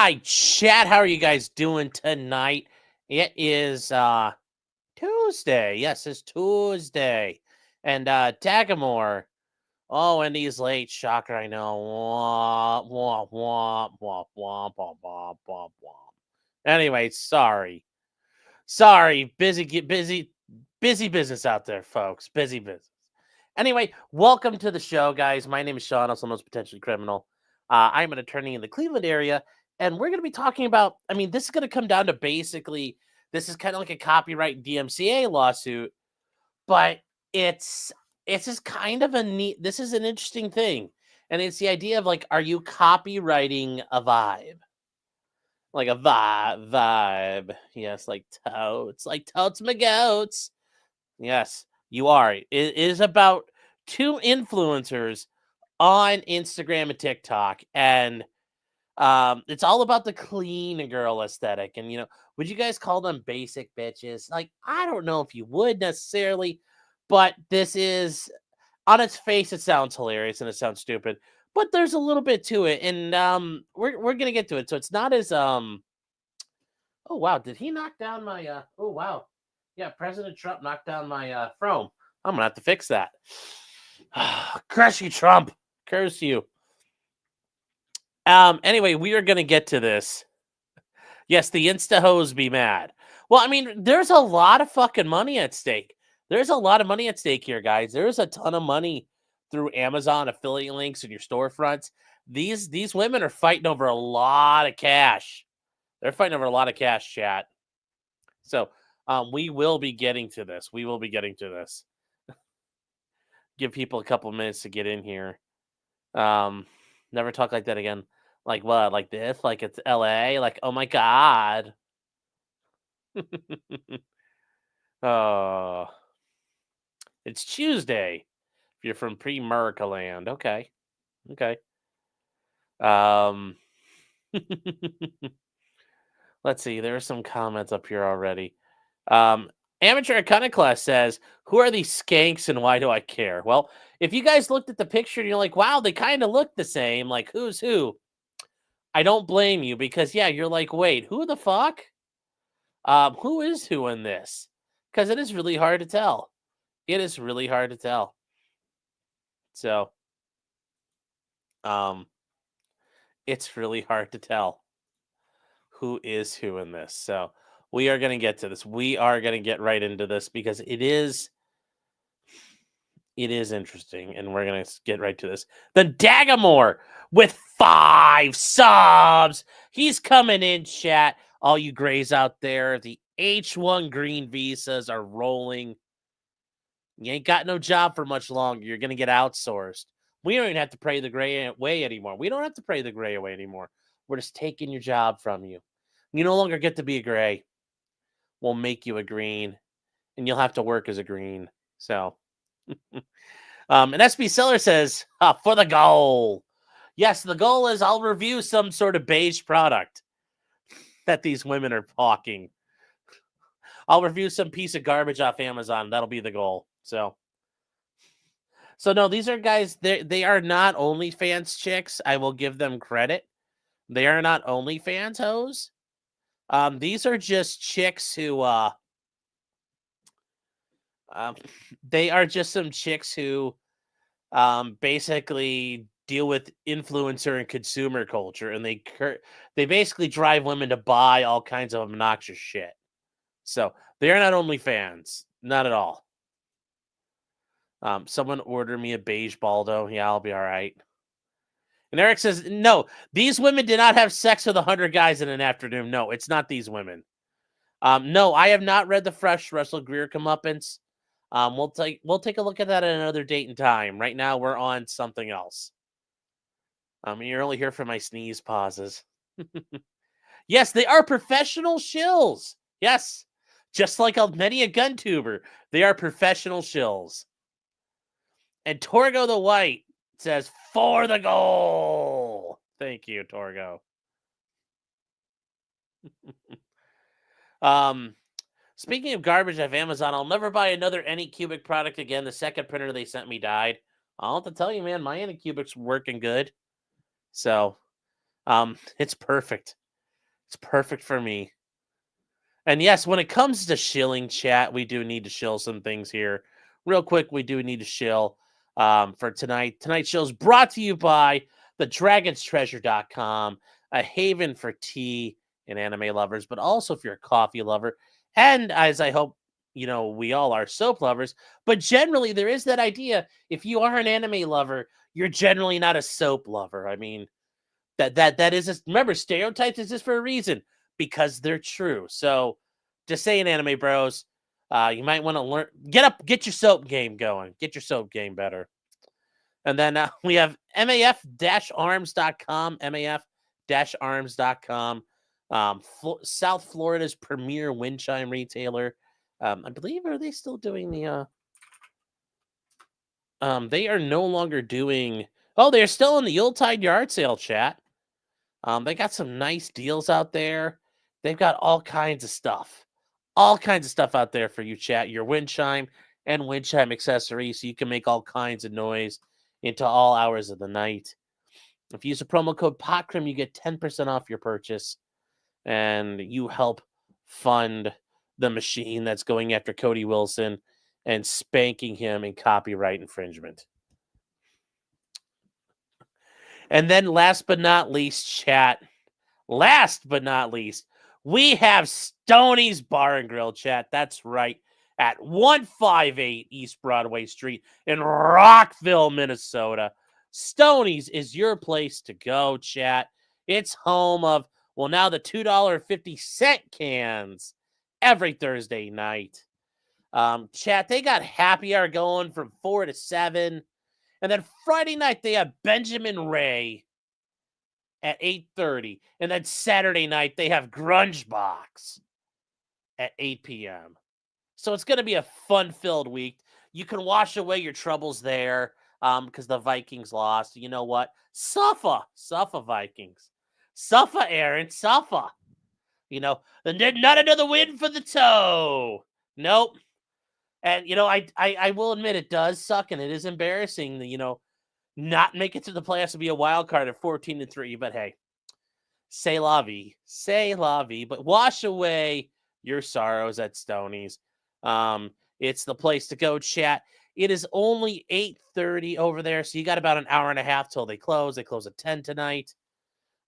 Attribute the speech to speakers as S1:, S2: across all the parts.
S1: Hi, chat. How are you guys doing tonight? It is Tuesday. Yes, it's Tuesday. And Tagamore. Oh, and he's late. Shocker, I know. Womp, womp, womp, womp, womp, womp, womp, womp, womp. Anyway, sorry. Sorry. Busy business out there, folks. Busy business. Anyway, welcome to the show, guys. My name is Sean, also known as Potentially Criminal. I'm an attorney in the Cleveland area, and we're going to be talking about, this is going to come down to basically, this is kind of like a copyright DMCA lawsuit, but it's just kind of this is an interesting thing. And it's the idea of like, are you copywriting a vibe? Like a vibe. Yes, like totes my goats. Yes, you are. It is about two influencers on Instagram and TikTok, and it's all about the clean girl aesthetic. And would you guys call them basic bitches? Like, I don't know if you would necessarily, but this is on its face, it sounds hilarious and it sounds stupid, but there's a little bit to it, and we're gonna get to it. So it's not as Oh wow, did he knock down my oh wow. Yeah, President Trump knocked down my Chrome. I'm gonna have to fix that. Curse you, Trump. Curse you. Anyway, we are gonna get to this. Yes, the Insta hoes be mad. Well, there's a lot of fucking money at stake. There's a lot of money at stake here, guys. There's a ton of money through Amazon affiliate links and your storefronts. These women are fighting over a lot of cash. They're fighting over a lot of cash, chat. So we will be getting to this. Give people a couple minutes to get in here. Never talk like that again. Like what? Like this? Like it's LA? Like, oh my God. Oh. It's Tuesday. If you're from pre-America land. Okay. Let's see. There are some comments up here already. Amateur Iconoclast says, who are these skanks and why do I care? Well, if you guys looked at the picture and you're like, wow, they kind of look the same, like who's who? I don't blame you because, yeah, you're like, wait, who the fuck? Who is who in this? Because it is really hard to tell. So, it's really hard to tell who is who in this. So, we are going to get to this. We are going to get right into this because it is interesting, and we're going to get right to this. The Dagamore with 5 subs. He's coming in, chat. All you grays out there, the H1 green visas are rolling. You ain't got no job for much longer. You're going to get outsourced. We don't even have to pray the gray away anymore. We're just taking your job from you. You no longer get to be a gray. We'll make you a green, and you'll have to work as a green. So, and SB Seller says, for the goal. Yes, the goal is I'll review some sort of beige product that these women are hawking. I'll review some piece of garbage off Amazon. That'll be the goal. So no, these are guys, they are not OnlyFans chicks. I will give them credit. They are not OnlyFans hoes. These are just chicks who, they are just some chicks who, basically deal with influencer and consumer culture, and they basically drive women to buy all kinds of obnoxious shit. So they are not OnlyFans, not at all. Someone order me a beige Baldo. Yeah, I'll be all right. And Eric says, no, these women did not have sex with 100 guys in an afternoon. No, it's not these women. No, I have not read the fresh Russell Greer comeuppance. We'll take a look at that at another date and time. Right now, we're on something else. You're only here for my sneeze pauses. Yes, they are professional shills. Yes, just like many a gun tuber, they are professional shills. And Torgo the White says, for the goal. Thank you, Torgo. Speaking of garbage off Amazon, I'll never buy another Anycubic product again. The second printer they sent me died. I'll have to tell you, man, my Anycubic's working good. So, it's perfect. It's perfect for me. And yes, when it comes to shilling, chat, we do need to shill some things here. Real quick, we do need to shill for tonight. Tonight's show is brought to you by thedragonstreasure.com, a haven for tea and anime lovers, but also if you're a coffee lover. And as I hope, we all are soap lovers. But generally, there is that idea, if you are an anime lover, you're generally not a soap lover. I mean, that is just, remember, stereotypes exist for a reason because they're true. So just saying, anime bros, you might want to learn, get your soap game going, get your soap game better. And then we have maf-arms.com, maf-arms.com, South Florida's premier wind chime retailer. I believe, are they still doing the they are no longer doing, oh, they're still in the Yuletide yard sale, chat. They got some nice deals out there. They've got all kinds of stuff. All kinds of stuff out there for you, chat. Your wind chime and wind chime accessories, so you can make all kinds of noise into all hours of the night. If you use the promo code POTCRIM, you get 10% off your purchase, and you help fund the machine that's going after Cody Wilson and spanking him in copyright infringement. And then last but not least, chat, we have Stoney's Bar and Grill, chat. That's right, at 158 East Broadway Street in Rockville, Minnesota. Stoney's is your place to go, chat. It's home of, well, now the $2.50 cans every Thursday night. Chat, they got happy hour going from 4 to 7. And then Friday night, they have Benjamin Ray at 8:30. And then Saturday night, they have Grunge Box at 8 p.m. So it's going to be a fun-filled week. You can wash away your troubles there because the Vikings lost. You know what? Suffer Vikings. Suffer, Aaron, suffer. Not another win for the toe. Nope. And, I will admit it does suck, and it is embarrassing that, not make it to the playoffs to be a wild card at 14-3. But hey, c'est la vie. But wash away your sorrows at Stoney's. It's the place to go, chat. It is only 8:30 over there, so you got about an hour and a half till they close. They close at 10 tonight.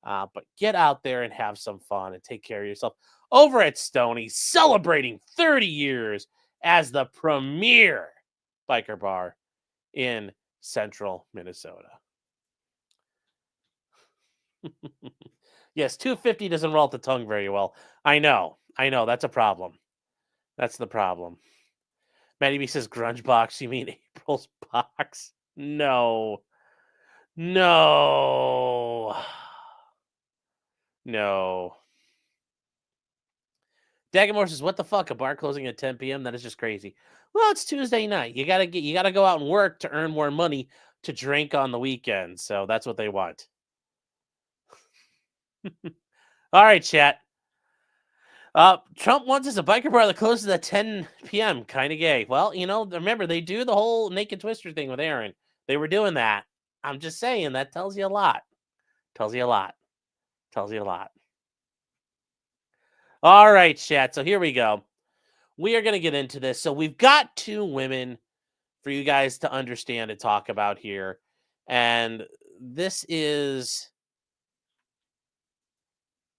S1: But get out there and have some fun and take care of yourself over at Stoney's, celebrating 30 years as the premier biker bar in central Minnesota. Yes, 250 doesn't roll off the tongue very well. I know. That's a problem. That's the problem. Matty B says Grunge Box. You mean April's box? No. Dagamore says, "What the fuck? A bar closing at 10 p.m. That is just crazy." Well, it's Tuesday night. You gotta go out and work to earn more money to drink on the weekend. So that's what they want. All right, chat. Trump wants us a biker bar that closes at 10 p.m. Kind of gay. Well, remember, they do the whole naked twister thing with Aaron. They were doing that. I'm just saying, that tells you a lot. All right, chat. So here we go. We are going to get into this. So we've got two women for you guys to understand and talk about here. And this is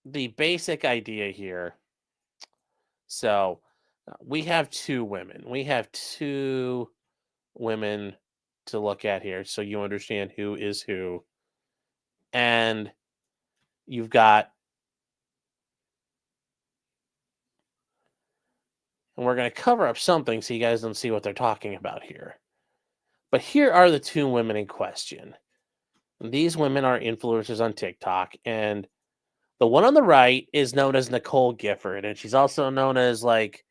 S1: the basic idea here. So we have two women. To look at here so you understand who is who. And you've got, and we're going to cover up something so you guys don't see what they're talking about here. But here are the two women in question. These women are influencers on TikTok, and the one on the right is known as Nicole Gifford, and she's also known as Sydney.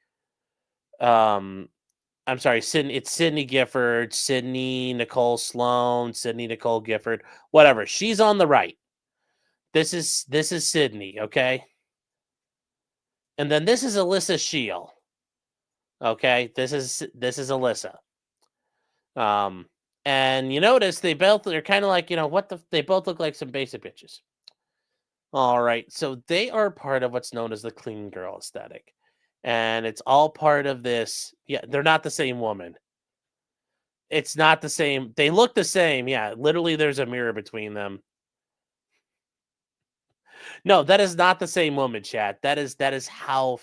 S1: It's Sydney Gifford, Sydney Nicole Sloan, Sydney Nicole Gifford, whatever. She's on the right. This is Sydney, okay? And then this is Alyssa Shield. Okay, this is Alyssa. And you notice they're kind of like, they both look like some basic bitches. All right. So they are part of what's known as the clean girl aesthetic. And it's all part of this. Yeah, they're not the same woman. It's not the same. They look the same. Yeah, literally there's a mirror between them. No, that is not the same woman, chat. That is how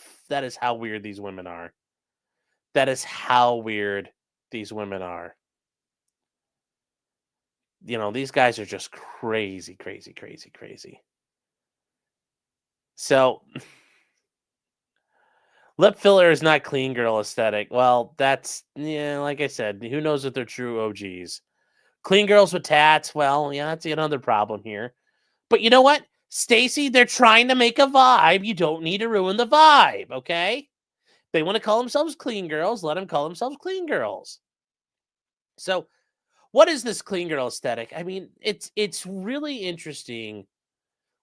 S1: weird these women are. That is how weird these women are. These guys are just crazy, crazy, crazy, crazy. So, lip filler is not clean girl aesthetic. Well, that's yeah, like I said, who knows if they're true OGs. Clean girls with tats, well, yeah, that's another problem here. But you know what? Stacy, they're trying to make a vibe. You don't need to ruin the vibe, okay? They want to call themselves clean girls, let them call themselves clean girls. So, what is this clean girl aesthetic? I mean, it's really interesting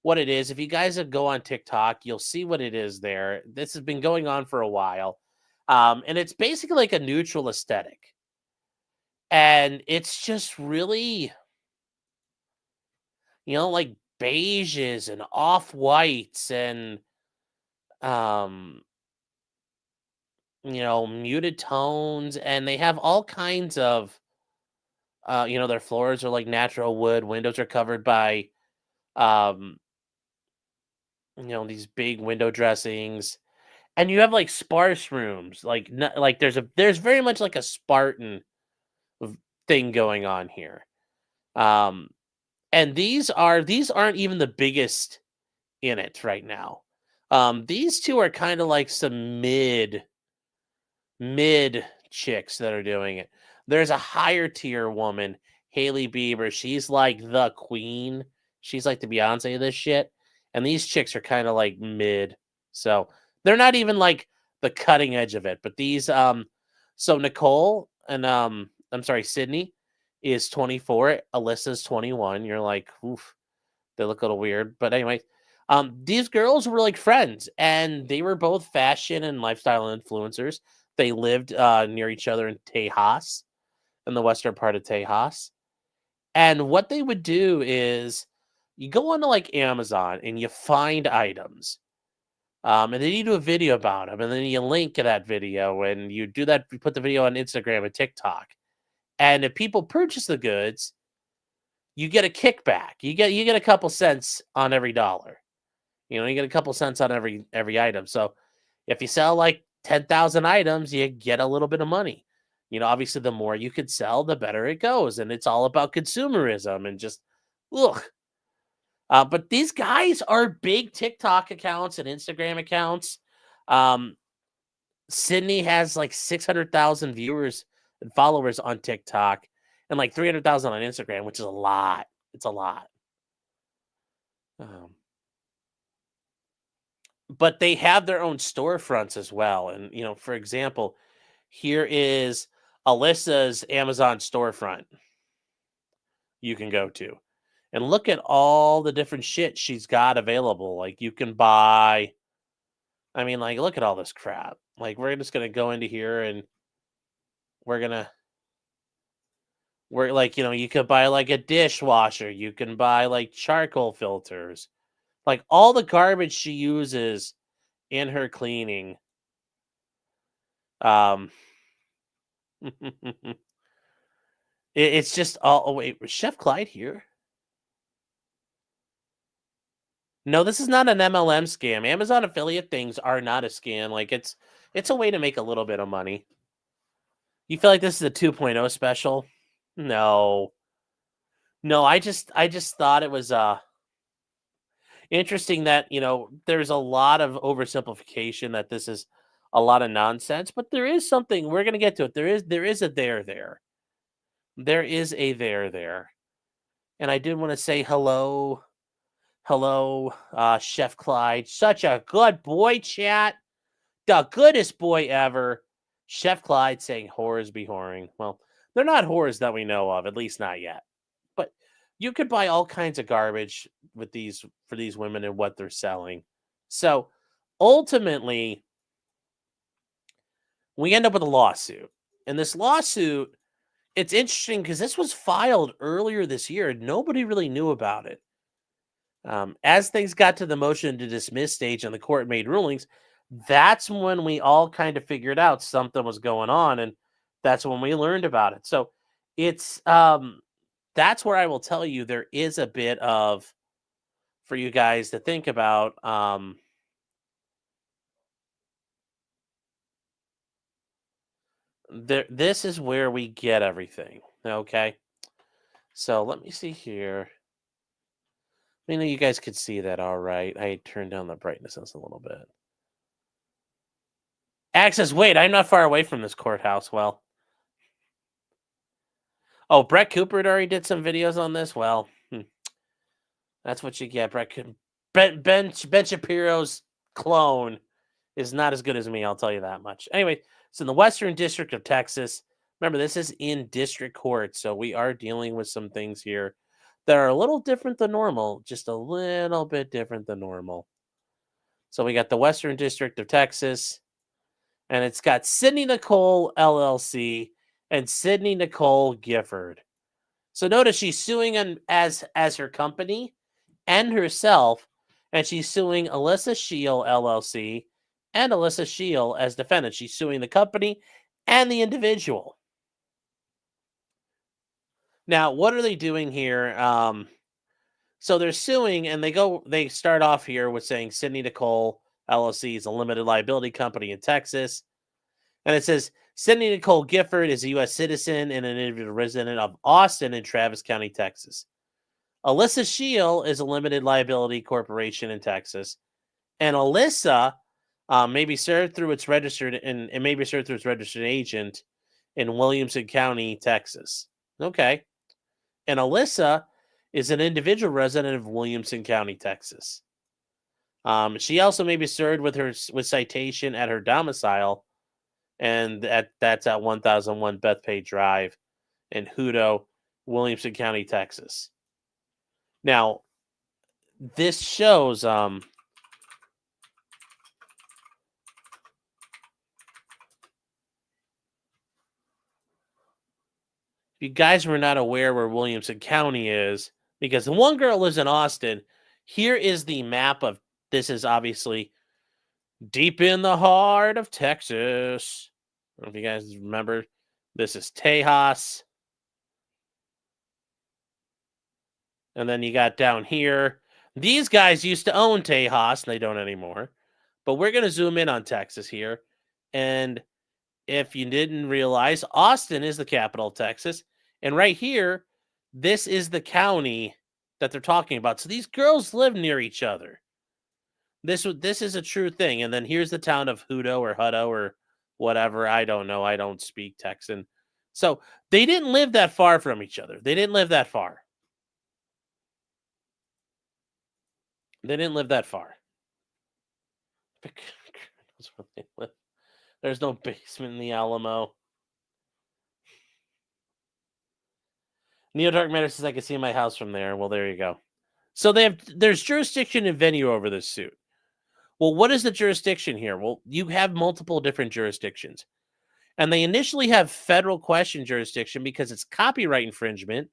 S1: what it is. If you guys go on TikTok, you'll see what it is there. This has been going on for a while. And it's basically like a neutral aesthetic. And it's just really, like beiges and off-whites and um, muted tones, and they have all kinds of their floors are like natural wood, windows are covered by um, these big window dressings. And you have, like, sparse rooms, like, like, there's very much, like, a Spartan thing going on here. Um, and these aren't even the biggest in it right now. These 2 are kinda like some mid chicks that are doing it. There's a higher tier woman, Hailey Bieber. She's like the queen. She's like the Beyonce of this shit. And these chicks are kind of like mid. So they're not even like the cutting edge of it. But these so Nicole and I'm sorry, Sydney is 24, Alyssa's 21. You're like, oof, they look a little weird. But anyway, these girls were like friends, and they were both fashion and lifestyle influencers. They lived near each other in Tejas, in the western part of Tejas. And what they would do is you go onto like Amazon and you find items. And then you do a video about them, and then you link to that video, and you do that. You put the video on Instagram and TikTok, and if people purchase the goods, you get a kickback. You get a couple cents on every dollar. You get a couple cents on every item. So if you sell like 10,000 items, you get a little bit of money. Obviously, the more you could sell, the better it goes, and it's all about consumerism and just look. But these guys are big TikTok accounts and Instagram accounts. Um, Sydney has like 600,000 viewers and followers on TikTok, and like 300,000 on Instagram, which is a lot. It's a lot. Um, but they have their own storefronts as well. And, for example, here is Alyssa's Amazon storefront you can go to. And look at all the different shit she's got available. Like, you can buy, I mean, like, look at all this crap. Like, we're just going to go into here and we're like, you could buy like a dishwasher. You can buy like charcoal filters. Like, all the garbage she uses in her cleaning. Um, it's just all. Oh wait, was Chef Clyde here? No, this is not an MLM scam. Amazon affiliate things are not a scam. Like, it's a way to make a little bit of money. You feel like this is a 2.0 special? No. No, I just thought it was interesting that, there's a lot of oversimplification, that this is a lot of nonsense, but there is something. We're going to get to it. There is a there there. There is a there there. And I did want to say hello. Hello, Chef Clyde. Such a good boy, chat. The goodest boy ever. Chef Clyde saying whores be whoring. Well, they're not whores that we know of, at least not yet. But you could buy all kinds of garbage for these women and what they're selling. So ultimately, we end up with a lawsuit. And this lawsuit, it's interesting because this was filed earlier this year and nobody really knew about it. As things got to the motion to dismiss stage and the court made rulings, that's when we all kind of figured out something was going on, and that's when we learned about it. So it's that's where I will tell you there is a bit of for you guys to think about. This is where we get everything. Okay, so let me see here. I know you guys could see that all right. I turned down the brightness a little bit. Access, wait, I'm not far away from this courthouse. Well, oh, Brett Cooper already did some videos on this. Well, that's what you get. Ben Shapiro's clone is not as good as me. I'll tell you that much. Anyway, it's in the Western District of Texas. Remember, this is in district court, so we are dealing with some things here that are a little different than normal, just a little bit different than normal. So we got the Western District of Texas, and it's got Sydney Nicole LLC and Sydney Nicole Gifford. So notice she's suing as her company and herself, and she's suing Alyssa Shield LLC and Alyssa Shield as defendants. She's suing the company and the individual. Now, what are they doing here? So they're suing, and they start off here with saying Sydney Nicole LLC is a limited liability company in Texas. And it says Sydney Nicole Gifford is a U.S. citizen and an individual resident of Austin in Travis County, Texas. Alyssa Shield is a limited liability corporation in Texas. And Alyssa may be served through its registered agent in Williamson County, Texas. Okay. And Alyssa is an individual resident of Williamson County, Texas. She also may be served with citation at her domicile, and that's at 1001 Bethpage Drive in Hutto, Williamson County, Texas. Now, this shows if you guys were not aware where Williamson County is, because the one girl lives in Austin, here is the map of this is obviously deep in the heart of Texas. I don't know if you guys remember. This is Tejas. And then you got down here. These guys used to own Tejas, and they don't anymore. But we're going to zoom in on Texas here. And if you didn't realize, Austin is the capital of Texas. And right here, this is the county that they're talking about. So these girls live near each other. This is a true thing. And then here's the town of Hutto or whatever. I don't know. I don't speak Texan. So they didn't live that far from each other. They didn't live that far. There's no basement in the Alamo. Neo Dark Matter says I can see my house from there. Well, there you go. So there's jurisdiction and venue over this suit. Well, what is the jurisdiction here? Well, you have multiple different jurisdictions. And they initially have federal question jurisdiction because it's copyright infringement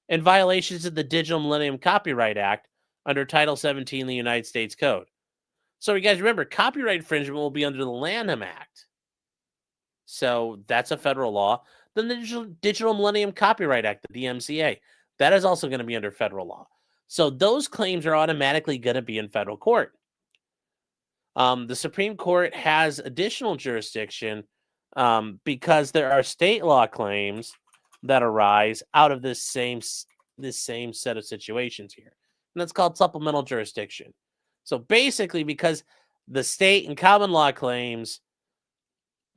S1: and violations of the Digital Millennium Copyright Act under Title 17 of the United States Code. So you guys remember, copyright infringement will be under the Lanham Act. So that's a federal law. Then the Digital Millennium Copyright Act, the DMCA, that is also going to be under federal law. So those claims are automatically going to be in federal court. The Supreme Court has additional jurisdiction because there are state law claims that arise out of this same set of situations here. And that's called supplemental jurisdiction. So basically, because the state and common law claims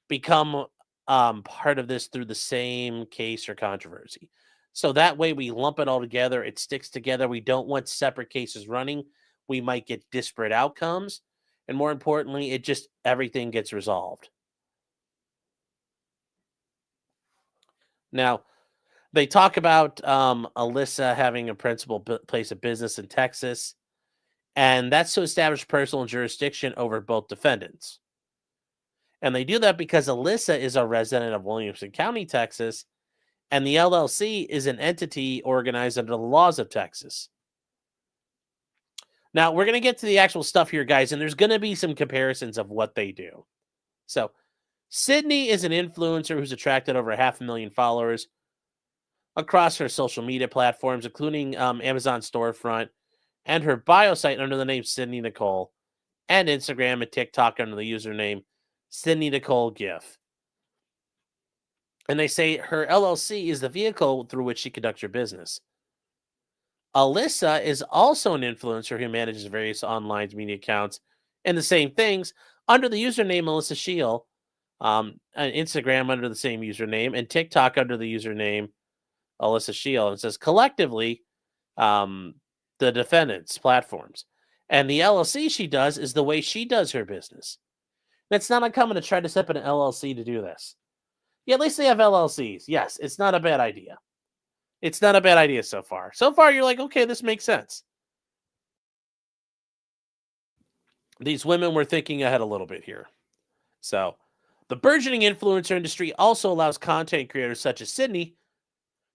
S1: become part of this through the same case or controversy. So that way we lump it all together. It sticks together. We don't want separate cases running. We might get disparate outcomes. And more importantly, everything gets resolved. Now, they talk about Alyssa having a principal place of business in Texas, and that's to establish personal jurisdiction over both defendants. And they do that because Alyssa is a resident of Williamson County, Texas, and the LLC is an entity organized under the laws of Texas. Now, we're going to get to the actual stuff here, guys, and there's going to be some comparisons of what they do. So, Sydney is an influencer who's attracted over 500,000 followers across her social media platforms, including Amazon Storefront and her bio site under the name Sydney Nicole, and Instagram and TikTok under the username Sydney Nicole GIF. And they say her LLC is the vehicle through which she conducts her business. Alyssa is also an influencer who manages various online media accounts and the same things under the username Melissa Shield, on Instagram under the same username, and TikTok under the username Alyssa Shield. It says collectively, the defendants' platforms. And the LLC she does is the way she does her business. It's not uncommon to try to set up an LLC to do this. Yeah, at least they have LLCs. Yes, it's not a bad idea. It's not a bad idea so far. So far, you're like, okay, this makes sense. These women were thinking ahead a little bit here. So, the burgeoning influencer industry also allows content creators such as Sydney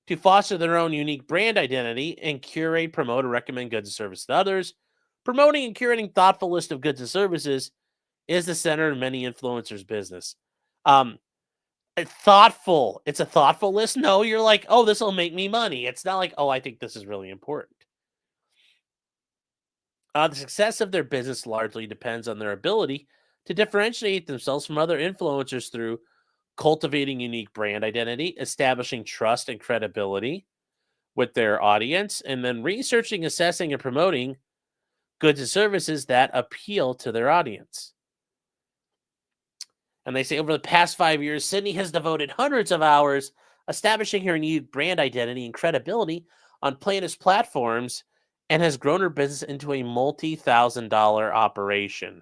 S1: to foster their own unique brand identity and curate, promote, or recommend goods and services to others. Promoting and curating thoughtful list of goods and services is the center of many influencers' business. Thoughtful. It's a thoughtful list. No, you're like, oh, this will make me money. It's not like, oh, I think this is really important. The success of their business largely depends on their ability to differentiate themselves from other influencers through cultivating unique brand identity, establishing trust and credibility with their audience, and then researching, assessing, and promoting goods and services that appeal to their audience. And they say over the past 5 years, Sydney has devoted hundreds of hours establishing her unique brand identity and credibility on plaintiffs' platforms and has grown her business into a multi-$1,000 operation.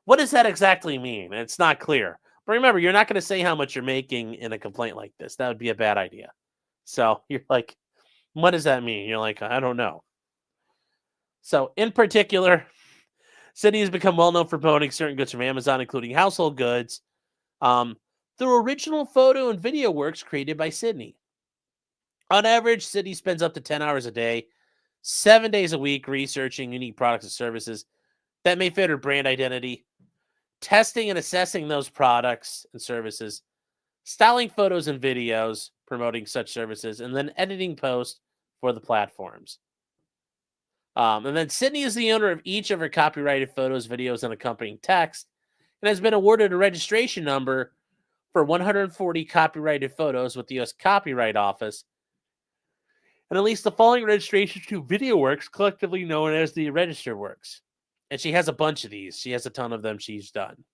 S1: What does that exactly mean? It's not clear. But remember, you're not going to say how much you're making in a complaint like this. That would be a bad idea. So you're like, what does that mean? You're like, I don't know. So in particular, Sydney has become well known for promoting certain goods from Amazon, including household goods, through original photo and video works created by Sydney. On average, Sydney spends up to 10 hours a day, 7 days a week, researching unique products and services that may fit her brand identity, testing and assessing those products and services, styling photos and videos, promoting such services, and then editing posts for the platforms. And then Sydney is the owner of each of her copyrighted photos, videos, and accompanying text, and has been awarded a registration number for 140 copyrighted photos with the U.S. Copyright Office, and at least the following registrations to video works, collectively known as the registered works. And she has a bunch of these. She has a ton of them she's done.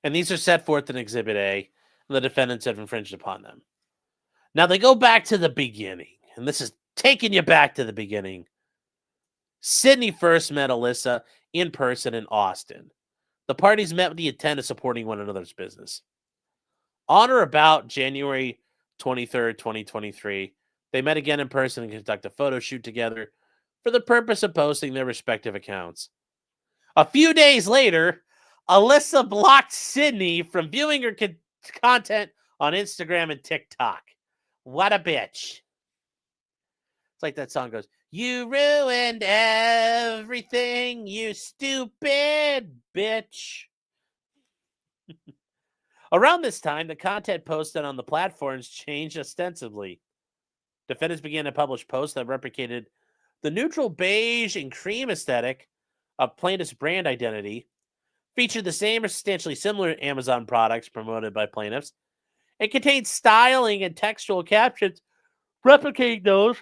S1: And these are set forth in Exhibit A, and the defendants have infringed upon them. Now they go back to the beginning, and this is taking you back to the beginning. Sydney first met Alyssa in person in Austin. The parties met with the intent of supporting one another's business. On or about January 23rd, 2023, they met again in person and conducted a photo shoot together for the purpose of posting their respective accounts. A few days later, Alyssa blocked Sydney from viewing her content on Instagram and TikTok. What a bitch. It's like that song goes, you ruined everything, you stupid bitch. Around this time, the content posted on the platforms changed ostensibly. Defendants began to publish posts that replicated the neutral beige and cream aesthetic of plaintiff's brand identity, featured the same or substantially similar Amazon products promoted by plaintiffs, and contained styling and textual captions replicating those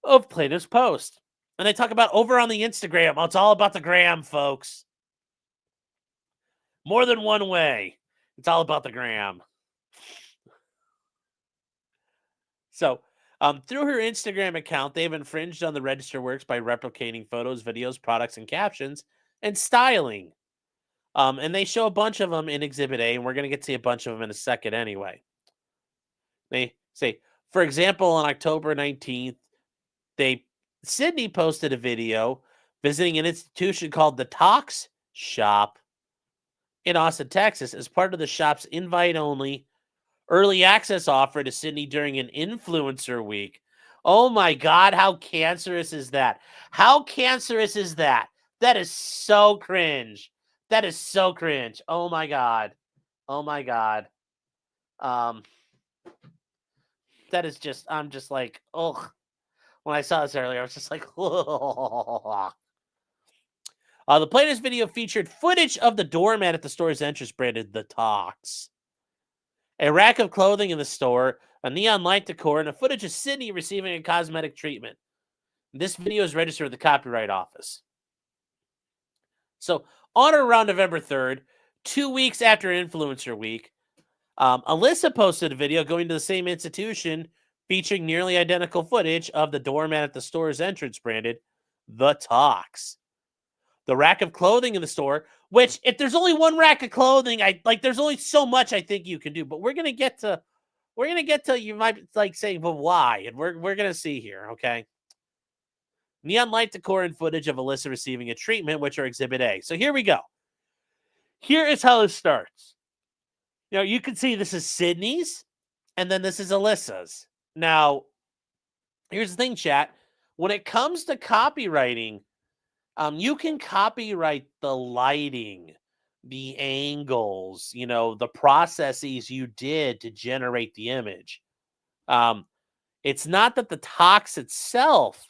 S1: of plaintiff's post. And they talk about over on the Instagram. Oh, it's all about the gram, folks. More than one way. It's all about the gram. So, through her Instagram account, they've infringed on the registered works by replicating photos, videos, products, and captions, and styling. And they show a bunch of them in Exhibit A, and we're going to get to see a bunch of them in a second anyway. They say, for example, on October 19th, Sydney posted a video visiting an institution called the Tox Shop in Austin, Texas, as part of the shop's invite-only early access offer to Sydney during an influencer week. Oh my God, how cancerous is that? How cancerous is that? That is so cringe. That is so cringe. Oh my God. Oh my God. Um, that is just, I'm just like, ugh. When I saw this earlier, I was just like, ugh. The plaintiff's video featured footage of the doormat at the store's entrance branded The Tox. A rack of clothing in the store, a neon light decor, and a footage of Sydney receiving a cosmetic treatment. This video is registered with the Copyright Office. So, on or around November 3rd, 2 weeks after Influencer Week, Alyssa posted a video going to the same institution featuring nearly identical footage of the doormat at the store's entrance branded The Tox. The rack of clothing in the store, which if there's only one rack of clothing, there's only so much I think you can do, but we're going to get to you might like saying, but why? And we're going to see here, okay? Neon light decor and footage of Alyssa receiving a treatment, which are Exhibit A. So here we go. Here is how this starts. You know, you can see this is Sydney's, and then this is Alyssa's. Now, here's the thing, chat. When it comes to copywriting, you can copyright the lighting, the angles, you know, the processes you did to generate the image. It's not that the Tox itself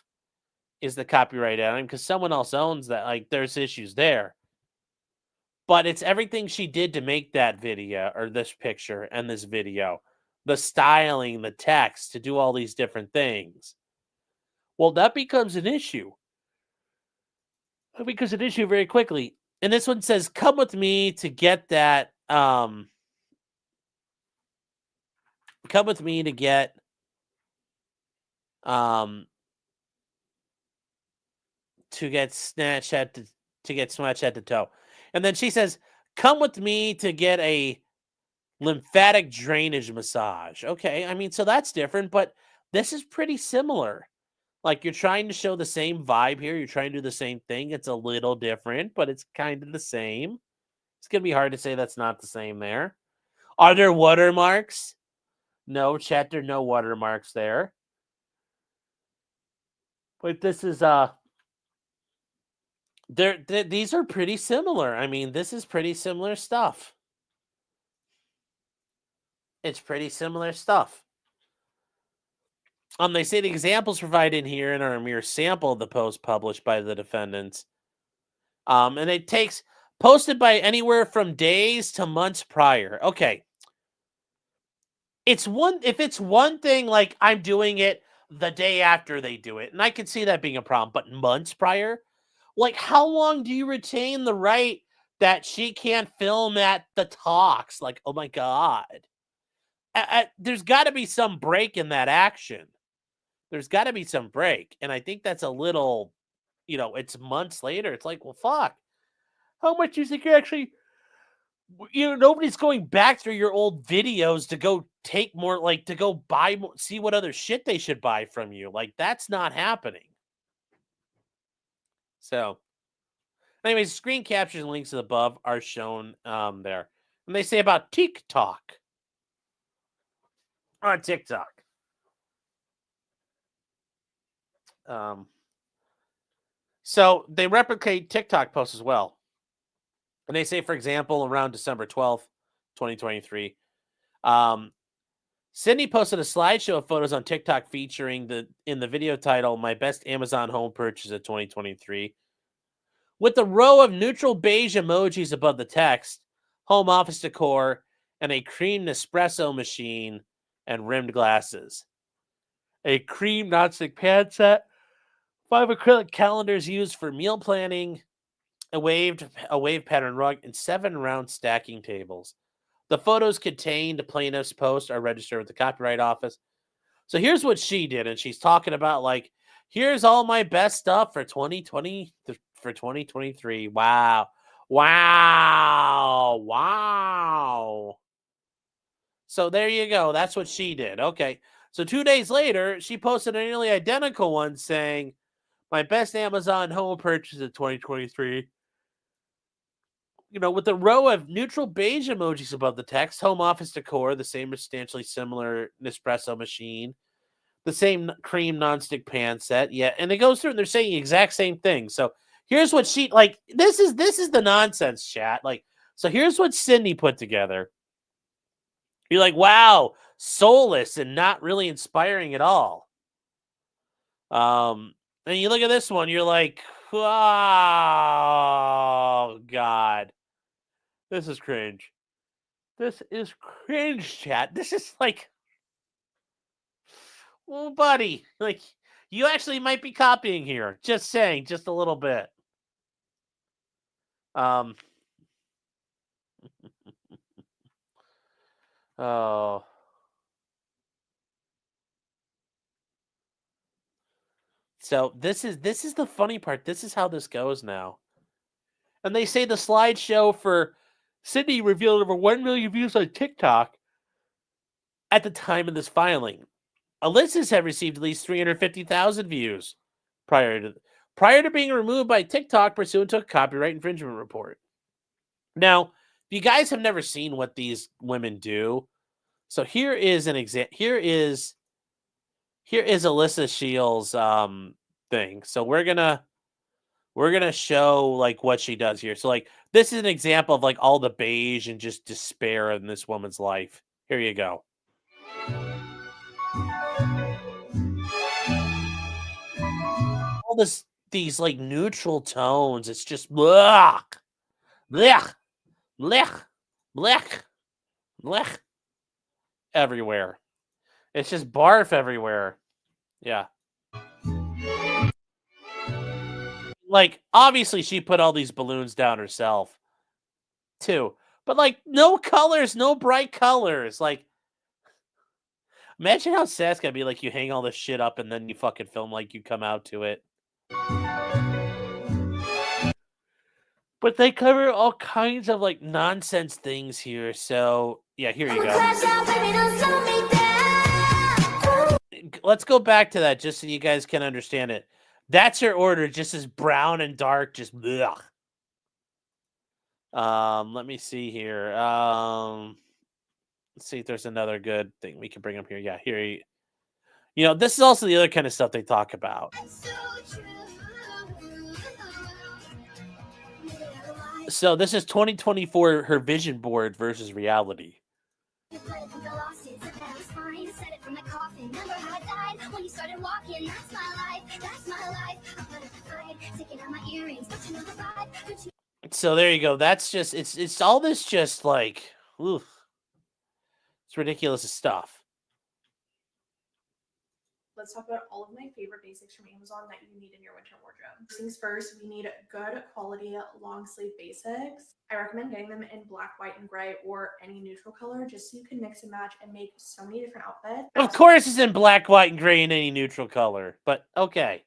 S1: is the copyright item because someone else owns that. Like, there's issues there. But it's everything she did to make that video or this picture and this video. The styling, the text, to do all these different things. Well, that becomes an issue. That becomes an issue very quickly. And this one says, come with me to get that. Come with me to get snatched head to get snatched head to toe. And then she says, come with me to get a lymphatic drainage massage. Okay, I mean, so that's different, but this is pretty similar. Like, you're trying to show the same vibe here. You're trying to do the same thing. It's a little different, but it's kind of the same. It's going to be hard to say that's not the same there. Are there watermarks? No, chat, there are no watermarks there. But this is these are pretty similar. I mean, this is pretty similar stuff. It's pretty similar stuff. They say the examples provided here and are a mere sample of the post published by the defendants. And it takes posted by anywhere from days to months prior. Okay. If it's one thing, like I'm doing it the day after they do it, and I can see that being a problem, but months prior, like how long do you retain the right that she can't film at the Tox? Like, oh my God. There's got to be some break in that action. There's got to be some break. And I think that's a little, you know, it's months later. It's like, well, fuck. How much do you think you're actually, you know, nobody's going back through your old videos to go take more, like to go buy more, see what other shit they should buy from you. Like, that's not happening. So, anyways, screen captures and links above are shown there. And they say about TikTok. On TikTok. So they replicate TikTok posts as well. And they say, for example, around December 12th, 2023, Sydney posted a slideshow of photos on TikTok featuring in the video title, My Best Amazon Home Purchase of 2023, with a row of neutral beige emojis above the text, home office decor, and a cream Nespresso machine and rimmed glasses. A cream nonstick pan set, 5 acrylic calendars used for meal planning, a wave pattern rug, and 7 round stacking tables. The photos contained the plaintiff's post are registered with the Copyright Office. So here's what she did, and she's talking about, like, here's all my best stuff for 2020 for 2023. Wow. So there you go. That's what she did. Okay. So 2 days later, she posted a nearly identical one saying, my best Amazon home purchase of 2023. You know, with a row of neutral beige emojis above the text, home office decor, the same substantially similar Nespresso machine, the same cream nonstick pan set. Yeah, and it goes through and they're saying the exact same thing. So here's what she like. This is the nonsense chat. Like, so here's what Sydney put together. You're like, wow, soulless and not really inspiring at all. And you look at this one, you're like, oh God, this is cringe. This is cringe, chat. This is like, well, buddy, like you actually might be copying here. Just saying, just a little bit. Oh. So this is the funny part. This is how this goes now. And they say the slideshow for Sydney revealed over 1 million views on TikTok at the time of this filing. Alyssa's have received at least 350,000 views prior to being removed by TikTok pursuant to a copyright infringement report. Now, if you guys have never seen what these women do, so here is an example. Here is Alyssa Shields' thing. So we're gonna show like what she does here. So like this is an example of like all the beige and just despair in this woman's life. Here you go. All these like neutral tones. It's just blech, blech, blech, blech, blech everywhere. It's just barf everywhere. Yeah. Like, obviously, she put all these balloons down herself, too. But, like, no colors, no bright colors. Like, imagine how sad it's gonna be. Like, you hang all this shit up and then you fucking film like you come out to it. But they cover all kinds of, like, nonsense things here. So, yeah, here you go. Let's go back to that just so you guys can understand it. That's her order, just as brown and dark, just blech. Let me see here. Let's see if there's another good thing we can bring up here. Yeah, here. You know, this is also the other kind of stuff they talk about. So this is 2024, her vision board versus reality. So there you go. That's just it's all this just like oof. It's ridiculous stuff.
S2: Let's talk about all of my favorite basics from Amazon that you need in your winter wardrobe. First things first, we need good quality long sleeve basics. I recommend getting them in black, white, and gray or any neutral color just so you can mix and match and make so many different outfits.
S1: Of course it's in black, white, and gray and any neutral color, but okay.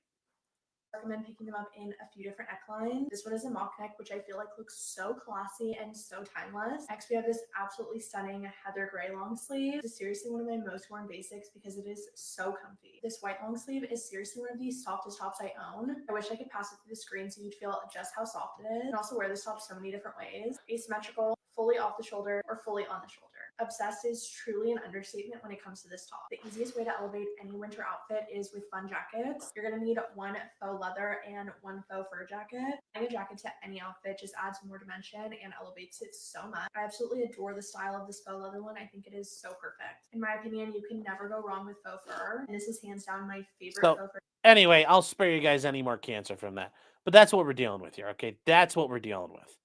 S2: I recommend picking them up in a few different necklines. This one is a mock neck, which I feel like looks so classy and so timeless. Next, we have this absolutely stunning heather gray long sleeve. This is seriously one of my most worn basics because it is so comfy. This white long sleeve is seriously one of the softest tops I own. I wish I could pass it through the screen so you'd feel just how soft it is. You can also wear this top so many different ways. Asymmetrical, fully off the shoulder, or fully on the shoulder. Obsessed is truly an understatement when it comes to this top. The easiest way to elevate any winter outfit is with fun jackets. You're gonna need one faux leather and one faux fur jacket. Adding a jacket to any outfit just adds more dimension and elevates it so much. I absolutely adore the style of this faux leather one. I think it is so perfect. In my opinion, you can never go wrong with faux fur. And this is hands down my favorite faux fur.
S1: Anyway, I'll spare you guys any more cancer from that. But that's what we're dealing with here, okay? That's what we're dealing with.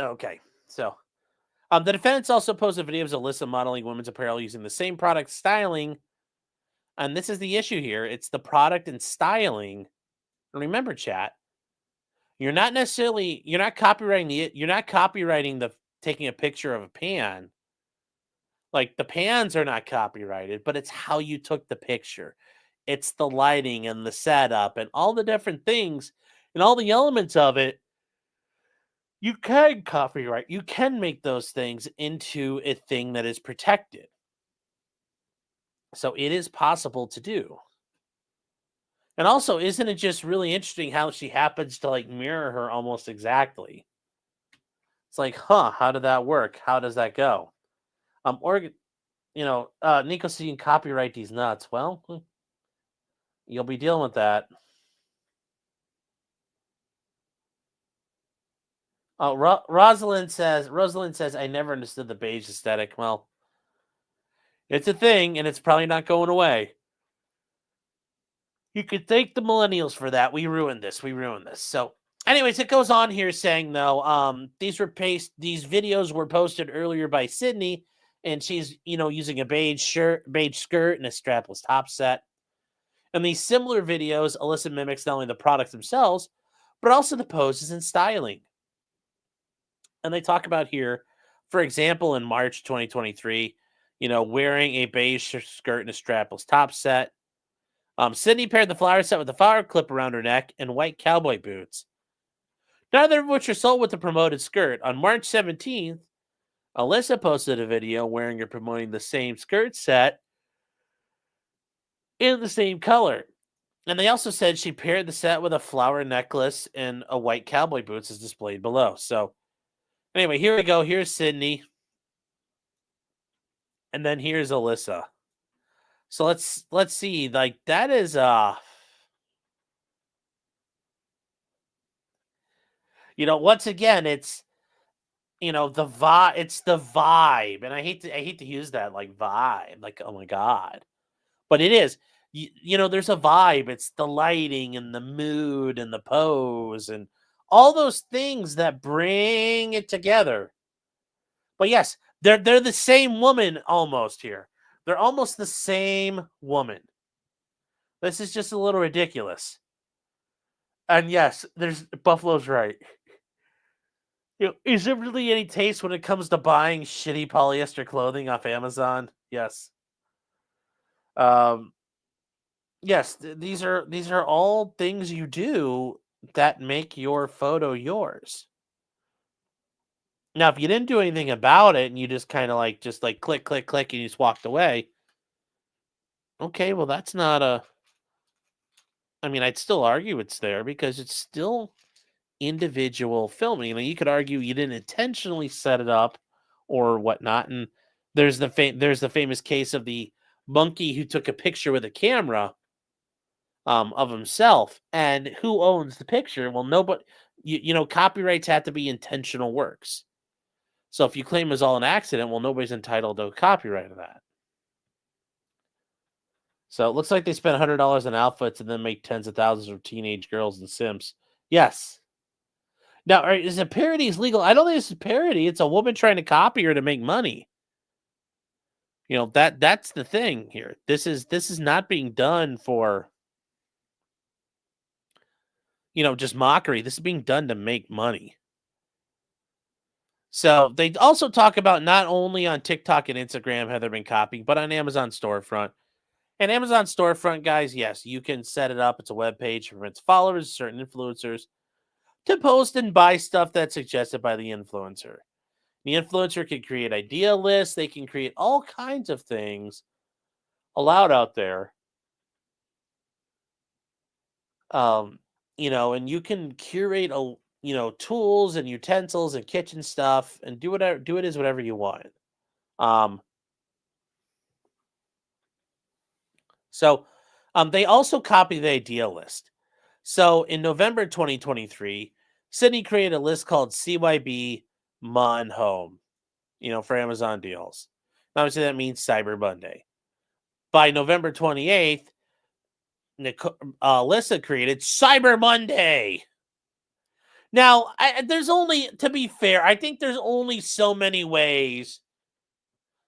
S1: Okay, so the defendants also posted videos of Alyssa modeling women's apparel using the same product styling. And this is the issue here. It's the product and styling. And remember, chat, you're not copyrighting the taking a picture of a pan. Like the pans are not copyrighted, but it's how you took the picture. It's the lighting and the setup and all the different things and all the elements of it. You can copyright. You can make those things into a thing that is protected. So it is possible to do. And also, isn't it just really interesting how she happens to like mirror her almost exactly? It's like, huh, how did that work? How does that go? Nico said you can copyright these nuts. Well, you'll be dealing with that. Oh, Rosalind says, I never understood the beige aesthetic. Well, it's a thing, and it's probably not going away. You could thank the millennials for that. We ruined this. So, anyways, it goes on here saying, though, these videos were posted earlier by Sydney, and she's, using a beige skirt, and a strapless top set. In these similar videos, Alyssa mimics not only the products themselves, but also the poses and styling. And they talk about here, for example, in March 2023, wearing a beige skirt and a strapless top set. Sydney paired the flower set with a flower clip around her neck and white cowboy boots, neither of which are sold with the promoted skirt. On March 17th, Alyssa posted a video wearing or promoting the same skirt set in the same color. And they also said she paired the set with a flower necklace and a white cowboy boots as displayed below. So anyway, here we go. Here's Sydney. And then here's Alyssa. So let's see. Like, that is once again, it's the vibe. It's the vibe. And I hate to use that, like, vibe. Like, oh my God. But it is. There's a vibe. It's the lighting and the mood and the pose and all those things that bring it together. But yes, they're the same woman almost here. They're almost the same woman. This is just a little ridiculous. And yes, Buffalo's right. Is there really any taste when it comes to buying shitty polyester clothing off Amazon? Yes. Yes, these are all things you do that make your photo yours. Now, if you didn't do anything about it and you just kind of like click, click, click, and you just walked away, okay, well, that's not I mean, I'd still argue it's there because it's still individual filming. You could argue you didn't intentionally set it up or whatnot, and there's the famous case of the monkey who took a picture with a camera of himself, and who owns the picture? Well, nobody. Copyrights have to be intentional works. So if you claim it was all an accident, well, nobody's entitled to a copyright of that. So it looks like they spent $100 on outfits and then make tens of thousands of teenage girls and simps. Yes. Now, is a parody legal? I don't think it's a parody. It's a woman trying to copy her to make money. That's the thing here. This is not being done for just mockery. This is being done to make money. So they also talk about not only on TikTok and Instagram have there been copying, but on Amazon Storefront. And Amazon Storefront, guys, yes, you can set it up. It's a web page for its followers, certain influencers, to post and buy stuff that's suggested by the influencer. The influencer can create idea lists. They can create all kinds of things allowed out there. And you can curate tools and utensils and kitchen stuff and do whatever you want. So they also copy the idea list. So in November 2023, Sydney created a list called CYB Mon Home, for Amazon deals. Obviously, that means Cyber Monday. By November 28th, Alyssa created Cyber Monday. Now, to be fair, I think there's only so many ways.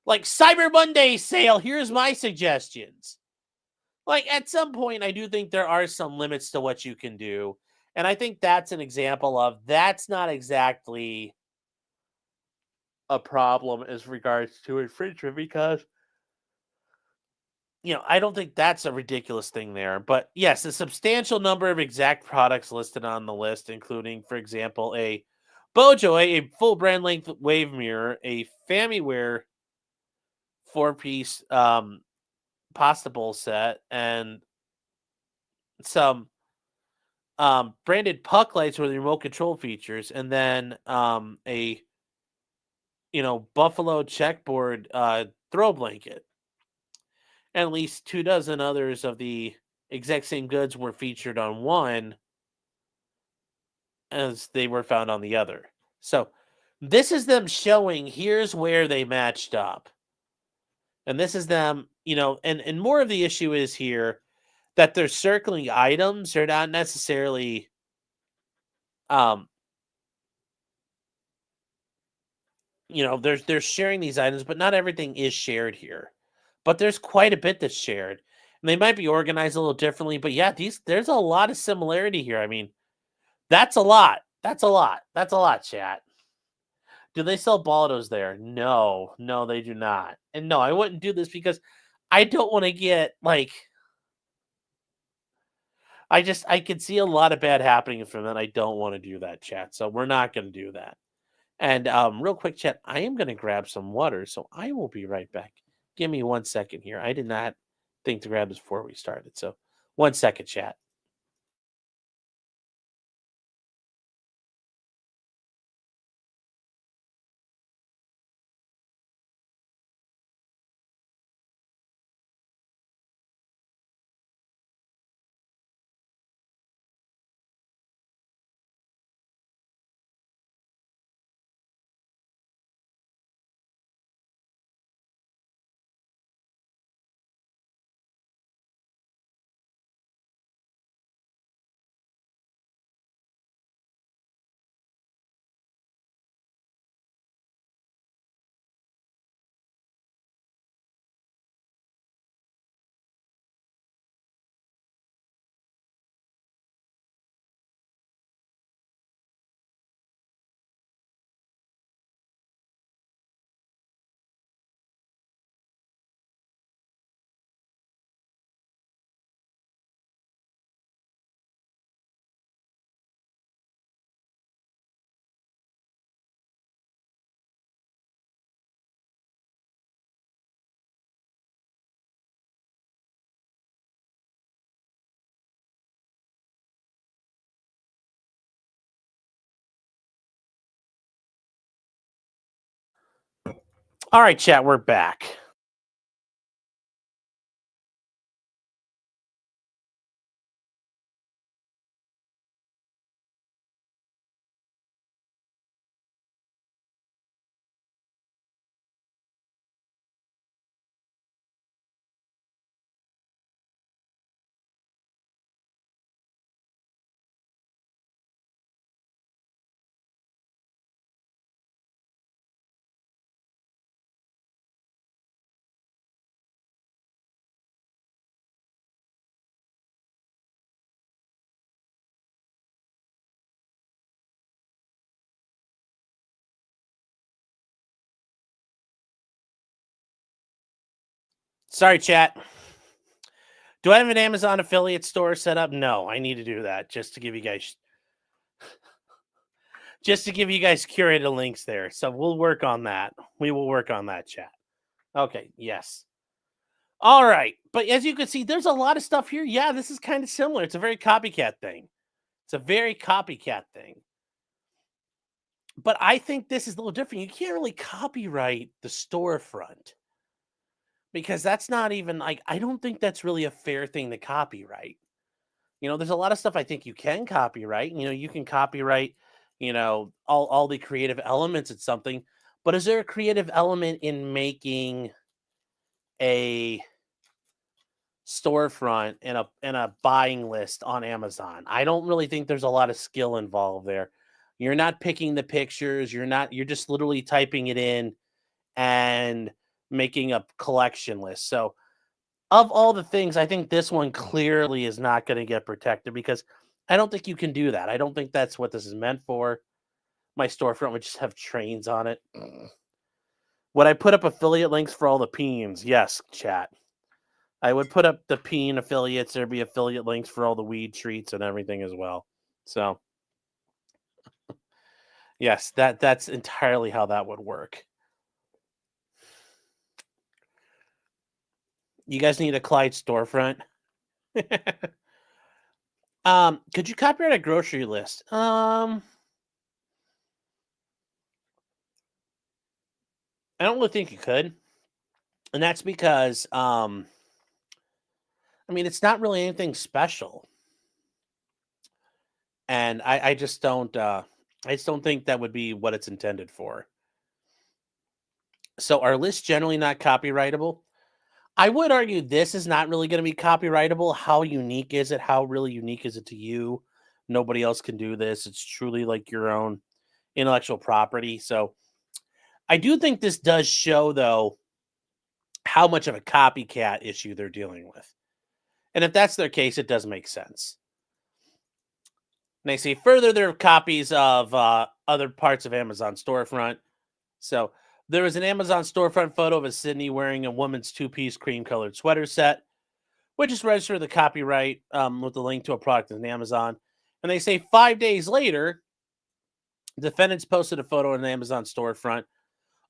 S1: Like, Cyber Monday sale, here's my suggestions. Like, at some point, I do think there are some limits to what you can do. And I think that's an example of that's not exactly a problem as regards to infringement because, I don't think that's a ridiculous thing there. But yes, a substantial number of exact products listed on the list, including, for example, a Bojoy, a full brand length wave mirror, a FamiWare 4-piece pasta bowl set, and some branded puck lights with remote control features, and then a Buffalo checkboard throw blanket. And at least 2 dozen others of the exact same goods were featured on one as they were found on the other. So this is them showing here's where they matched up. And this is them, and more of the issue is here that they're circling items. They're not necessarily um they're sharing these items, but not everything is shared here. But there's quite a bit that's shared. And they might be organized a little differently, but yeah, there's a lot of similarity here. I mean, that's a lot. That's a lot. That's a lot, chat. Do they sell Baldos there? No, they do not. And no, I wouldn't do this because I don't want to get I could see a lot of bad happening from that. I don't want to do that, chat. So we're not going to do that. And real quick, chat, I am going to grab some water, so I will be right back. Give me 1 second here. I did not think to grab this before we started. So 1 second, chat. All right, chat, we're back. Sorry, chat. Do I have an Amazon affiliate store set up? No, I need to do that just to give you guys curated links there. So we'll work on that. We will work on that, chat. Okay, yes. All right. But as you can see, there's a lot of stuff here. Yeah, this is kind of similar. It's a very copycat thing. But I think this is a little different. You can't really copyright the storefront because that's not even I don't think that's really a fair thing to copyright. There's a lot of stuff I think you can copyright. You can copyright, all the creative elements at something. But is there a creative element in making a storefront and a buying list on Amazon? I don't really think there's a lot of skill involved there. You're not picking the pictures, you're just literally typing it in and making a collection list. So of all the things, I think this one clearly is not going to get protected because I don't think you can do that. I don't think that's what this is meant for. My storefront would just have trains on it. Would I put up affiliate links for all the peens? Yes, chat. I would put up the peen affiliates. There'd be affiliate links for all the weed treats and everything as well. So, yes, that's entirely how that would work. You guys need a Clyde storefront. Could you copyright a grocery list? I don't really think you could. And that's because, it's not really anything special. And I just don't think that would be what it's intended for. So are lists generally not copyrightable? I would argue this is not really going to be copyrightable. How unique is it? How really unique is it to you? Nobody else can do this. It's truly like your own intellectual property. So I do think this does show, though, how much of a copycat issue they're dealing with. And if that's their case, it does make sense. And they say further, there are copies of other parts of Amazon storefront. So there was an Amazon storefront photo of a Sydney wearing a woman's two-piece cream-colored sweater set, which is registered with the copyright with the link to a product in Amazon. And they say 5 days later, defendants posted a photo in an Amazon storefront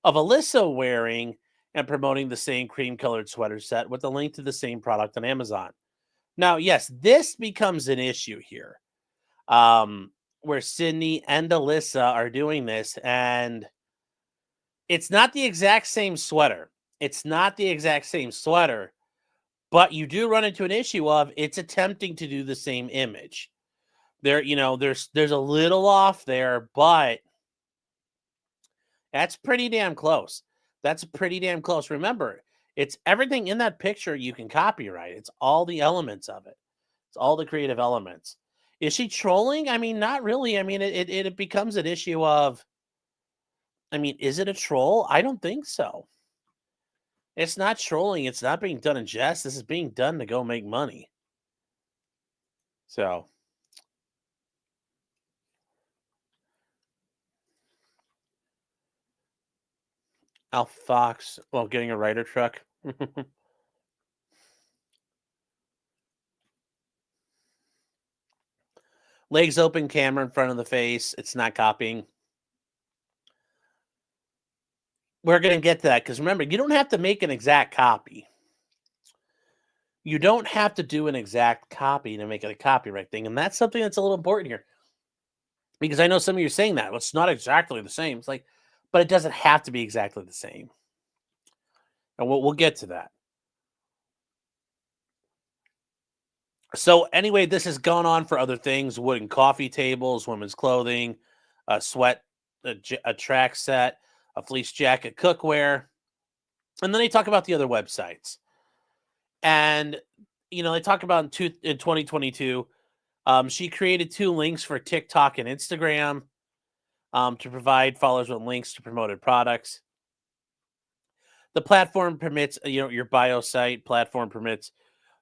S1: of Alyssa wearing and promoting the same cream-colored sweater set with a link to the same product on Amazon. Now, yes, this becomes an issue here, where Sydney and Alyssa are doing this, and it's not the exact same sweater. It's not the exact same sweater, but you do run into an issue of it's attempting to do the same image. There's a little off there, but that's pretty damn close. That's pretty damn close. Remember, it's everything in that picture you can copyright. It's all the elements of it. It's all the creative elements. Is she trolling? Not really. It becomes an issue of, is it a troll? I don't think so. It's not trolling. It's not being done in jest. This is being done to go make money. So. Al Fox, well, getting a Ryder truck. Legs open, camera in front of the face. It's not copying. We're going to get to that because remember, you don't have to make an exact copy. You don't have to do an exact copy to make it a copyright thing. And that's something that's a little important here. Because I know some of you are saying that. Well, it's not exactly the same. It's like, but it doesn't have to be exactly the same. And we'll get to that. So anyway, this has gone on for other things: wooden coffee tables, women's clothing, a track set, a fleece jacket, cookware. And then they talk about the other websites. And, they talk about in 2022, she created 2 links for TikTok and Instagram to provide followers with links to promoted products. The platform permits, your bio site platform permits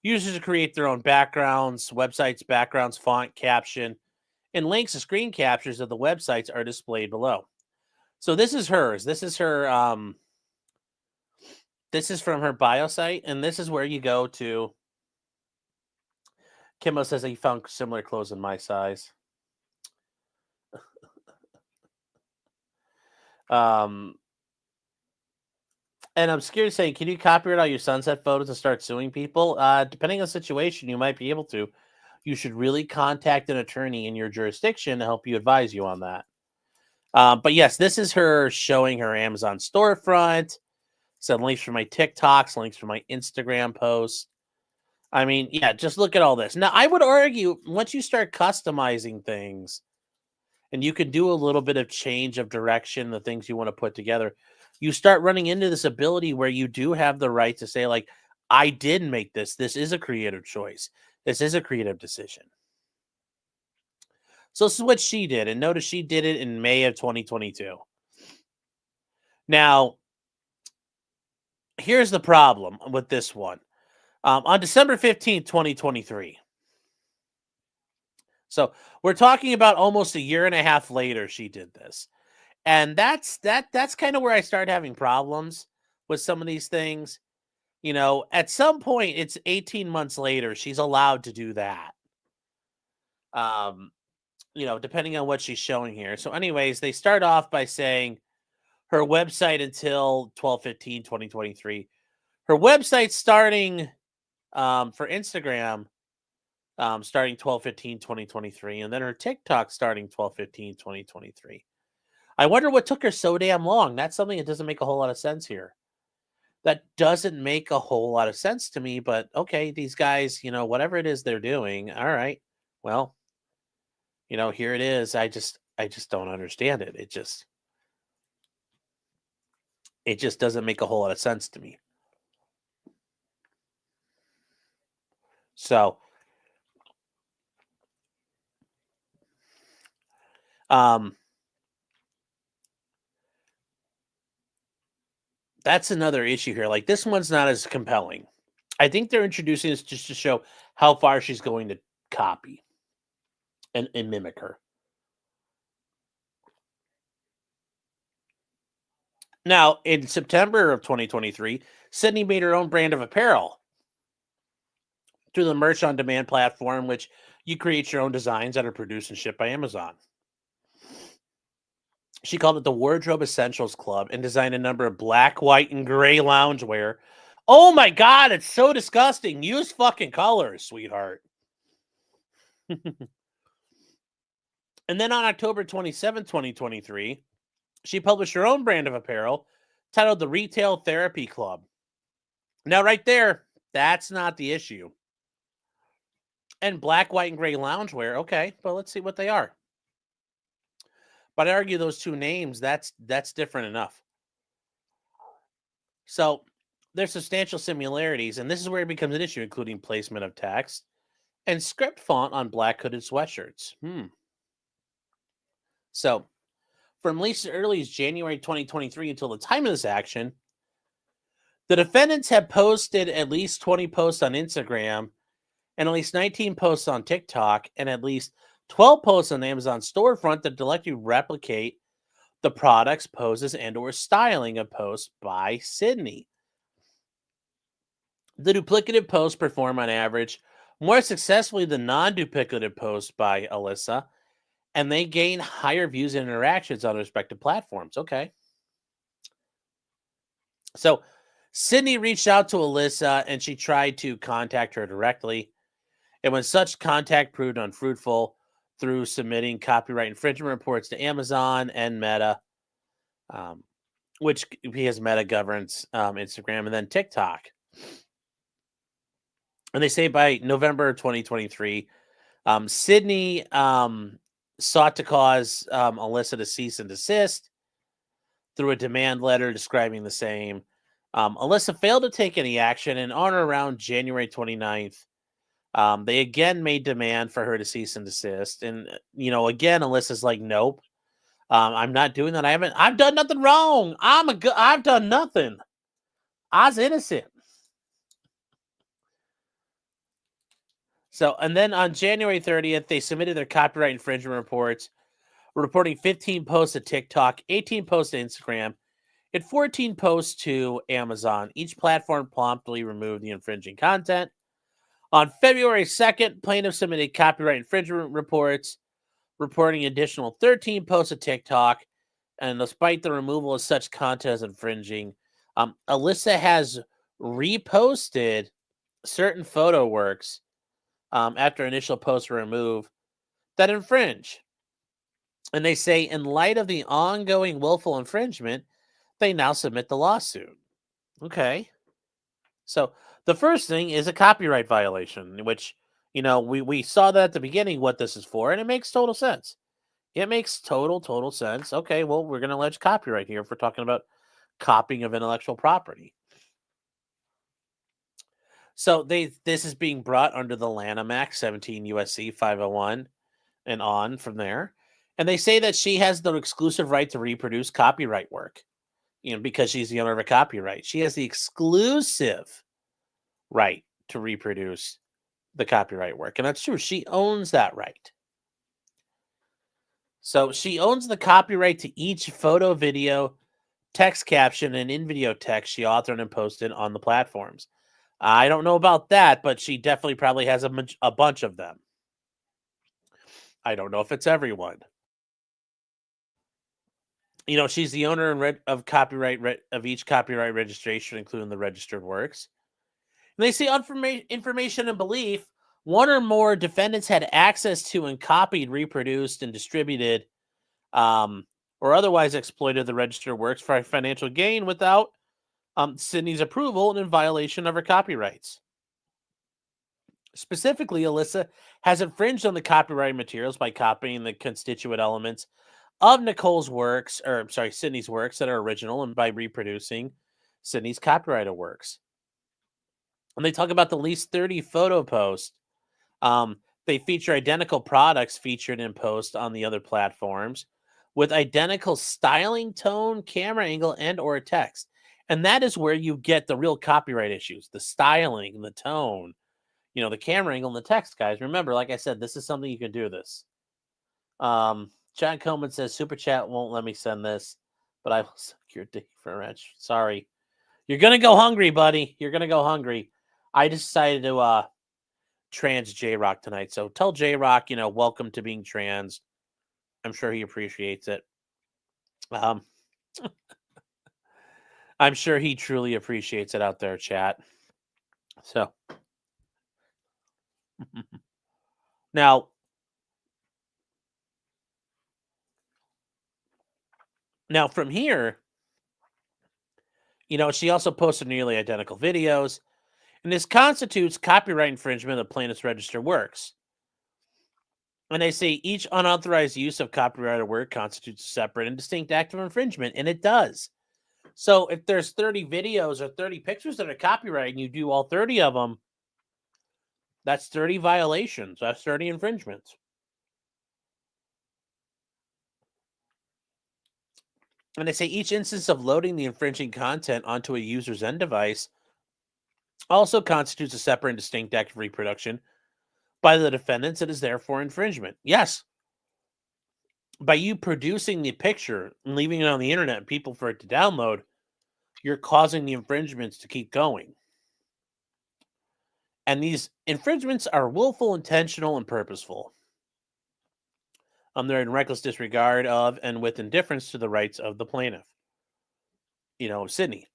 S1: users to create their own backgrounds, websites, backgrounds, font, caption, and links to screen captures of the websites are displayed below. So this is hers. This is her. This is from her bio site, and this is where you go to. Kimbo says he found similar clothes in my size. And I'm scared saying, can you copyright all your sunset photos and start suing people? Depending on the situation, you might be able to. You should really contact an attorney in your jurisdiction to help you advise you on that. But yes, this is her showing her Amazon storefront. Some links for my TikToks, links for my Instagram posts. Just look at all this. Now, I would argue once you start customizing things and you can do a little bit of change of direction, the things you want to put together, you start running into this ability where you do have the right to say, like, I did make this. This is a creative choice. This is a creative decision. So this is what she did. And notice she did it in May of 2022. Now, here's the problem with this one. On December 15th, 2023. So we're talking about almost a year and a half later she did this. And that's kind of where I started having problems with some of these things. At some point, it's 18 months later, she's allowed to do that. Depending on what she's showing here. So anyways, they start off by saying her website until 12/15/2023. Her website starting for Instagram starting 12/15/2023, and then her TikTok starting 12/15/2023. I wonder what took her so damn long. That's something that doesn't make a whole lot of sense here. That doesn't make a whole lot of sense to me, but okay, these guys, whatever it is they're doing, all right. Well, here it is. I just don't understand it. It just doesn't make a whole lot of sense to me. So, that's another issue here. Like, this one's not as compelling. I think they're introducing this just to show how far she's going to copy and mimic her. Now, in September of 2023, Sydney made her own brand of apparel through the merch on demand platform, which you create your own designs that are produced and shipped by Amazon. She called it the Wardrobe Essentials Club and designed a number of black, white, and gray loungewear. Oh my God, it's so disgusting. Use fucking colors, sweetheart. And then on October 27, 2023, she published her own brand of apparel titled the Retail Therapy Club. Now, right there, that's not the issue. And black, white, and gray loungewear, okay, but let's see what they are. But I argue those two names, that's different enough. So there's substantial similarities, and this is where it becomes an issue, including placement of text and script font on black hooded sweatshirts. So from at least as early as January 2023 until the time of this action, the defendants have posted at least 20 posts on Instagram and at least 19 posts on TikTok and at least 12 posts on Amazon storefront that directly replicate the products, poses, and or styling of posts by Sydney. The duplicative posts perform on average more successfully than non-duplicative posts by Alyssa, and they gain higher views and interactions on respective platforms. Okay. So Sydney reached out to Alyssa and she tried to contact her directly. And when such contact proved unfruitful through submitting copyright infringement reports to Amazon and Meta, which because Meta governs Instagram and then TikTok. And they say by November 2023, Sydney sought to cause Alyssa to cease and desist through a demand letter describing the same. Alyssa failed to take any action, and on or around January 29th, they again made demand for her to cease and desist. And, again, Alyssa's like, nope, I'm not doing that. I've done nothing wrong. I've done nothing. I was innocent. So, and then on January 30th, they submitted their copyright infringement reports, reporting 15 posts to TikTok, 18 posts to Instagram, and 14 posts to Amazon. Each platform promptly removed the infringing content. On February 2nd, plaintiffs submitted copyright infringement reports, reporting additional 13 posts to TikTok. And despite the removal of such content as infringing, Alyssa has reposted certain photo works after initial posts were removed that infringe. And they say, in light of the ongoing willful infringement, they now submit the lawsuit. Okay. So the first thing is a copyright violation, which, we saw that at the beginning what this is for, and it makes total sense. It makes total sense. Okay, well, we're going to allege copyright here if we're talking about copying of intellectual property. So this is being brought under the Lanham Act, 17 USC 501 and on from there. And they say that she has the exclusive right to reproduce copyright work, because she's the owner of a copyright. She has the exclusive right to reproduce the copyright work. And that's true. She owns that right. So she owns the copyright to each photo, video, text caption, and in-video text she authored and posted on the platforms. I don't know about that, but she definitely probably has a bunch of them. I don't know if it's everyone. She's the owner of copyright of each copyright registration, including the registered works. And they say information and belief. One or more defendants had access to and copied, reproduced, and distributed, or otherwise exploited the registered works for financial gain without Sydney's approval and in violation of her copyrights. Specifically, Alyssa has infringed on the copyrighted materials by copying the constituent elements of Sydney's works that are original and by reproducing Sydney's copyrighted works. And they talk about the least 30 photo posts. They feature identical products featured in posts on the other platforms with identical styling, tone, camera angle, and or text. And that is where you get the real copyright issues, the styling, the tone, the camera angle and the text, guys. Remember, like I said, this is something you can do this. John Coleman says, Super Chat won't let me send this, but I will suck your dick for a wrench. Sorry. You're going to go hungry, buddy. You're going to go hungry. I decided to trans J-Rock tonight. So tell J-Rock, welcome to being trans. I'm sure he appreciates it. I'm sure he truly appreciates it out there, chat. So now from here, she also posted nearly identical videos, and this constitutes copyright infringement of plaintiff's registered works. And they say each unauthorized use of copyrighted work constitutes a separate and distinct act of infringement, and it does. So if there's 30 videos or 30 pictures that are copyrighted and you do all 30 of them, that's 30 violations. That's 30 infringements. And they say each instance of loading the infringing content onto a user's end device also constitutes a separate and distinct act of reproduction by the defendants. It is therefore infringement. Yes. By you producing the picture and leaving it on the internet and people for it to download, you're causing the infringements to keep going. And these infringements are willful, intentional, and purposeful. They're in reckless disregard of and with indifference to the rights of the plaintiff. Sydney.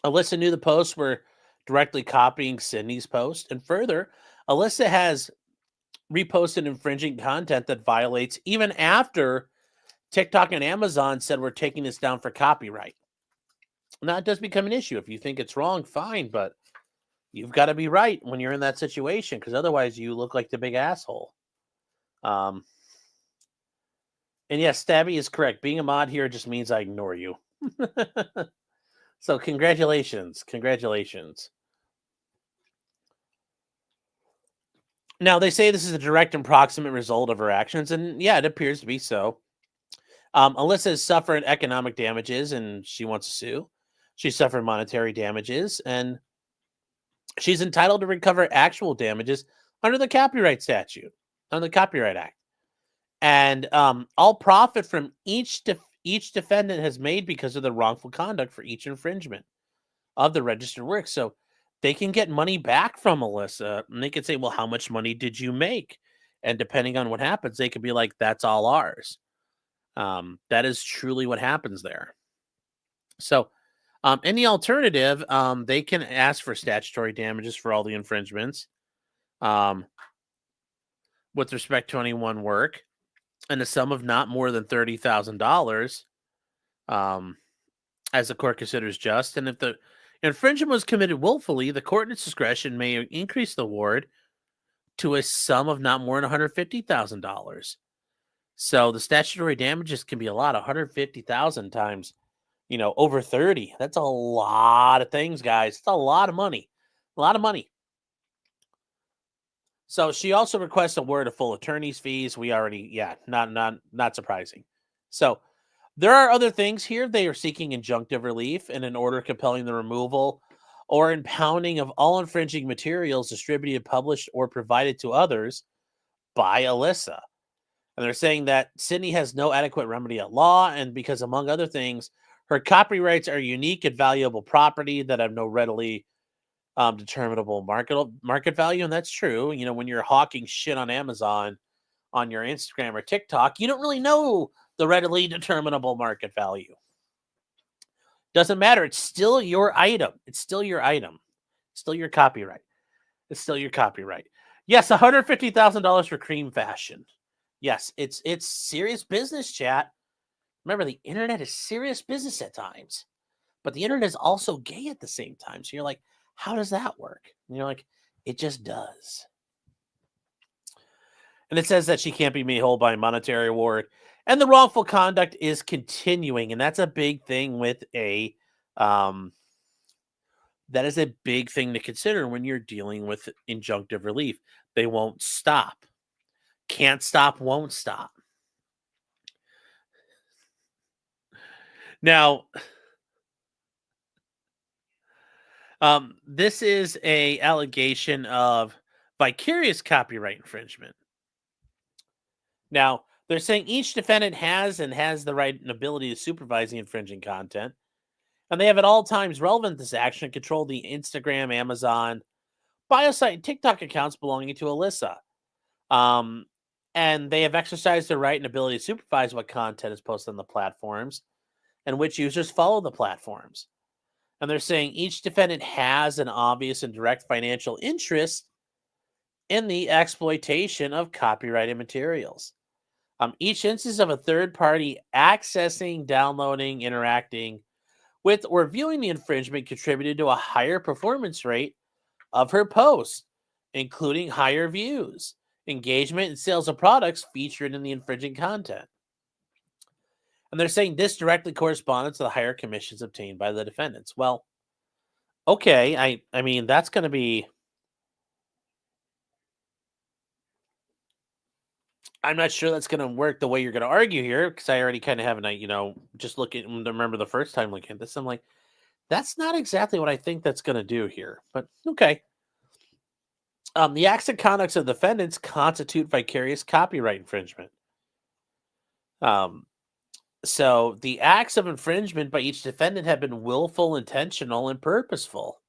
S1: Alyssa knew the posts were directly copying Sydney's post. And further, Alyssa has reposted infringing content that violates even after TikTok and Amazon said we're taking this down for copyright. Now, it does become an issue. If you think it's wrong, fine, but you've got to be right when you're in that situation, because otherwise you look like the big asshole. And yes, Stabby is correct. Being a mod here just means I ignore you. So congratulations. Congratulations. Now, they say this is a direct and proximate result of her actions, and yeah, it appears to be so. Alyssa has suffered economic damages, and she wants to sue. She suffered monetary damages, and she's entitled to recover actual damages under the copyright statute, under the Copyright Act. And all profit from each defendant has made because of the wrongful conduct for each infringement of the registered work. So they can get money back from Alyssa, and they can say, well, how much money did you make? And depending on what happens, they could be like, that's all ours. That is truly what happens there. So in the alternative, they can ask for statutory damages for all the infringements with respect to any one work, and a sum of not more than $30,000 as the court considers just. And if the infringement was committed willfully, the court in its discretion may increase the award to a sum of not more than $150,000. So the statutory damages can be a lot. 150,000 times, over 30. That's a lot of things, guys. It's a lot of money. A lot of money. So she also requests a award of full attorney's fees. We already, not surprising. So there are other things here. They are seeking injunctive relief and an order compelling the removal or impounding of all infringing materials distributed, published, or provided to others by Alyssa. And they're saying that Sydney has no adequate remedy at law, and because, among other things, her copyrights are unique and valuable property that have no readily determinable market value. And that's true. When you're hawking shit on Amazon on your Instagram or TikTok, you don't really know the readily determinable market value. Doesn't matter. It's still your item. It's still your item. It's still your copyright. It's still your copyright. Yes, $150,000 for cream fashion. Yes, it's serious business, chat. Remember, the internet is serious business at times. but the internet is also gay at the same time. So you're like, how does that work? And you're like, it just does. And it says that she can't be made whole by a monetary award. And the wrongful conduct is continuing. And that's a big thing with that is a big thing to consider when you're dealing with injunctive relief. They won't stop. Can't stop, won't stop. Now, this is a allegation of vicarious copyright infringement. Now, they're saying each defendant has the right and ability to supervise the infringing content, and they have at all times relevant to this action and control the Instagram, Amazon, BioSite, and TikTok accounts belonging to Alyssa. And they have exercised their right and ability to supervise what content is posted on the platforms and which users follow the platforms. And they're saying each defendant has an obvious and direct financial interest in the exploitation of copyrighted materials. Each instance of a third party accessing, downloading, interacting with, or viewing the infringement contributed to a higher performance rate of her post, including higher views, engagement, and sales of products featured in the infringing content. And they're saying this directly corresponds to the higher commissions obtained by the defendants. Well, okay, I mean, that's going to be. I'm not sure that's going to work the way you're going to argue here, because I already kind of have an, just remember the first time looking at this, I'm like, that's not exactly what I think that's going to do here. But okay. The acts and conducts of defendants constitute vicarious copyright infringement. So the acts of infringement by each defendant have been willful, intentional, and purposeful,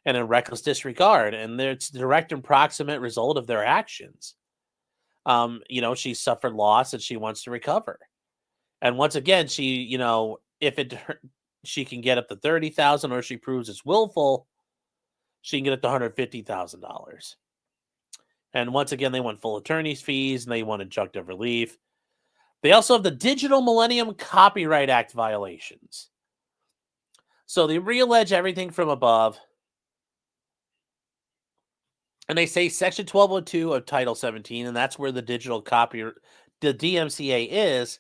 S1: and in reckless disregard, and it's the direct and proximate result of their actions. She suffered loss and she wants to recover. And once again, she, if she can get up to 30,000, or if she proves it's willful, she can get up to $150,000. And once again, they want full attorney's fees and they want injunctive relief. They also have the Digital Millennium Copyright Act violations. So they reallege everything from above. And they say Section 1202 of Title 17, and that's where the the DMCA is,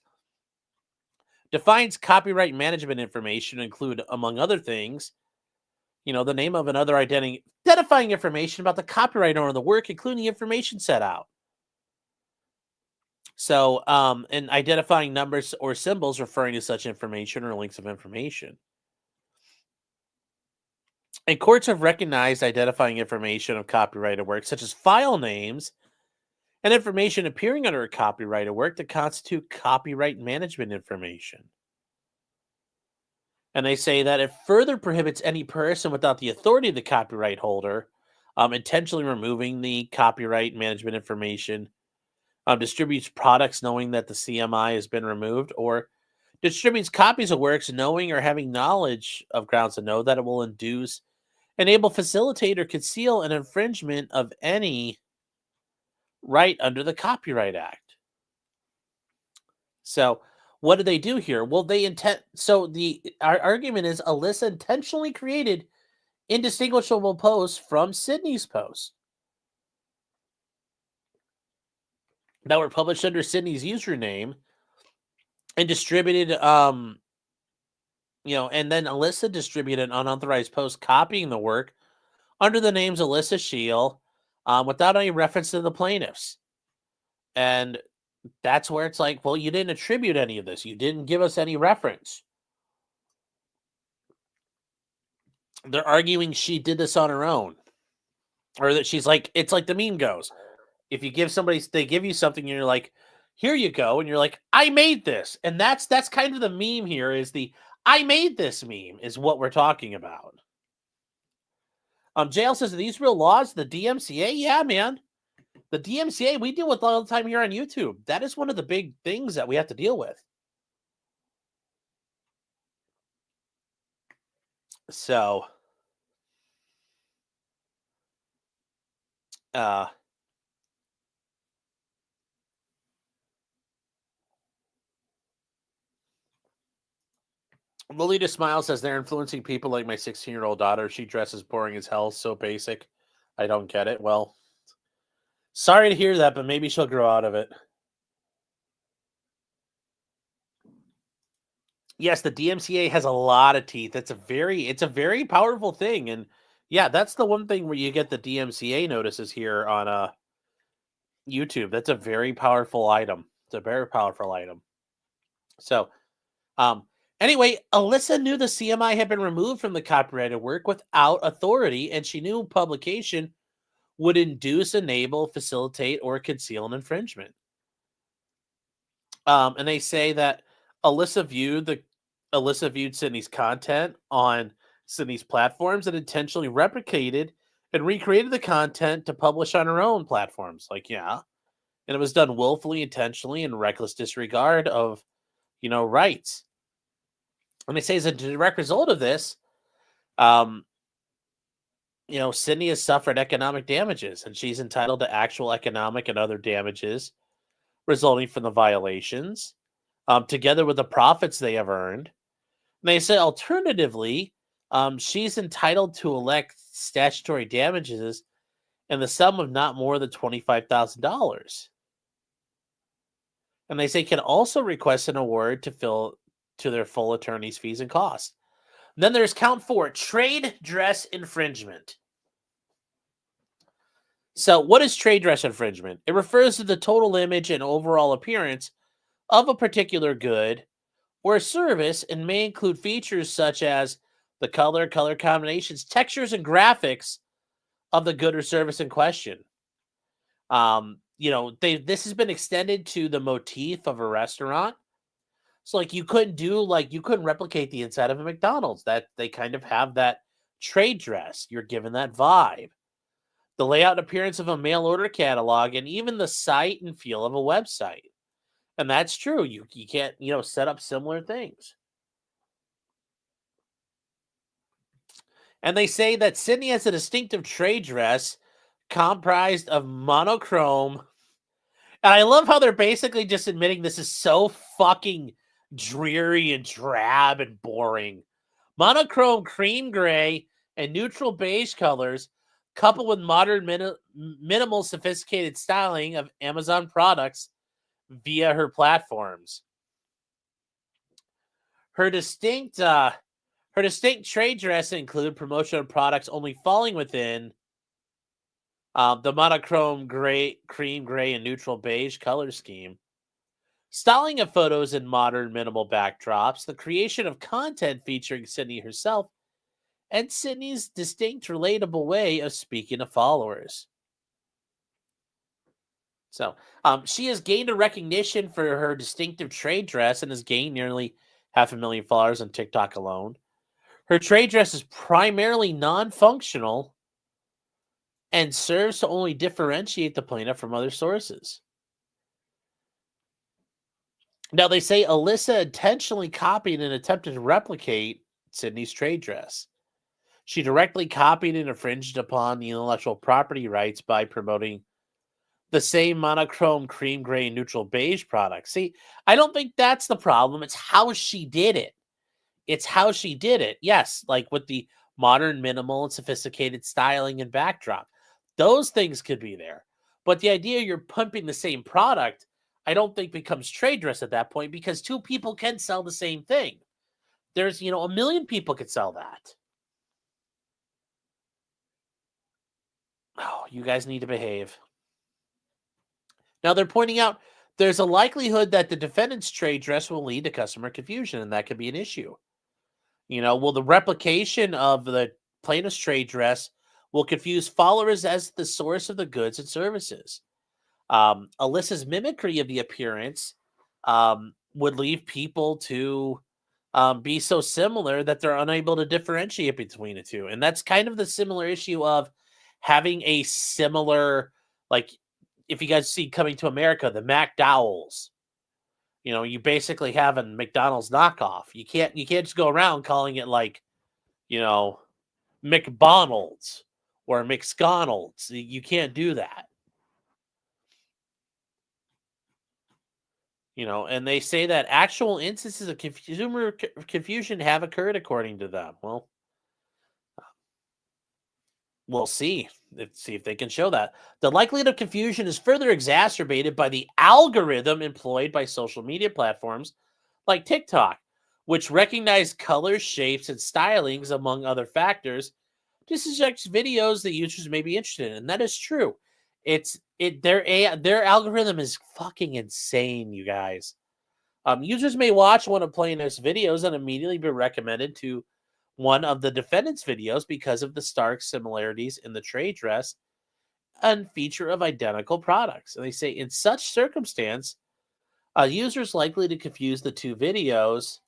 S1: defines copyright management information to include, among other things, the name of another identifying information about the copyright owner of the work, including information set out. So, and identifying numbers or symbols referring to such information or links of information. And courts have recognized identifying information of copyrighted works, such as file names and information appearing under a copyrighted work, to constitute copyright management information. And they say that it further prohibits any person without the authority of the copyright holder intentionally removing the copyright management information, distributes products knowing that the CMI has been removed, or distributes copies of works knowing or having knowledge of grounds to know that it will induce, enable, facilitate, or conceal an infringement of any right under the Copyright Act. So, what did they do here? Well, our argument is Alyssa intentionally created indistinguishable posts from Sydney's posts that were published under Sydney's username and distributed, and then Alyssa distributed an unauthorized post copying the work under the names Alyssa Scheel, without any reference to the plaintiffs. And that's where it's like, well, you didn't attribute any of this. You didn't give us any reference. They're arguing she did this on her own. Or that she's like, it's like the meme goes. If you give they give you something and you're like, here you go. And you're like, I made this. And that's kind of the meme here, is the I made this meme is what we're talking about. JL says, are these real laws? The DMCA? Yeah, man. The DMCA we deal with all the time here on YouTube. That is one of the big things that we have to deal with. So, Lolita Smile says they're influencing people like my 16-year-old daughter. She dresses boring as hell, so basic. I don't get it. Well, sorry to hear that, but maybe she'll grow out of it. Yes, the DMCA has a lot of teeth. It's a very powerful thing, and yeah, that's the one thing where you get the DMCA notices here on YouTube. That's a very powerful item. It's a very powerful item. So, um, anyway, Alyssa knew the CMI had been removed from the copyrighted work without authority, and she knew publication would induce, enable, facilitate, or conceal an infringement. And they say that Alyssa viewed Sydney's content on Sydney's platforms and intentionally replicated and recreated the content to publish on her own platforms. Like, yeah. And it was done willfully, intentionally, and reckless disregard of, rights. And they say as a direct result of this, um, Sydney has suffered economic damages, and she's entitled to actual economic and other damages resulting from the violations, together with the profits they have earned. And they say, alternatively, she's entitled to elect statutory damages in the sum of not more than $25,000. And they say can also request an award to their full attorney's fees and costs. Then there's count 4, trade dress infringement. So, what is trade dress infringement? It refers to the total image and overall appearance of a particular good or service and may include features such as the color combinations, textures, and graphics of the good or service in question. This has been extended to the motif of a restaurant. So, you couldn't replicate the inside of a McDonald's. That they kind of have that trade dress. You're given that vibe. The layout and appearance of a mail order catalog, and even the sight and feel of a website. And that's true. You can't, set up similar things. And they say that Sydney has a distinctive trade dress comprised of monochrome. And I love how they're basically just admitting this is so fucking dreary and drab and boring. Monochrome cream gray and neutral beige colors, coupled with modern minimal sophisticated styling of Amazon products via her platforms. Her distinct trade dress include promotional products only falling within the monochrome cream gray, and neutral beige color scheme. Styling of photos in modern minimal backdrops, the creation of content featuring Sydney herself, and Sydney's distinct, relatable way of speaking to followers. So, she has gained a recognition for her distinctive trade dress and has gained nearly 500,000 followers on TikTok alone. Her trade dress is primarily non-functional and serves to only differentiate the plaintiff from other sources. Now, they say Alyssa intentionally copied and attempted to replicate Sydney's trade dress. She directly copied and infringed upon the intellectual property rights by promoting the same monochrome cream gray and neutral beige product. See, I don't think that's the problem. It's how she did it. Yes, like with the modern, minimal, and sophisticated styling and backdrop. Those things could be there. But the idea you're pumping the same product, I don't think becomes trade dress at that point because two people can sell the same thing. There's, a million people could sell that. Oh, you guys need to behave. Now, they're pointing out there's a likelihood that the defendant's trade dress will lead to customer confusion, and that could be an issue. Will the replication of the plaintiff's trade dress will confuse followers as the source of the goods and services. Alyssa's mimicry of the appearance would leave people to be so similar that they're unable to differentiate between the two. And that's kind of the similar issue of having a similar, like, if you guys see Coming to America, the McDowells, you basically have a McDonald's knockoff. You can't just go around calling it like, McDonald's or McSconald's. You can't do that. And they say that actual instances of consumer confusion have occurred according to them. Well, we'll see. Let's see if they can show that. The likelihood of confusion is further exacerbated by the algorithm employed by social media platforms like TikTok, which recognize colors, shapes, and stylings, among other factors, to suggest videos that users may be interested in. And that is true. Their algorithm is fucking insane, you guys. Users may watch one of plaintiff's videos and immediately be recommended to one of the defendant's videos because of the stark similarities in the trade dress and feature of identical products. And they say in such circumstance, a user is likely to confuse the two videos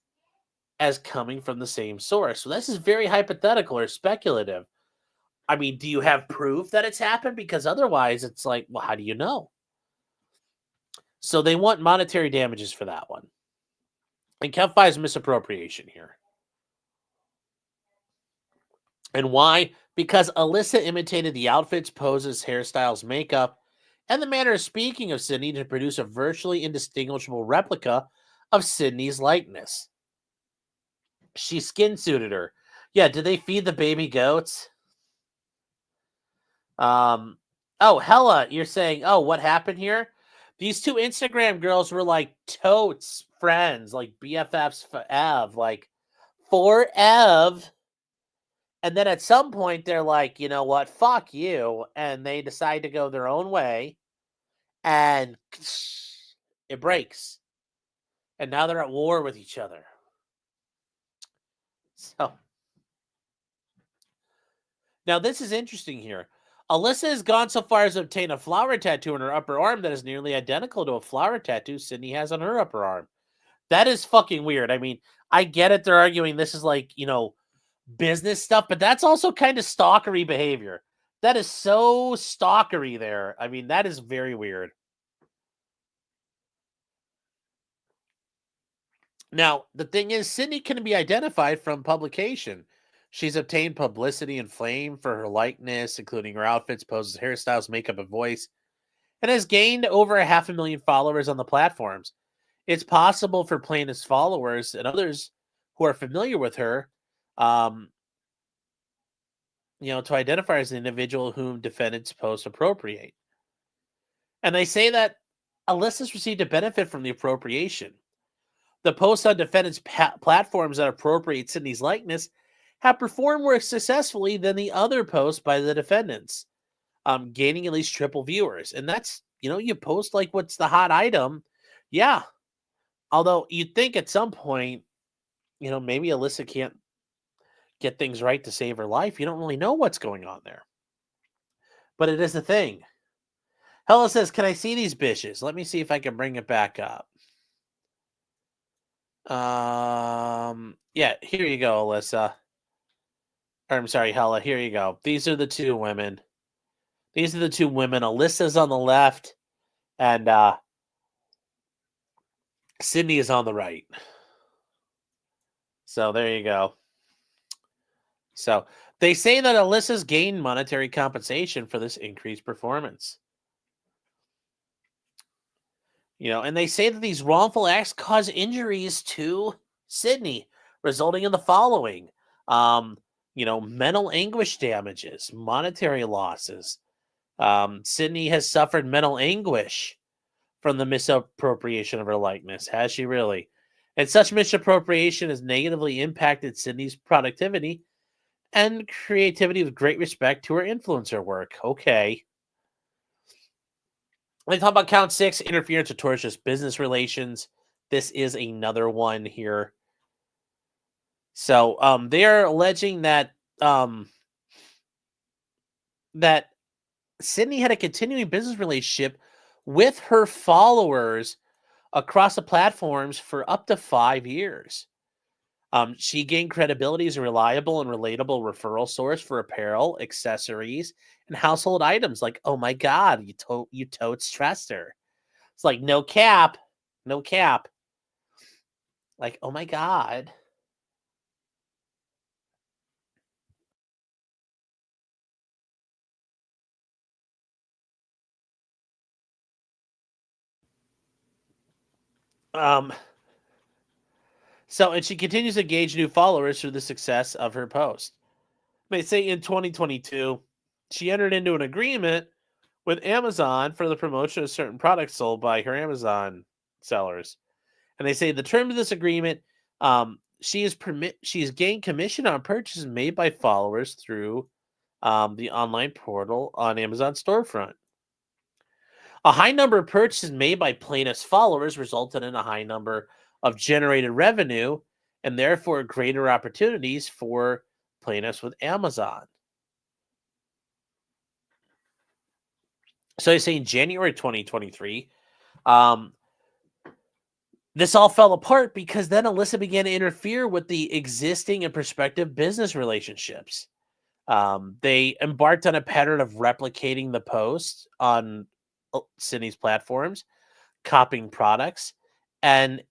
S1: as coming from the same source. So this is very hypothetical or speculative. I mean, do you have proof that it's happened? Because otherwise, it's like, well, how do you know? So they want monetary damages for that one. And Kev finds misappropriation here. And why? Because Alyssa imitated the outfits, poses, hairstyles, makeup, and the manner of speaking of Sydney to produce a virtually indistinguishable replica of Sydney's likeness. She skin suited her. Yeah, did they feed the baby goats? Oh, Hella, you're saying, oh, what happened here? These two Instagram girls were like totes friends, like BFFs forever, like forever. And then at some point, they're like, you know what? Fuck you. And they decide to go their own way. And it breaks. And now they're at war with each other. So now this is interesting here. Alyssa has gone so far as to obtain a flower tattoo on her upper arm that is nearly identical to a flower tattoo Sydney has on her upper arm. That is fucking weird. I mean, I get it. They're arguing this is like, business stuff, but that's also kind of stalkery behavior. That is so stalkery there. I mean, that is very weird. Now, the thing is, Sydney can be identified from publication. She's obtained publicity and fame for her likeness, including her outfits, poses, hairstyles, makeup, and voice, and has gained over 500,000 followers on the platforms. It's possible for plaintiff's followers and others who are familiar with her, um, to identify as the individual whom defendants posts appropriate. And they say that Alyssa's received a benefit from the appropriation. The posts on defendants' platforms that appropriate Sydney's likeness have performed more successfully than the other posts by the defendants, gaining at least triple viewers. And that's, you post like what's the hot item. Yeah. Although you'd think at some point, maybe Alyssa can't get things right to save her life. You don't really know what's going on there. But it is a thing. Hella says, can I see these bitches? Let me see if I can bring it back up. Yeah, here you go, Alyssa. Or, I'm sorry, Hella. Here you go. These are the two women. These are the two women. Alyssa's on the left, and Sydney is on the right. So there you go. So they say that Alyssa's gained monetary compensation for this increased performance. And they say that these wrongful acts cause injuries to Sydney, resulting in the following. Mental anguish damages, monetary losses. Sydney has suffered mental anguish from the misappropriation of her likeness. Has she really? And such misappropriation has negatively impacted Sydney's productivity and creativity with great respect to her influencer work. Okay. They talk about count 6, interference with tortious business relations. This is another one here. So they are alleging that that Sydney had a continuing business relationship with her followers across the platforms for up to 5 years. She gained credibility as a reliable and relatable referral source for apparel, accessories, and household items. Like, oh my God, you totes trust her. It's like, no cap. Like, oh my God. So, and she continues to engage new followers through the success of her post. They say in 2022, she entered into an agreement with Amazon for the promotion of certain products sold by her Amazon sellers. And they say the terms of this agreement, she has gained commission on purchases made by followers through the online portal on Amazon Storefront. A high number of purchases made by plaintiff's followers resulted in a high number of generated revenue and therefore greater opportunities for plaintiffs with Amazon. So they say in January 2023, this all fell apart because then Alyssa began to interfere with the existing and prospective business relationships. They embarked on a pattern of replicating the posts on Sydney's platforms, copying products, and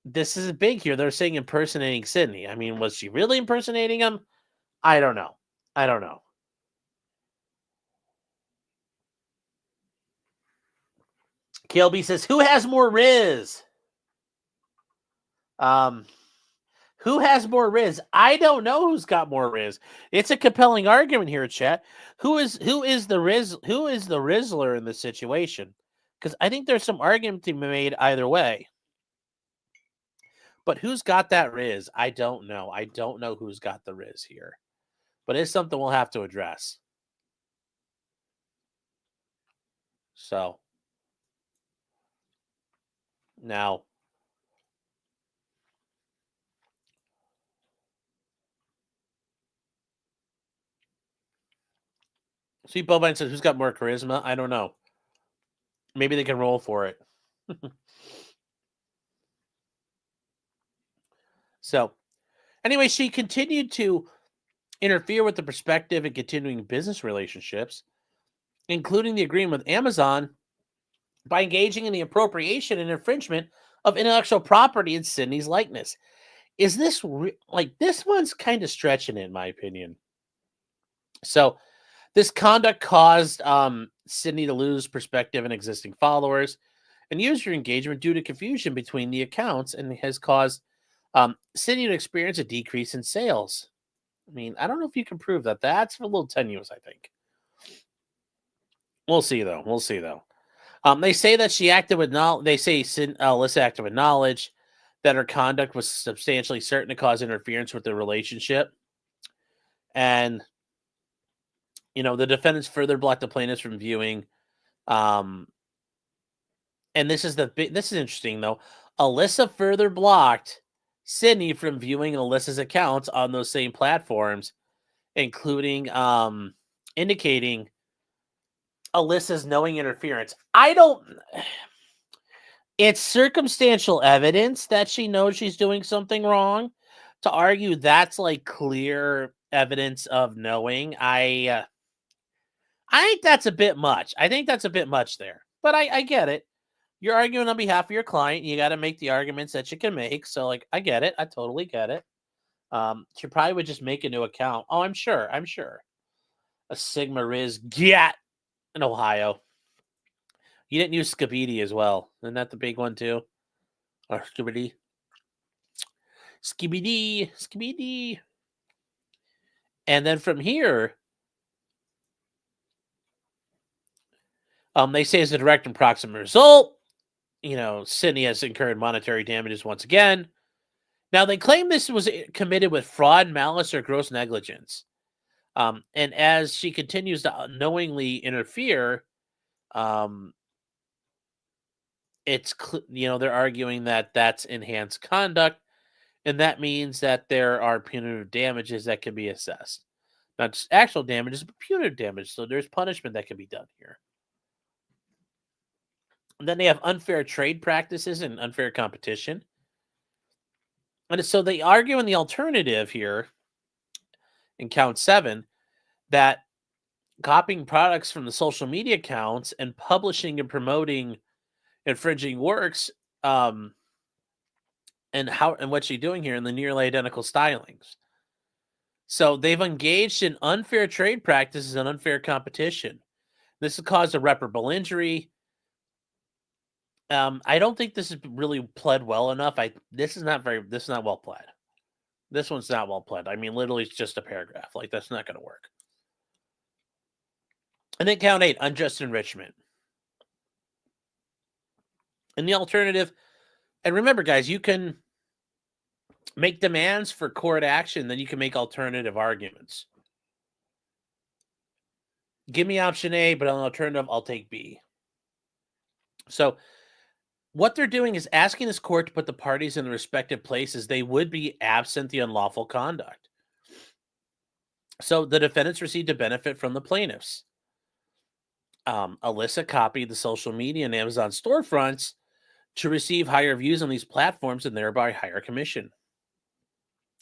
S1: this is big here. They're saying impersonating Sydney. I mean, was she really impersonating him? I don't know. I don't know. KLB says, who has more Riz? Who has more Riz? I don't know who's got more Riz. It's a compelling argument here, chat. Who is the Riz? Who is the Rizzler in this situation? Because I think there's some argument to be made either way. But who's got that Riz? I don't know. I don't know who's got the Riz here. But it's something we'll have to address. So now, Sweet Bovine says, who's got more charisma? I don't know. Maybe they can roll for it. So, anyway, she continued to interfere with the prospective and continuing business relationships, including the agreement with Amazon, by engaging in the appropriation and infringement of intellectual property in Sydney's likeness. Is this this one's kind of stretching it, in my opinion. So, this conduct caused Sydney to lose prospective and existing followers and user engagement due to confusion between the accounts, and has caused Sydney to experience a decrease in sales. I mean, I don't know if you can prove that. That's a little tenuous, I think. We'll see, though. We'll see, though. They say that she acted with knowledge. They say Alyssa acted with knowledge that her conduct was substantially certain to cause interference with the relationship, and the defendants further blocked the plaintiffs from viewing. And this is interesting though. Alyssa further blocked Sydney from viewing Alyssa's accounts on those same platforms, including indicating Alyssa's knowing interference. It's circumstantial evidence that she knows she's doing something wrong. To argue that's like clear evidence of knowing, I think that's a bit much. I think that's a bit much there. But I get it. You're arguing on behalf of your client. You got to make the arguments that you can make. So, I get it. I totally get it. She probably would just make a new account. Oh, I'm sure. A Sigma Riz get in Ohio. You didn't use Skibidi as well. Isn't that the big one too? Or Skibidi? Skibidi. And then from here, they say as a direct and proximate result, Sydney has incurred monetary damages once again. Now, they claim this was committed with fraud, malice, or gross negligence. And as she continues to knowingly interfere, they're arguing that that's enhanced conduct, and that means that there are punitive damages that can be assessed. Not just actual damages, but punitive damage. So there's punishment that can be done here. And then they have unfair trade practices and unfair competition. And so they argue in the alternative here, in count 7, that copying products from the social media accounts and publishing and promoting infringing works, and what she's doing here in the nearly identical stylings. So they've engaged in unfair trade practices and unfair competition. This has caused irreparable injury. I don't think this is really pled well enough. This is not well pled. This one's not well pled. I mean, literally, it's just a paragraph. Like, that's not going to work. And then count 8, unjust enrichment. And the alternative, and remember, guys, you can make demands for court action, then you can make alternative arguments. Give me option A, but on alternative, I'll take B. So what they're doing is asking this court to put the parties in the respective places they would be absent the unlawful conduct. So the defendants received a benefit from the plaintiffs. Alyssa copied the social media and Amazon storefronts to receive higher views on these platforms and thereby higher commission.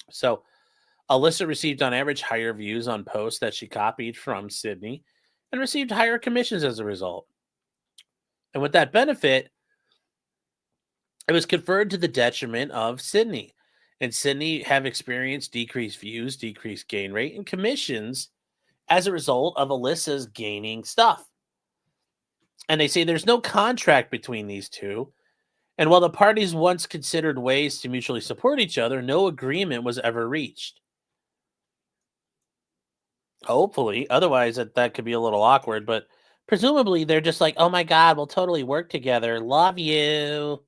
S1: So Alyssa received on average higher views on posts that she copied from Sydney and received higher commissions as a result. And with that benefit, it was conferred to the detriment of Sydney. And Sydney have experienced decreased views, decreased gain rate, and commissions as a result of Alyssa's gaining stuff. And they say there's no contract between these two. And while the parties once considered ways to mutually support each other, no agreement was ever reached. Hopefully. Otherwise, that could be a little awkward. But presumably, they're just like, oh my God, we'll totally work together. Love you.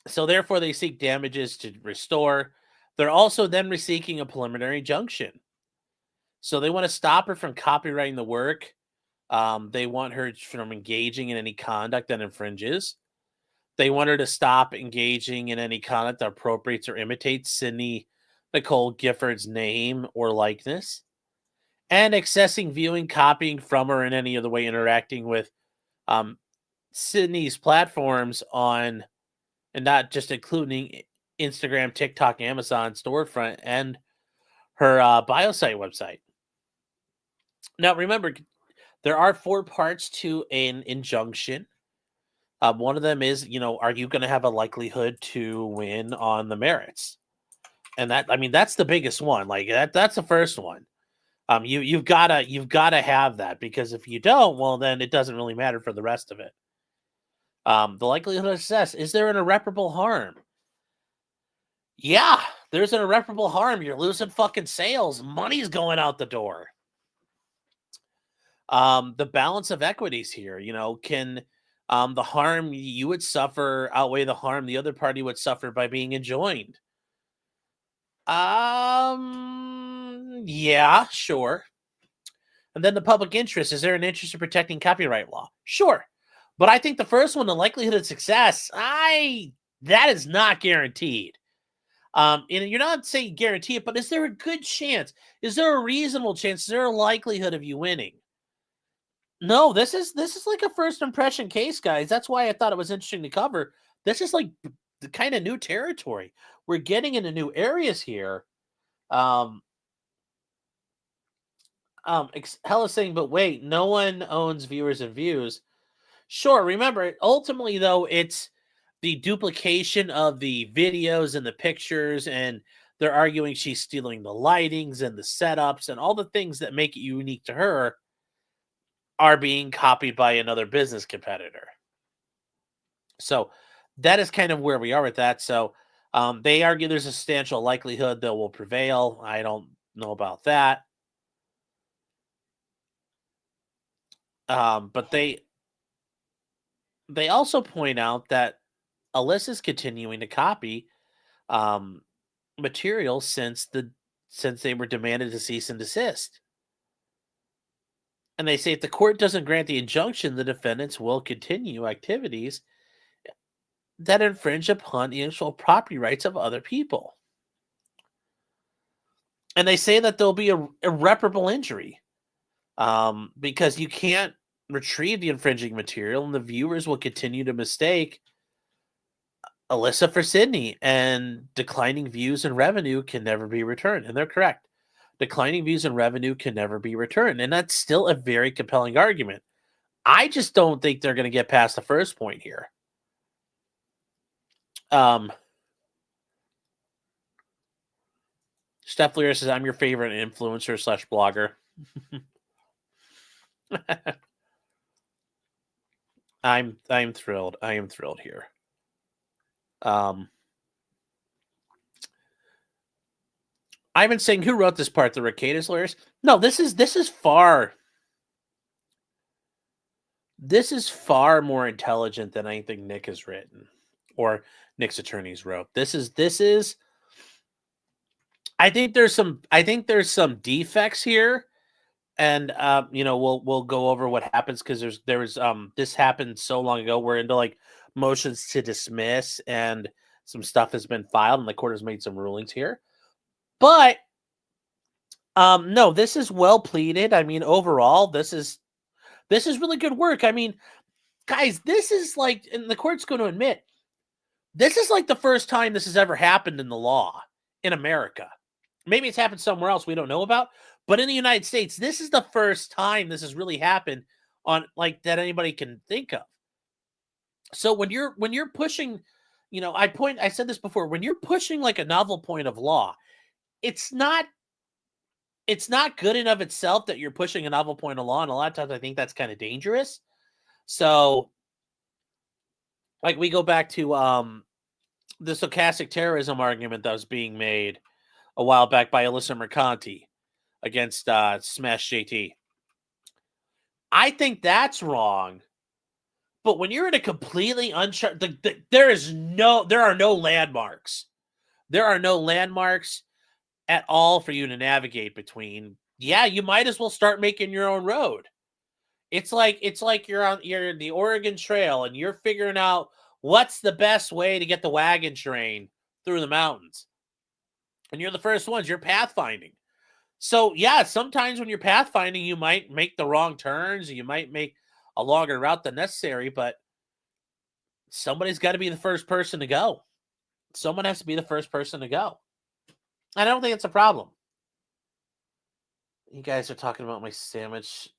S1: So therefore, they seek damages to restore. They're also then seeking a preliminary injunction. So they want to stop her from copywriting the work. They want her from engaging in any conduct that infringes. They want her to stop engaging in any conduct that appropriates or imitates Sydney Nicole Gifford's name or likeness. And accessing, viewing, copying from, or in any other way interacting with Sydney's platforms on, and not just including Instagram, TikTok, Amazon, Storefront, and her biosite website. Now, remember, there are 4 parts to an injunction. One of them is, are you going to have a likelihood to win on the merits? And that's the biggest one. Like that's the first one. You've gotta have that, because if you don't, well, then it doesn't really matter for the rest of it. The likelihood of success, is there an irreparable harm? Yeah, there's an irreparable harm. You're losing fucking sales. Money's going out the door. The balance of equities here, can the harm you would suffer outweigh the harm the other party would suffer by being enjoined? Yeah, sure. And then the public interest, is there an interest in protecting copyright law? Sure. But I think the first one, the likelihood of success, that is not guaranteed. And you're not saying guarantee it, but is there a good chance? Is there a reasonable chance? Is there a likelihood of you winning? No, this is like a first impression case, guys. That's why I thought it was interesting to cover. This is like the kind of new territory. We're getting into new areas here. Hella's saying, but wait, no one owns viewers and views. Sure, remember, ultimately, though, it's the duplication of the videos and the pictures, and they're arguing she's stealing the lightings and the setups and all the things that make it unique to her are being copied by another business competitor. So that is kind of where we are with that. So they argue there's a substantial likelihood that will prevail. I don't know about that. But they also point out that Alyssa's continuing to copy material since they were demanded to cease and desist. And they say if the court doesn't grant the injunction, the defendants will continue activities that infringe upon the intellectual property rights of other people. And they say that there'll be a irreparable injury because you can't retrieve the infringing material, and the viewers will continue to mistake Alyssa for Sydney, and declining views and revenue can never be returned. And they're correct. Declining views and revenue can never be returned. And that's still a very compelling argument. I just don't think they're going to get past the first point here. Steph Lear says, I'm your favorite influencer / blogger. I'm thrilled. I am thrilled here. I've been saying, who wrote this part? The Ricada's lawyers? No, this is far more intelligent than anything Nick has written or Nick's attorneys wrote. This is I think there's some defects here, and we'll go over what happens, because there was this happened so long ago. We're into like motions to dismiss, and some stuff has been filed, and the court has made some rulings here. But no, this is well pleaded. I mean, overall, this is really good work. I mean, guys, this is like, and the court's going to admit, this is like the first time this has ever happened in the law in America. Maybe it's happened somewhere else we don't know about, but in the United States, this is the first time this has really happened on like that anybody can think of. So when you're pushing, I said this before, when you're pushing like a novel point of law, it's not good in of itself that you're pushing a novel point of law, and a lot of times I think that's kind of dangerous. So like we go back to the stochastic terrorism argument that was being made a while back by Alyssa Mercanti against Smash JT. I think that's wrong. But when you're in a completely uncharted, there are no landmarks. There are no landmarks at all for you to navigate between. Yeah, you might as well start making your own road. It's like you're in the Oregon Trail and you're figuring out what's the best way to get the wagon train through the mountains. And you're the first ones, you're pathfinding. So yeah, sometimes when you're pathfinding, you might make the wrong turns, you might make a longer route than necessary, but somebody's got to be the first person to go. Someone has to be the first person to go. And I don't think it's a problem. You guys are talking about my sandwich.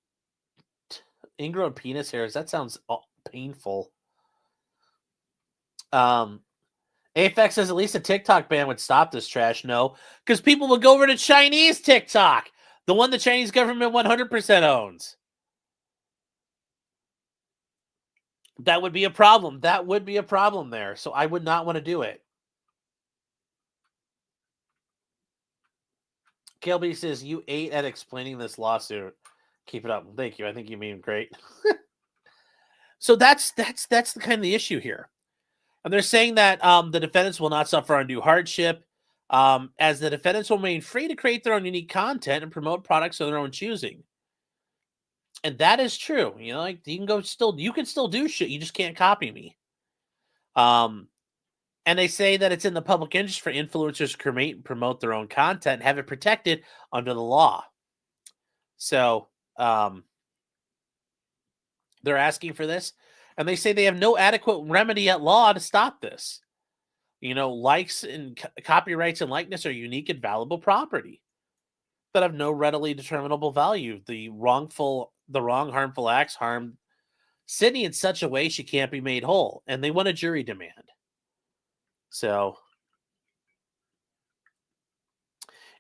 S1: Ingrown penis hairs. That sounds painful. Afex says at least a TikTok ban would stop this trash. No, because people would go over to Chinese TikTok, the one the Chinese government 100% owns. That would be a problem. That would be a problem there. So I would not want to do it. KLB says, you ate at explaining this lawsuit. Keep it up. Thank you. I think you mean great. So that's the kind of the issue here. And they're saying that the defendants will not suffer undue hardship, as the defendants will remain free to create their own unique content and promote products of their own choosing. And that is true. Like you can still do shit. You just can't copy me. And they say that it's in the public interest for influencers to create and promote their own content and have it protected under the law. So they're asking for this. And they say they have no adequate remedy at law to stop this. Likes and copyrights and likeness are unique and valuable property that have no readily determinable value. The wrong, harmful acts harm Sydney in such a way she can't be made whole. And they want a jury demand. So,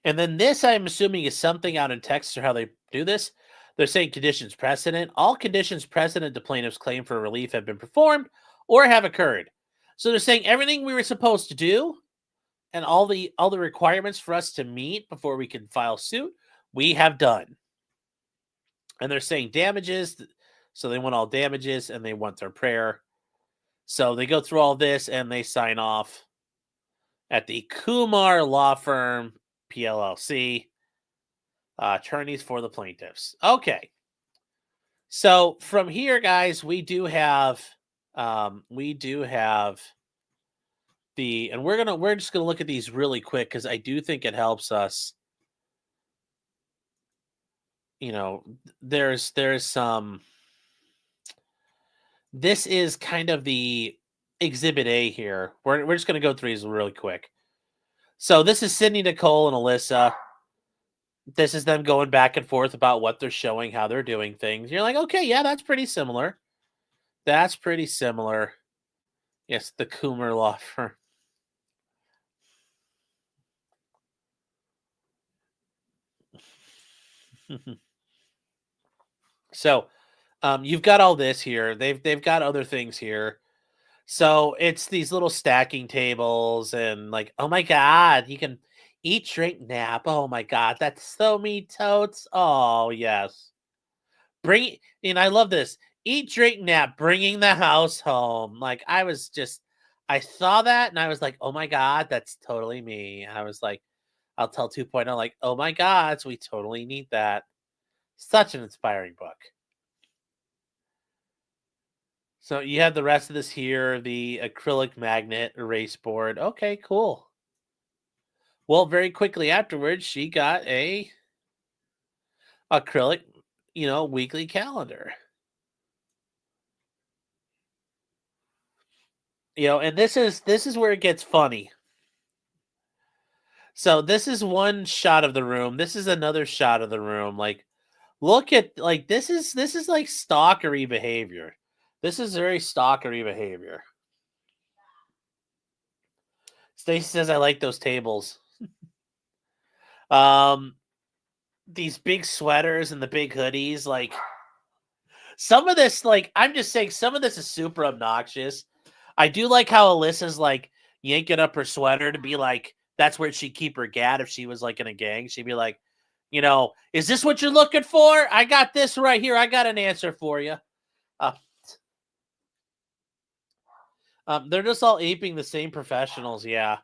S1: and then this, I'm assuming, is something out in Texas or how they do this. They're saying conditions precedent. All conditions precedent to plaintiff's claim for relief have been performed or have occurred. So they're saying everything we were supposed to do and all the requirements for us to meet before we can file suit, we have done. And they're saying damages. So they want all damages and they want their prayer. So they go through all this and they sign off at the Kumar Law Firm, PLLC, attorneys for the plaintiffs. Okay. So from here, guys, we do have and we're just gonna look at these really quick because I do think it helps us. There's some. This is kind of the Exhibit A here. We're just gonna go through these really quick. So this is Sydney, Nicole, and Alyssa. This is them going back and forth about what they're showing, how they're doing things. You're like, okay, yeah, that's pretty similar. That's pretty similar. Yes, the Coomer Law Firm. So, You've got all this here. They've got other things here. So it's these little stacking tables and like, oh my god, you can eat, drink, nap. Oh my god, that's so me totes. Oh yes, bring. And I love this. Eat, drink, nap, bringing the house home. Like I saw that and I was like, oh my god, that's totally me. I was like, I'll tell 2.0, like, oh my god, we totally need that. Such an inspiring book. So you have the rest of this here, the acrylic magnet erase board. Okay, cool. Well, very quickly afterwards, she got a acrylic, weekly calendar. And this is where it gets funny. So this is one shot of the room. This is another shot of the room. Like, look at like this is like stalkery behavior. This is very stalkery behavior. Stacy says I like those tables. These big sweaters and the big hoodies, like some of this, like I'm just saying, some of this is super obnoxious. I do like how Alyssa's like yanking up her sweater to be like, that's where she'd keep her gat if she was like in a gang. She'd be like, is this what you're looking for? I got this right here. I got an answer for you. They're just all aping the same professionals. Yeah.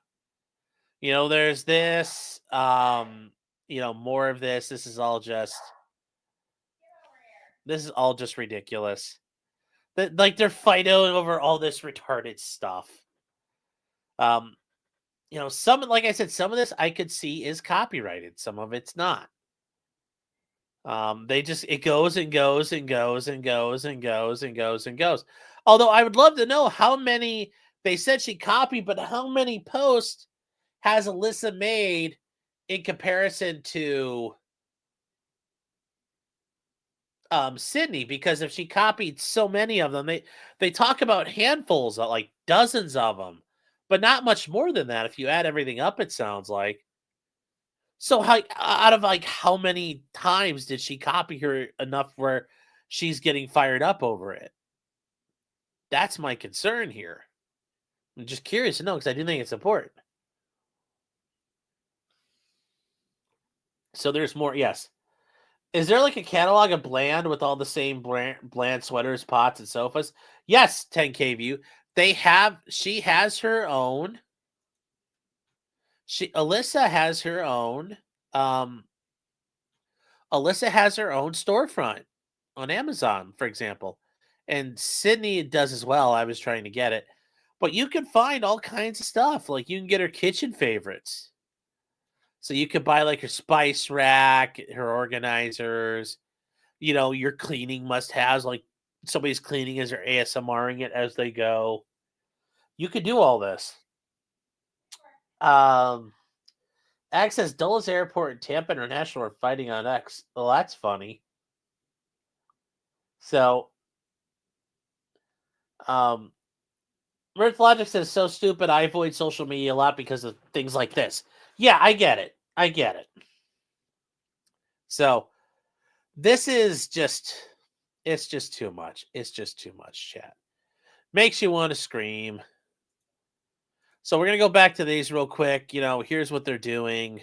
S1: There's this, more of this. This is all just ridiculous. Like they're fighting over all this retarded stuff. Some, like I said, some of this I could see is copyrighted. Some of it's not. It goes and goes and goes and goes and goes and goes and goes. Although I would love to know how many they said she copied, but how many posts has Alyssa made in comparison to Sydney? Because if she copied so many of them, they talk about handfuls, of, like dozens of them, but not much more than that if you add everything up, it sounds like. So out of like how many times did she copy her enough where she's getting fired up over it? That's my concern here. I'm just curious to know because I do think it's important. So there's more. Yes. Is there like a catalog of Bland with all the same Bland sweaters, pots, and sofas? Yes, 10K view. She has her own. Alyssa has her own. Alyssa has her own storefront on Amazon, for example. And Sydney does as well. I was trying to get it. But you can find all kinds of stuff. Like you can get her kitchen favorites. So you could buy like her spice rack, her organizers, your cleaning must-haves, like somebody's cleaning as they're ASMRing it as they go. You could do all this. X says Dulles Airport and Tampa International are fighting on X. Well, that's funny. So, Mirth Logic says, so stupid, I avoid social media a lot because of things like this. Yeah, I get it. So, this is it's just too much. It's just too much, chat. Makes you want to scream. So we're going to go back to these real quick. Here's what they're doing.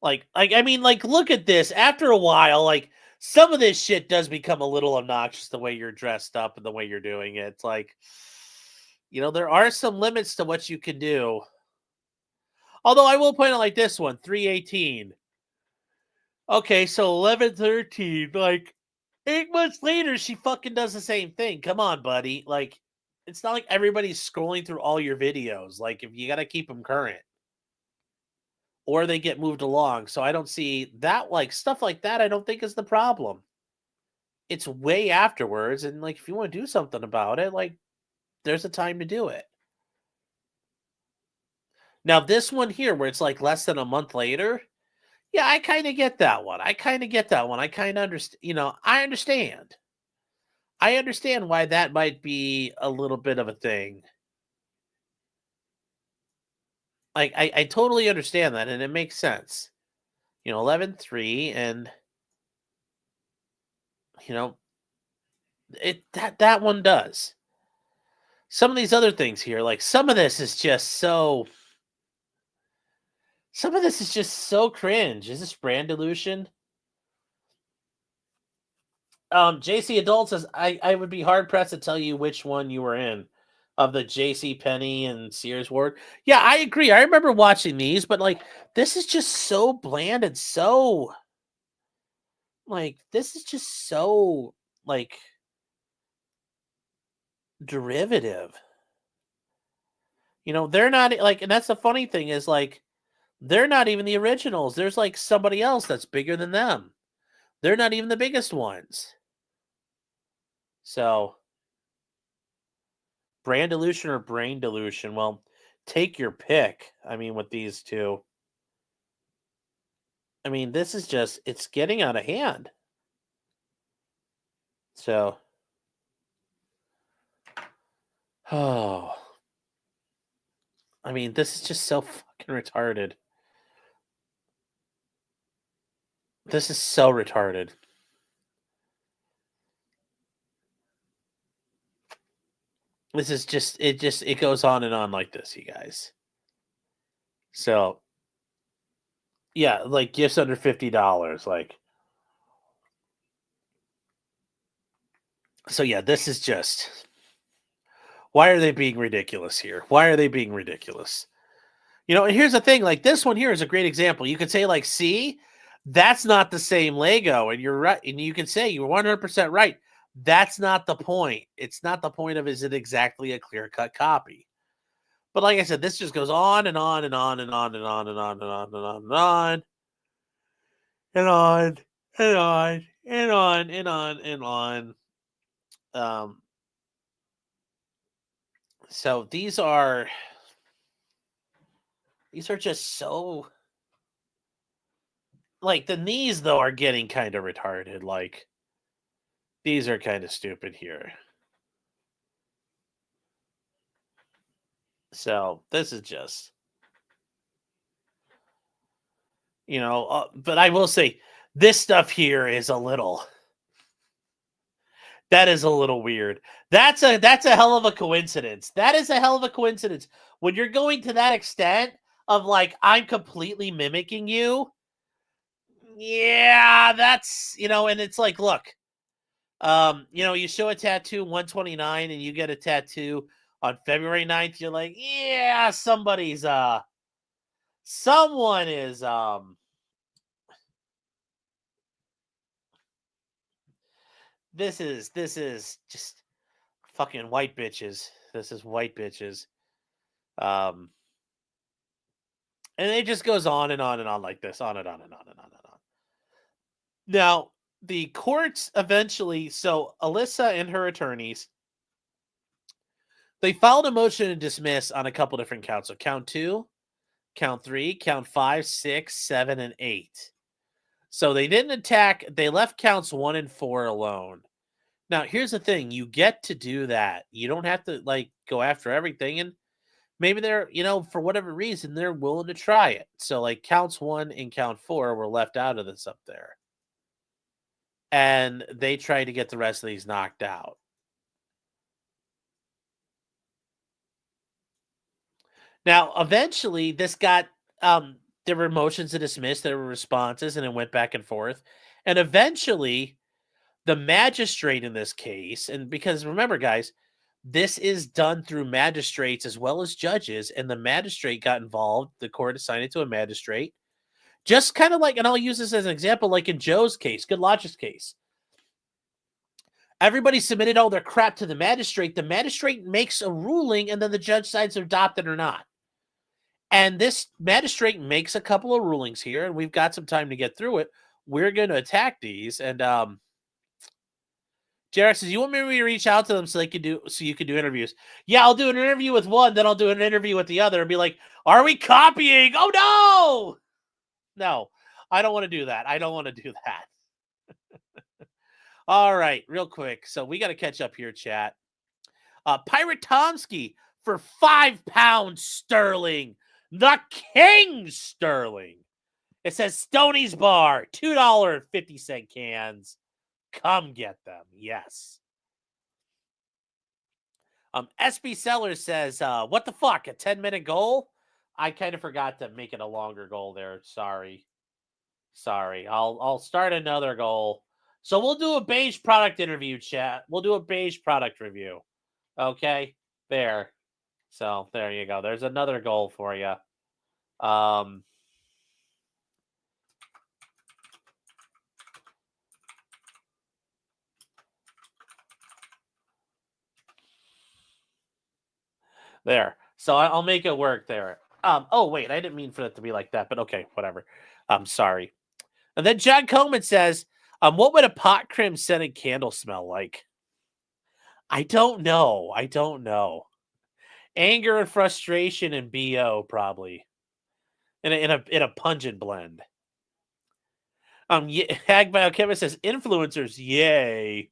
S1: Like, I mean, like, look at this. After a while, like, some of this shit does become a little obnoxious the way you're dressed up and the way you're doing it. It's like, there are some limits to what you can do. Although I will point out like this one, 318. Okay, so 1113, like 8 months later, she fucking does the same thing. Come on, buddy. Like, it's not like everybody's scrolling through all your videos. Like, if you got to keep them current. Or they get moved along. So I don't see that, like, stuff like that, I don't think is the problem. It's way afterwards. And, like, if you want to do something about it, like, there's a time to do it. Now, this one here, where it's, like, less than a month later, yeah, I kind of get that one. I kind of understand, I understand. I understand why that might be a little bit of a thing. Like, I totally understand that, and it makes sense. 11-3, and, That one does. Some of these other things here, like some of this is just so cringe. Is this brand dilution? JC Adult says, I would be hard pressed to tell you which one you were in of the JC Penney and Sears Ward. Yeah, I agree. I remember watching these, but like this is just so bland and so this is just so derivative. They're not and that's the funny thing is they're not even the originals. There's somebody else that's bigger than them. They're not even the biggest ones. So, brand dilution or brain dilution? Well, take your pick. I mean, with these two. I mean, this is just, it's getting out of hand. So, oh. I mean, this is just so fucking retarded. This is so retarded. This is just, it goes on and on like this, you guys. So, yeah, gifts under $50, So, yeah, this is just, why are they being ridiculous here? Why are they being ridiculous? And here's the thing, this one here is a great example. You could say, see, that's not the same Lego, and you're right. And you can say you're 100% right. That's not the point. It's not the point of, is it exactly a clear-cut copy? But like I said, this just goes on and on and on and on and on and on and on and on and on and on and on and on and on and on. So these are just so the knees though are getting kind of retarded. These are kind of stupid here. So this is just, but I will say this stuff here is that is a little weird. That's a hell of a coincidence. That is a hell of a coincidence. When you're going to that extent of I'm completely mimicking you. Yeah, that's, and it's look, you show a tattoo 129 and you get a tattoo on February 9th, you're like, yeah, someone is this is just fucking white bitches. This is white bitches. And it just goes on and on and on like this, on and on and on and on and on. Now, the courts eventually, so Alyssa and her attorneys, they filed a motion to dismiss on a couple different counts. So count 2, count 3, count 5, 6, 7, and 8. So they didn't attack, they left counts 1 and 4 alone. Now, here's the thing. You get to do that. You don't have to, go after everything. And maybe they're, for whatever reason, they're willing to try it. So, counts 1 and count 4 were left out of this up there. And they tried to get the rest of these knocked out. Now, eventually, this got, there were motions to dismiss, there were responses, and it went back and forth. And eventually, the magistrate in this case, and because remember, guys, this is done through magistrates as well as judges, and the magistrate got involved. The court assigned it to a magistrate. Just kind of and I'll use this as an example, in Joe's case, Good Logic's case. Everybody submitted all their crap to the magistrate. The magistrate makes a ruling, and then the judge decides to adopt it or not. And this magistrate makes a couple of rulings here, and we've got some time to get through it. We're going to attack these, and Jarek says, "You want me to reach out to them so you can do interviews?" Yeah, I'll do an interview with one, then I'll do an interview with the other, and be like, "Are we copying? Oh no, I don't want to do that. I don't want to do that." All right, real quick. So we got to catch up here, chat. Pirate Tomsky for £5 sterling. The King sterling. It says Stoney's Bar, $2.50 cans. Come get them. Yes. SB Sellers says, what the fuck, a 10-minute goal? I kind of forgot to make it a longer goal there. Sorry. I'll start another goal. So we'll do a beige product interview, chat. We'll do a beige product review. Okay? There. So there you go. There's another goal for you. There. So I'll make it work there. Oh wait, I didn't mean for it to be like that, but okay, whatever. I'm sorry. And then John Coleman says, what would a pot crim scented candle smell like? I don't know. Anger and frustration and BO probably. In a pungent blend. Hag Biochemist says influencers, yay.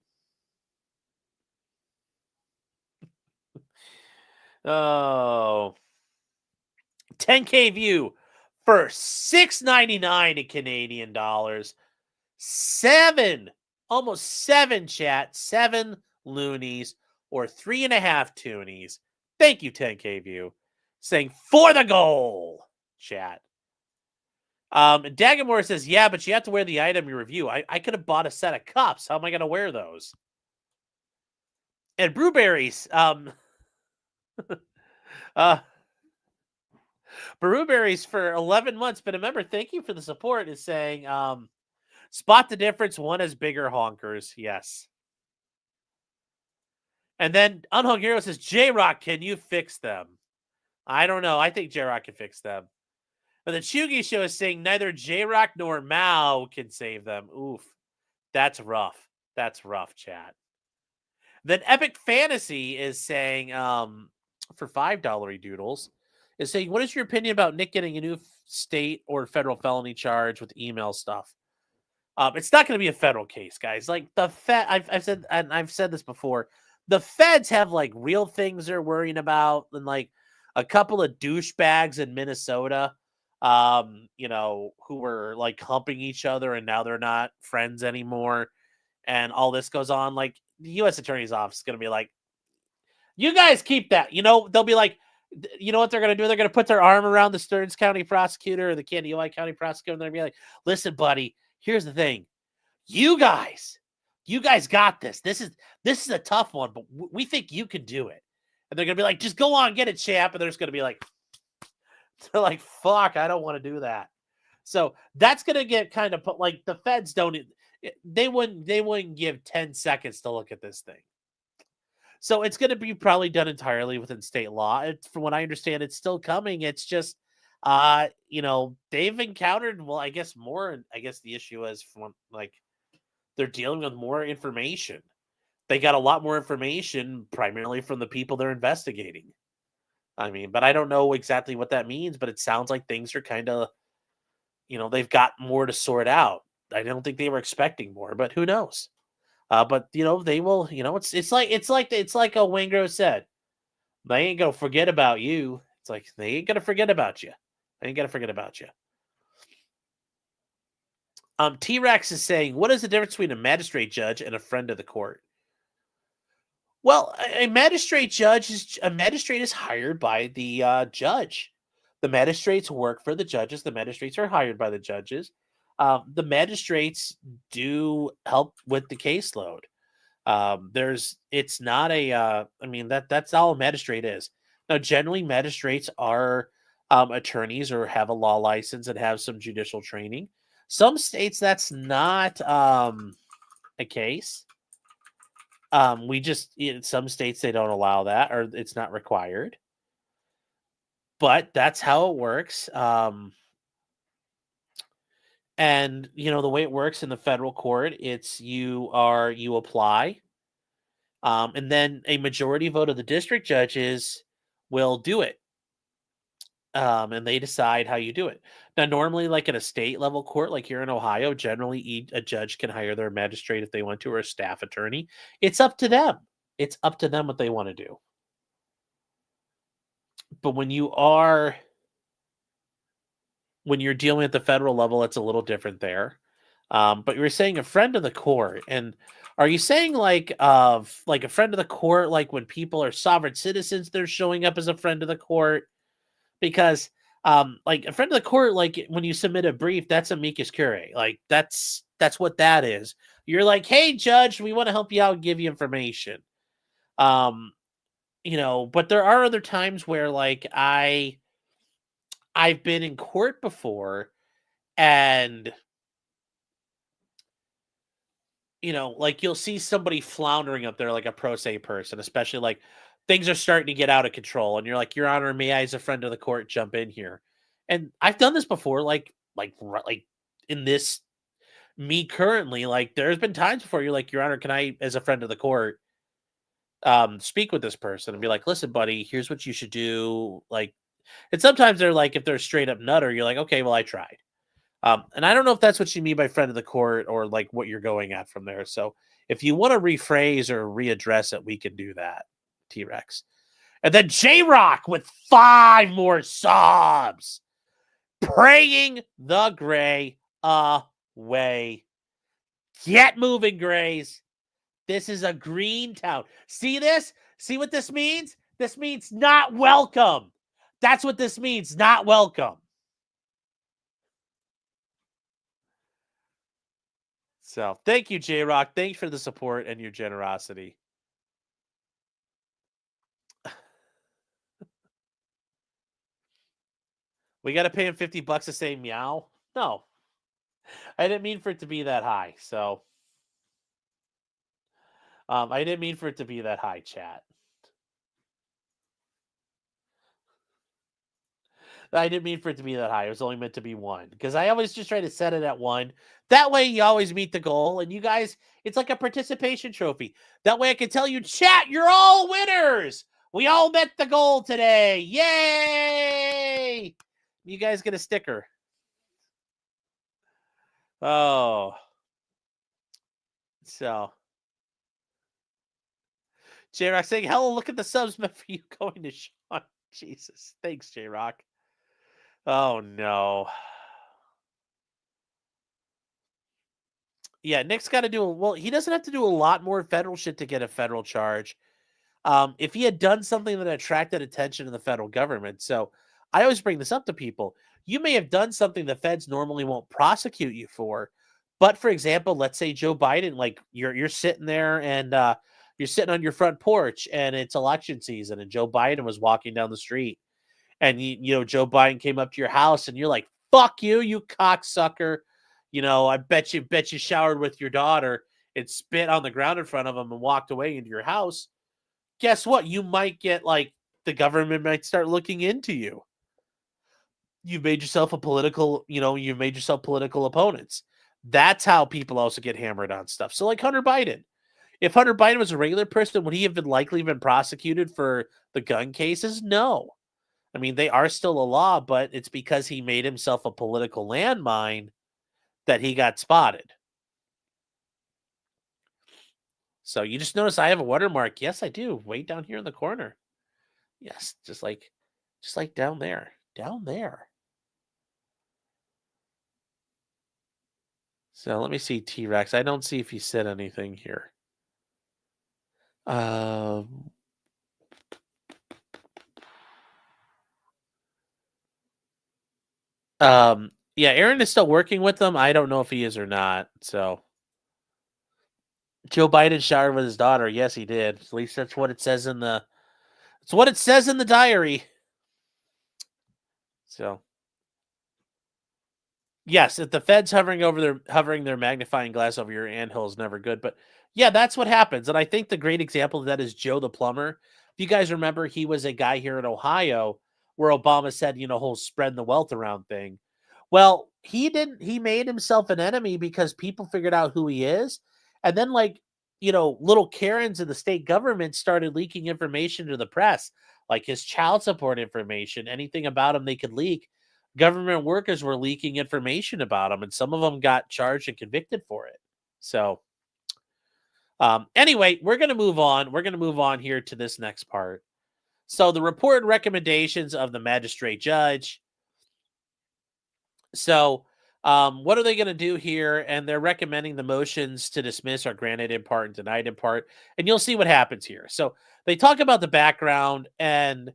S1: Oh. 10K view for $6.99 in Canadian dollars. Almost seven chat, 7 loonies or 3.5 toonies. Thank you, 10K view. Saying for the goal, chat. Dagamore says, yeah, but you have to wear the item you review. I could have bought a set of cups. How am I going to wear those? And Brewberries, Brewberries for 11 months. But remember, thank you for the support, is saying, spot the difference. One has bigger honkers. Yes. And then Unhung Hero says, J-Rock, can you fix them? I don't know. I think J-Rock can fix them. But the Chugi Show is saying neither J-Rock nor Mao can save them. Oof. That's rough. That's rough, chat. Then Epic Fantasy is saying, for $5 doodles, is saying, what is your opinion about Nick getting a new state or federal felony charge with email stuff? It's not going to be a federal case, guys. Like the Fed, I've said this before. The feds have like real things they're worrying about, and like a couple of douchebags in Minnesota, who were like humping each other, and now they're not friends anymore, and all this goes on. Like the U.S. Attorney's Office is going to be like, you guys keep that. They'll be like, you know what they're going to do? They're going to put their arm around the Stearns County prosecutor or the Candioi County prosecutor, and they're going to be like, listen, buddy, here's the thing. You guys got this. This is a tough one, but we think you can do it. And they're going to be like, just go on, get it, champ. And they're just going to be like, they're like, fuck, I don't want to do that. So that's going to get kind of put, like the feds they wouldn't give 10 seconds to look at this thing. So it's going to be probably done entirely within state law. From what I understand, it's still coming. It's just, they've encountered, well, I guess more. I guess the issue is from like they're dealing with more information. They got a lot more information, primarily from the people they're investigating. I mean, but I don't know exactly what that means. But it sounds like things are kind of, they've got more to sort out. I don't think they were expecting more, but who knows? But they will. It's like a Wingro said. They ain't gonna forget about you. It's like they ain't gonna forget about you. They ain't gonna forget about you. T-Rex is saying, what is the difference between a magistrate judge and a friend of the court? Well, a magistrate is hired by the judge. The magistrates work for the judges. The magistrates are hired by the judges. The magistrates do help with the caseload. It's not that's all a magistrate is. Now, generally, magistrates are attorneys or have a law license and have some judicial training. Some states that's not a case. In some states they don't allow that, or it's not required. But that's how it works. And the way it works in the federal court, it's you apply, and then a majority vote of the district judges will do it. And they decide how you do it. Now, normally, like in a state level court, like here in Ohio, generally a judge can hire their magistrate if they want to, or a staff attorney. It's up to them. It's up to them what they want to do. But when you're dealing at the federal level, it's a little different there. But you were saying a friend of the court, and are you saying like a friend of the court, like when people are sovereign citizens, they're showing up as a friend of the court? Because like a friend of the court, like when you submit a brief, that's amicus curiae. Like that's what that is. You're like, hey, judge, we want to help you out and give you information. But there are other times where like I've been in court before, and like you'll see somebody floundering up there like a pro se person, especially like things are starting to get out of control, and you're like, Your Honor, may I, as a friend of the court, jump in here? And I've done this before, like in this me currently, like there's been times before you're like, Your Honor, can I, as a friend of the court, speak with this person and be like, listen, buddy, here's what you should do. Like, and sometimes they're like, if they're straight up nutter, you're like, okay, well, I tried. And I don't know if that's what you mean by friend of the court or like what you're going at from there. So if you want to rephrase or readdress it, we can do that, T-Rex. And then J-Rock with 5 more subs. Praying the gray away. Get moving, Grays. This is a green town. See this? See what this means? This means not welcome. That's what this means, not welcome. So thank you, J-Rock. Thanks for the support and your generosity. We got to pay him $50 to say meow? No. I didn't mean for it to be that high. So I didn't mean for it to be that high, chat. I didn't mean for it to be that high. It was only meant to be 1 because I always just try to set it at 1. That way you always meet the goal, and you guys, it's like a participation trophy. That way I can tell you, chat, you're all winners. We all met the goal today. Yay! You guys get a sticker. Oh. So. J-Rock saying, hello, look at the subs meant for you going to Sean. Jesus. Thanks, J-Rock. Oh, no. Yeah, Nick's got to do he doesn't have to do a lot more federal shit to get a federal charge. If he had done something that attracted attention to the federal government. So I always bring this up to people. You may have done something the feds normally won't prosecute you for. But for example, let's say Joe Biden, like you're sitting there and you're sitting on your front porch and it's election season and Joe Biden was walking down the street and Joe Biden came up to your house and you're like, fuck you, you cocksucker. I bet you showered with your daughter and spit on the ground in front of him and walked away into your house. Guess what? You might get like the government might start looking into you. You've made yourself you've made yourself political opponents. That's how people also get hammered on stuff. So like Hunter Biden. If Hunter Biden was a regular person, would he have likely been prosecuted for the gun cases? No. I mean, they are still a law, but it's because he made himself a political landmine that he got spotted. So you just notice I have a watermark. Yes, I do. Way down here in the corner. Yes, just like down there. Down there. So let me see T-Rex. I don't see if he said anything here. Yeah, Aaron is still working with them. I don't know if he is or not. So Joe Biden showered with his daughter. Yes, he did. At least that's what it says in the diary. So yes, if the Fed's hovering their magnifying glass over your anthill is never good. But yeah, that's what happens. And I think the great example of that is Joe the plumber. If you guys remember, he was a guy here in Ohio where Obama said, whole spreading the wealth around thing. Well, he didn't. He made himself an enemy because people figured out who he is. And then little Karens in the state government started leaking information to the press, like his child support information, anything about him they could leak. Government workers were leaking information about him, and some of them got charged and convicted for it. So anyway, we're going to move on. We're going to move on here to this next part. So the report and recommendations of the magistrate judge. So What are they going to do here? And they're recommending the motions to dismiss are granted in part and denied in part. And you'll see what happens here. So they talk about the background and,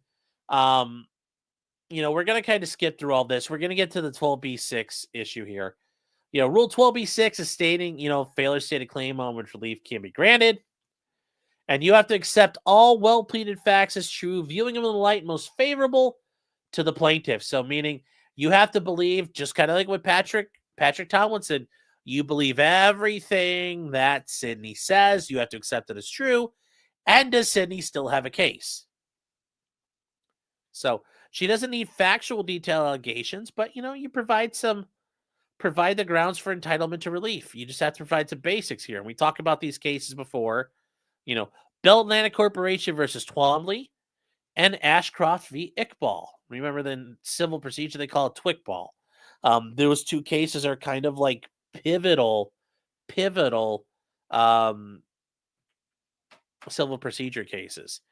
S1: we're going to kind of skip through all this. We're going to get to the 12B6 issue here. Rule 12B6 is stating, failure to state a claim on which relief can be granted. And you have to accept all well-pleaded facts as true, viewing them in the light most favorable to the plaintiff. So meaning you have to believe, just kind of like with Patrick Tomlinson, you believe everything that Sydney says. You have to accept it as true. And does Sydney still have a case? So she doesn't need factual detail allegations, but you provide the grounds for entitlement to relief. You just have to provide some basics here. And we talked about these cases before. Bell Atlantic Corporation versus Twombly and Ashcroft v. Iqbal. Remember the civil procedure, they call it Twickball. Those two cases are kind of like pivotal civil procedure cases.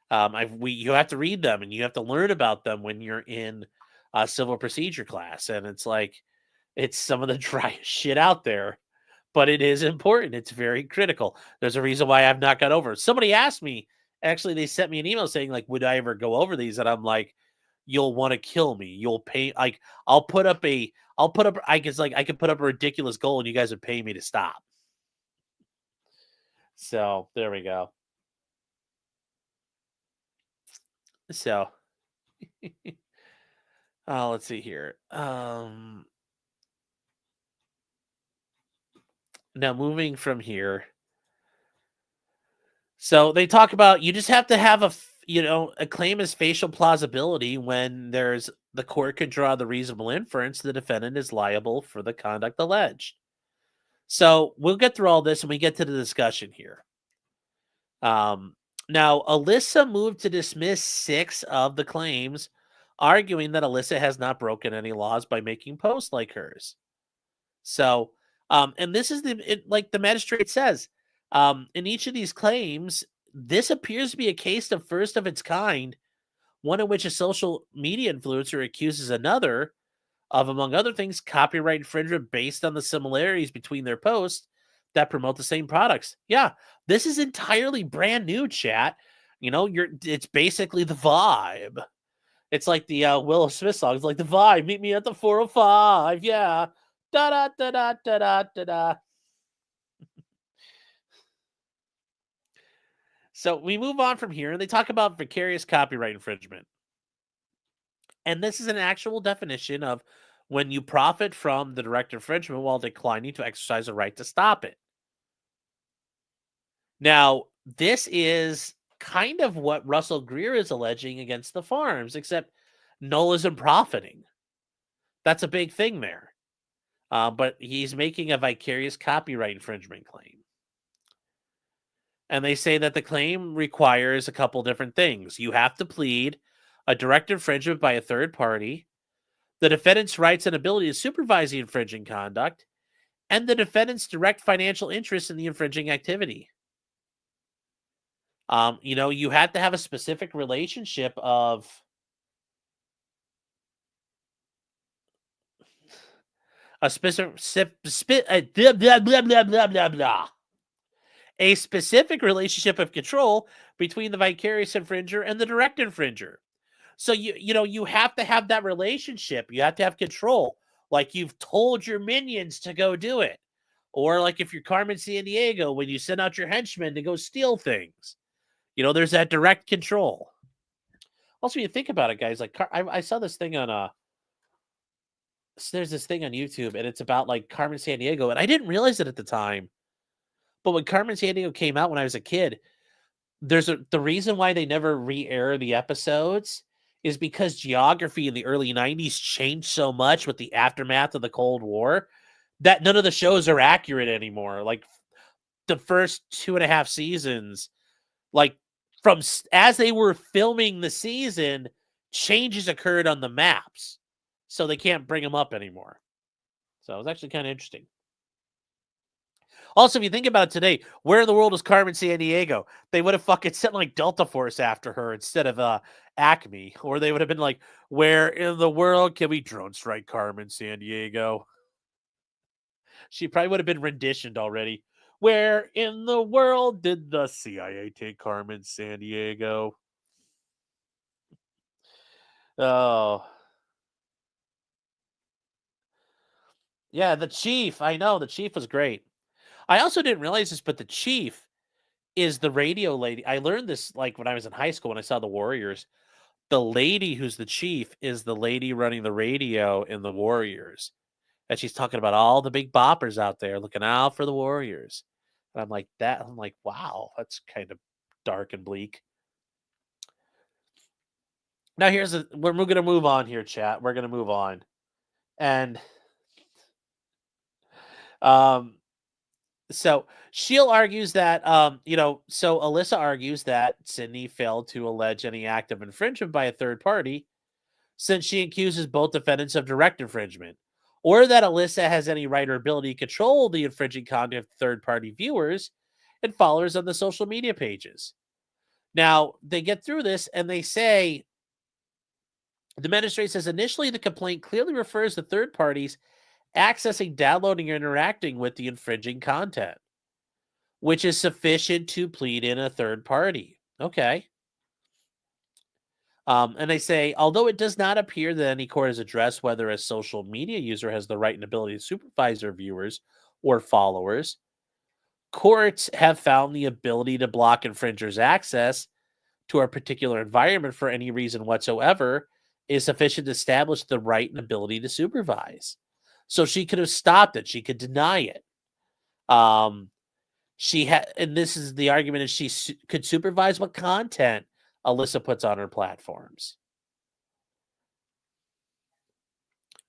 S1: You have to read them and you have to learn about them when you're in a civil procedure class. And it's some of the driest shit out there. But it is important. It's very critical. There's a reason why I've not got over it. Somebody asked me, actually, they sent me an email saying, like, would I ever go over these? And I'm like, you'll want to kill me. You'll pay, like, I could put up a ridiculous goal and you guys would pay me to stop. So there we go. So, let's see here. Now moving from here. So they talk about you just have to have a claim as facial plausibility when the court can draw the reasonable inference the defendant is liable for the conduct alleged. So we'll get through all this when we get to the discussion here. Now, Alyssa moved to dismiss 6 of the claims, arguing that Alyssa has not broken any laws by making posts like hers. So, and this is like the magistrate says, in each of these claims, this appears to be a case of first of its kind, one in which a social media influencer accuses another of, among other things, copyright infringement based on the similarities between their posts that promote the same products. Yeah, this is entirely brand new, chat. It's basically the vibe. It's like the Will Smith song. It's like the vibe. Meet me at the 405. Yeah. Da da da da da da da da. So we move on from here, and they talk about vicarious copyright infringement. And this is an actual definition of when you profit from the direct infringement while declining to exercise a right to stop it. Now, this is kind of what Russell Greer is alleging against the farms, except Null isn't profiting. That's a big thing there. But he's making a vicarious copyright infringement claim. And they say that the claim requires a couple different things. You have to plead a direct infringement by a third party, the defendant's rights and ability to supervise the infringing conduct, and the defendant's direct financial interest in the infringing activity. You have to have a specific relationship of a specific a specific relationship of control between the vicarious infringer and the direct infringer. So you have to have that relationship. You have to have control. Like you've told your minions to go do it. Or like if you're Carmen Sandiego, when you send out your henchmen to go steal things. There's that direct control. Also, you think about it, guys. Like I saw this thing on there's this thing on YouTube, and it's about like Carmen Sandiego, and I didn't realize it at the time. But when Carmen Sandiego came out when I was a kid, the reason why they never re-air the episodes is because geography in the early 90s changed so much with the aftermath of the Cold War that none of the shows are accurate anymore. Like the first 2.5 seasons, like from as they were filming the season, changes occurred on the maps. So they can't bring them up anymore. So it was actually kind of interesting. Also, if you think about it today, where in the world is Carmen Sandiego? They would have fucking sent like Delta Force after her instead of Acme. Or they would have been like, where in the world can we drone strike Carmen Sandiego? She probably would have been renditioned already. Where in the world did the CIA take Carmen Sandiego? Oh, yeah, the chief. I know the chief was great. I also didn't realize this, but the chief is the radio lady. I learned this like when I was in high school when I saw the Warriors. The lady who's the chief is the lady running the radio in the Warriors. And she's talking about all the big boppers out there looking out for the Warriors. And I'm like, that. I'm like, wow, that's kind of dark and bleak. Now we're going to move on here, chat. We're going to move on. And um so Sheil argues that so Alyssa argues that Sydney failed to allege any act of infringement by a third party since she accuses both defendants of direct infringement, or that Alyssa has any right or ability to control the infringing content of third party viewers and followers on the social media pages. Now, they get through this and they say the magistrate says initially the complaint clearly refers to third parties accessing, downloading, or interacting with the infringing content, which is sufficient to plead in a third party. Okay. And they say, although it does not appear that any court has addressed whether a social media user has the right and ability to supervise their viewers or followers, courts have found the ability to block infringers' access to a particular environment for any reason whatsoever is sufficient to establish the right and ability to supervise. So she could have stopped it. She could deny it. She had, and this is the argument: is she could supervise what content Alyssa puts on her platforms.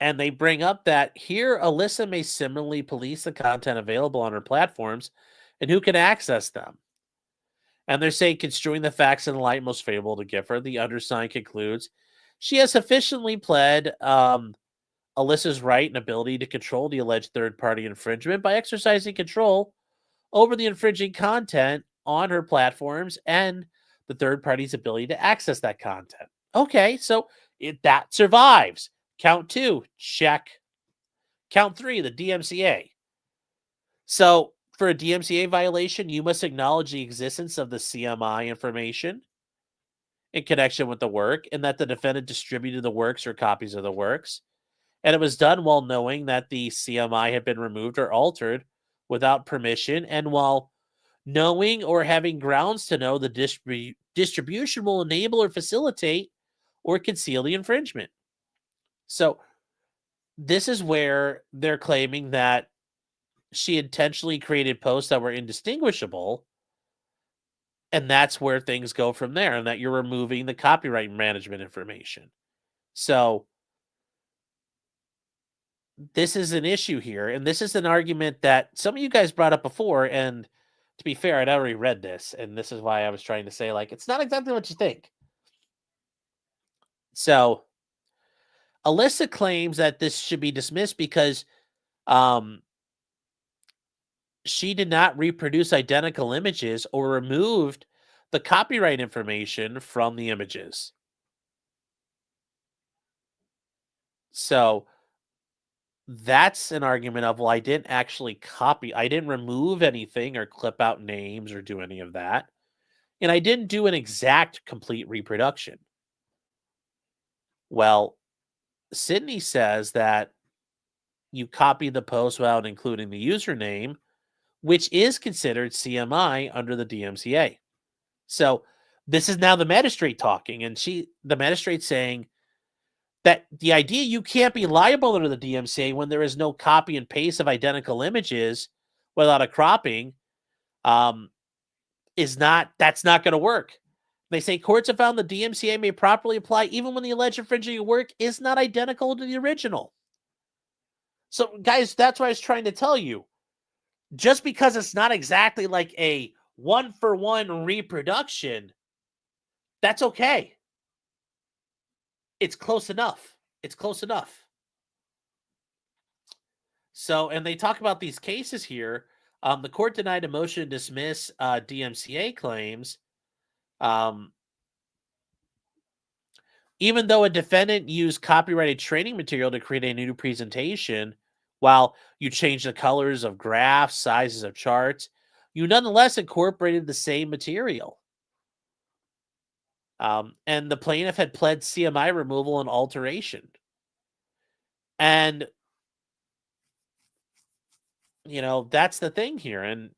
S1: And they bring up that here Alyssa may similarly police the content available on her platforms and who can access them. And they're saying, construing the facts in the light most favorable to Gifford, the undersigned concludes she has sufficiently pled Alyssa's right and ability to control the alleged third-party infringement by exercising control over the infringing content on her platforms and the third party's ability to access that content. Okay, so that survives. Count 2, check. Count 3, the DMCA. So for a DMCA violation, you must acknowledge the existence of the CMI information in connection with the work and that the defendant distributed the works or copies of the works. And it was done while knowing that the CMI had been removed or altered without permission and while knowing or having grounds to know the distribution will enable or facilitate or conceal the infringement. So this is where they're claiming that she intentionally created posts that were indistinguishable, and that's where things go from there, and that you're removing the copyright management information. So this is an issue here, and this is an argument that some of you guys brought up before, and to be fair, I'd already read this, and this is why I was trying to say, like, it's not exactly what you think. So Alyssa claims that this should be dismissed because she did not reproduce identical images or removed the copyright information from the images. So that's an argument of, well, I didn't actually copy, I didn't remove anything or clip out names or do any of that. And I didn't do an exact complete reproduction. Well, Sydney says that you copy the post without including the username, which is considered CMI under the DMCA. So this is now the magistrate talking, and the magistrate saying that the idea you can't be liable under the DMCA when there is no copy and paste of identical images without a cropping that's not going to work. They say courts have found the DMCA may properly apply even when the alleged infringing work is not identical to the original. So, guys, that's what I was trying to tell you. Just because it's not exactly like a one-for-one reproduction, that's okay. It's close enough. It's close enough. So, and they talk about these cases here. The court denied a motion to dismiss DMCA claims. Even though a defendant used copyrighted training material to create a new presentation While you changed the colors of graphs, sizes of charts, you nonetheless incorporated the same material. And the plaintiff had pled CMI removal and alteration. And, that's the thing here. And,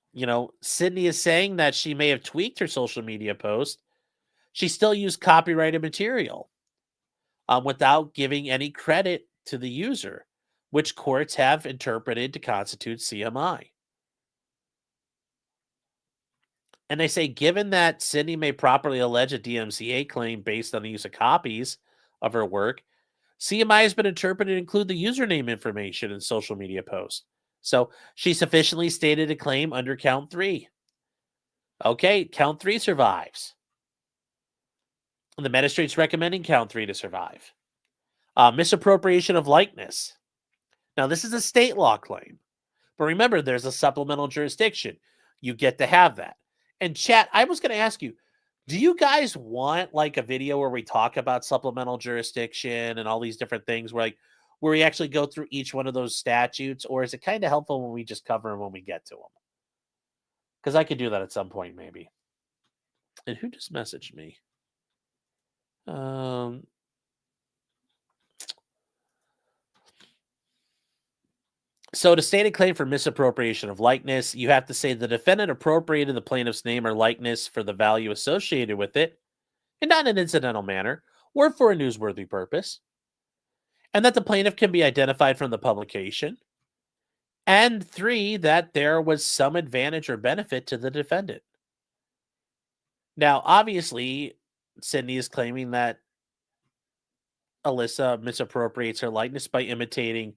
S1: Sydney is saying that she may have tweaked her social media post. She still used copyrighted material without giving any credit to the user, which courts have interpreted to constitute CMI. And they say, given that Sydney may properly allege a DMCA claim based on the use of copies of her work, CMI has been interpreted to include the username information in social media posts. So she sufficiently stated a claim under count 3. Okay, count 3 survives. And the magistrate's recommending count 3 to survive. Misappropriation of likeness. Now, this is a state law claim. But remember, there's a supplemental jurisdiction. You get to have that. And chat, I was going to ask you, do you guys want like a video where we talk about supplemental jurisdiction and all these different things where we actually go through each one of those statutes? Or is it kind of helpful when we just cover them when we get to them? Because I could do that at some point, maybe. And who just messaged me? So to state a claim for misappropriation of likeness, you have to say the defendant appropriated the plaintiff's name or likeness for the value associated with it, and not in an incidental manner, or for a newsworthy purpose, and that the plaintiff can be identified from the publication, and 3, that there was some advantage or benefit to the defendant. Now, obviously, Sydney is claiming that Alyssa misappropriates her likeness by imitating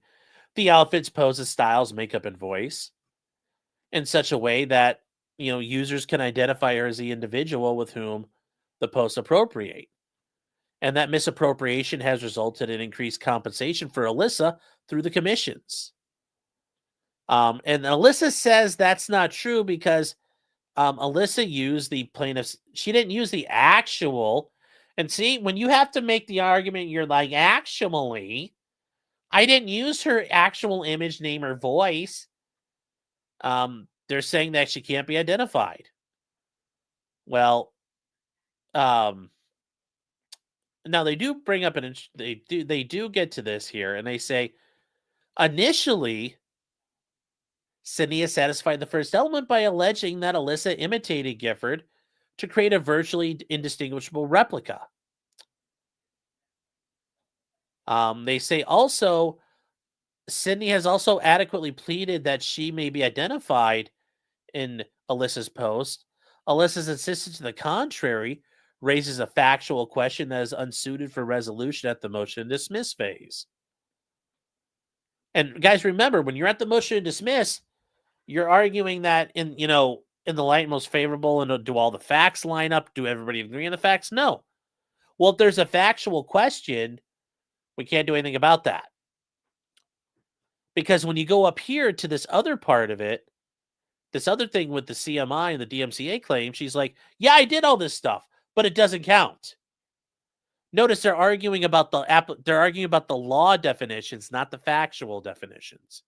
S1: the outfits, poses, styles, makeup, and voice in such a way that, users can identify her as the individual with whom the posts appropriate. And that misappropriation has resulted in increased compensation for Alyssa through the commissions. And Alyssa says that's not true because Alyssa used the plaintiff's, she didn't use the actual. And see, when you have to make the argument, you're like, actually, I didn't use her actual image, name, or voice. They're saying that she can't be identified. Well, now they do bring up they do get to this here, and they say initially Sydney has satisfied the first element by alleging that Alyssa imitated Gifford to create a virtually indistinguishable replica. They say also Sydney has also adequately pleaded that she may be identified in Alyssa's post. Alyssa's insistence to the contrary raises a factual question that is unsuited for resolution at the motion to dismiss phase. And guys, remember, when you're at the motion to dismiss, you're arguing that in the light most favorable, and do all the facts line up? Do everybody agree on the facts? No. Well, if there's a factual question, we can't do anything about that. Because when you go up here to this other part of it, this other thing with the CMI and the DMCA claim, she's like, yeah, I did all this stuff, but it doesn't count. Notice they're arguing about the law definitions, not the factual definitions.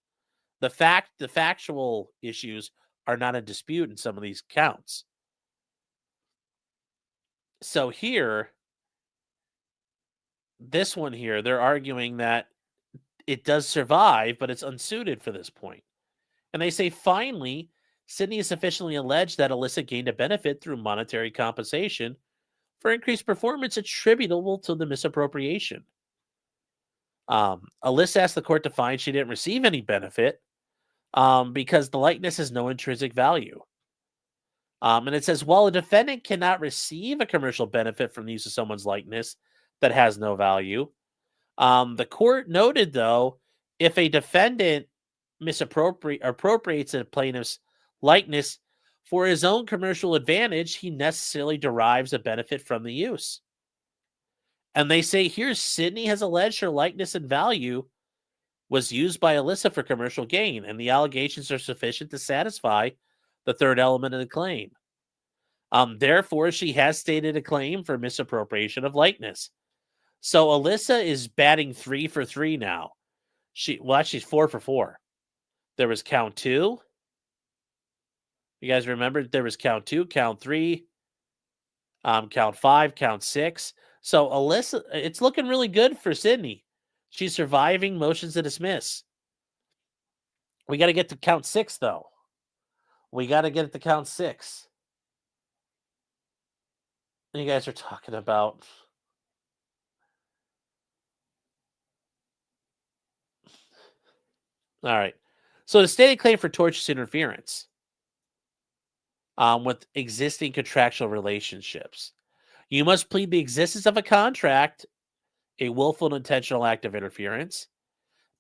S1: The factual issues are not in dispute in some of these counts. So here, this one here, they're arguing that it does survive, but it's unsuited for this point. And they say, finally, Sydney has sufficiently alleged that Alyssa gained a benefit through monetary compensation for increased performance attributable to the misappropriation. Alyssa asked the court to find she didn't receive any benefit because the likeness has no intrinsic value. And it says, while a defendant cannot receive a commercial benefit from the use of someone's likeness that has no value, the court noted, though, if a defendant appropriates a plaintiff's likeness for his own commercial advantage, he necessarily derives a benefit from the use. And they say here, Sydney has alleged her likeness and value was used by Alyssa for commercial gain, and the allegations are sufficient to satisfy the third element of the claim. Therefore, she has stated a claim for misappropriation of likeness. So Alyssa is batting 3 for 3 now. She's 4 for 4. There was count 2. You guys remember there was count 2, count 3, count 5, count 6. So Alyssa, it's looking really good for Sydney. She's surviving motions to dismiss. We got to get to count 6, though. We got to get it to count 6. You guys are talking about. All right. So the stated claim for tortious interference with existing contractual relationships. You must plead the existence of a contract, a willful and intentional act of interference.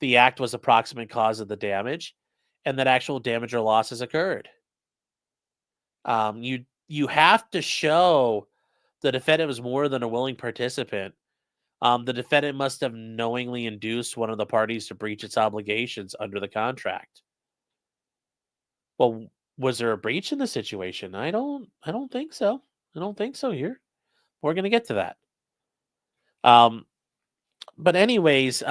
S1: The act was the proximate cause of the damage, and that actual damage or loss has occurred. You have to show the defendant was more than a willing participant. The defendant must have knowingly induced one of the parties to breach its obligations under the contract. Well, was there a breach in the situation? I don't think so. I don't think so here. We're going to get to that. But anyways,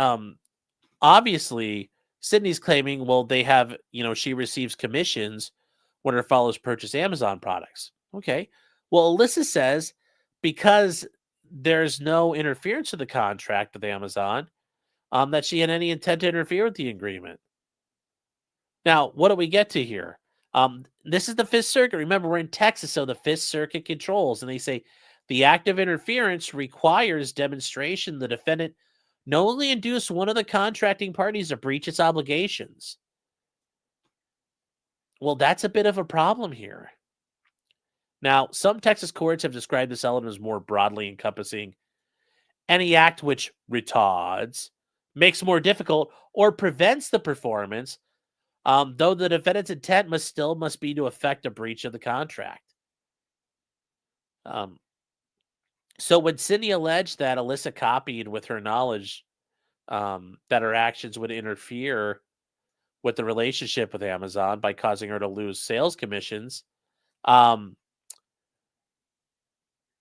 S1: obviously Sydney's claiming, well, they have, she receives commissions when her followers purchase Amazon products. Okay. Well, Alyssa says because there's no interference with the contract with Amazon, that she had any intent to interfere with the agreement. Now, what do we get to here? This is the Fifth Circuit. Remember, we're in Texas, so the Fifth Circuit controls, and they say the act of interference requires demonstration the defendant knowingly induced one of the contracting parties to breach its obligations. Well, that's a bit of a problem here. Now, some Texas courts have described this element as more broadly encompassing any act which retards, makes more difficult, or prevents the performance, though the defendant's intent must be to effect a breach of the contract. So when Sydney alleged that Alyssa copied with her knowledge that her actions would interfere with the relationship with Amazon by causing her to lose sales commissions,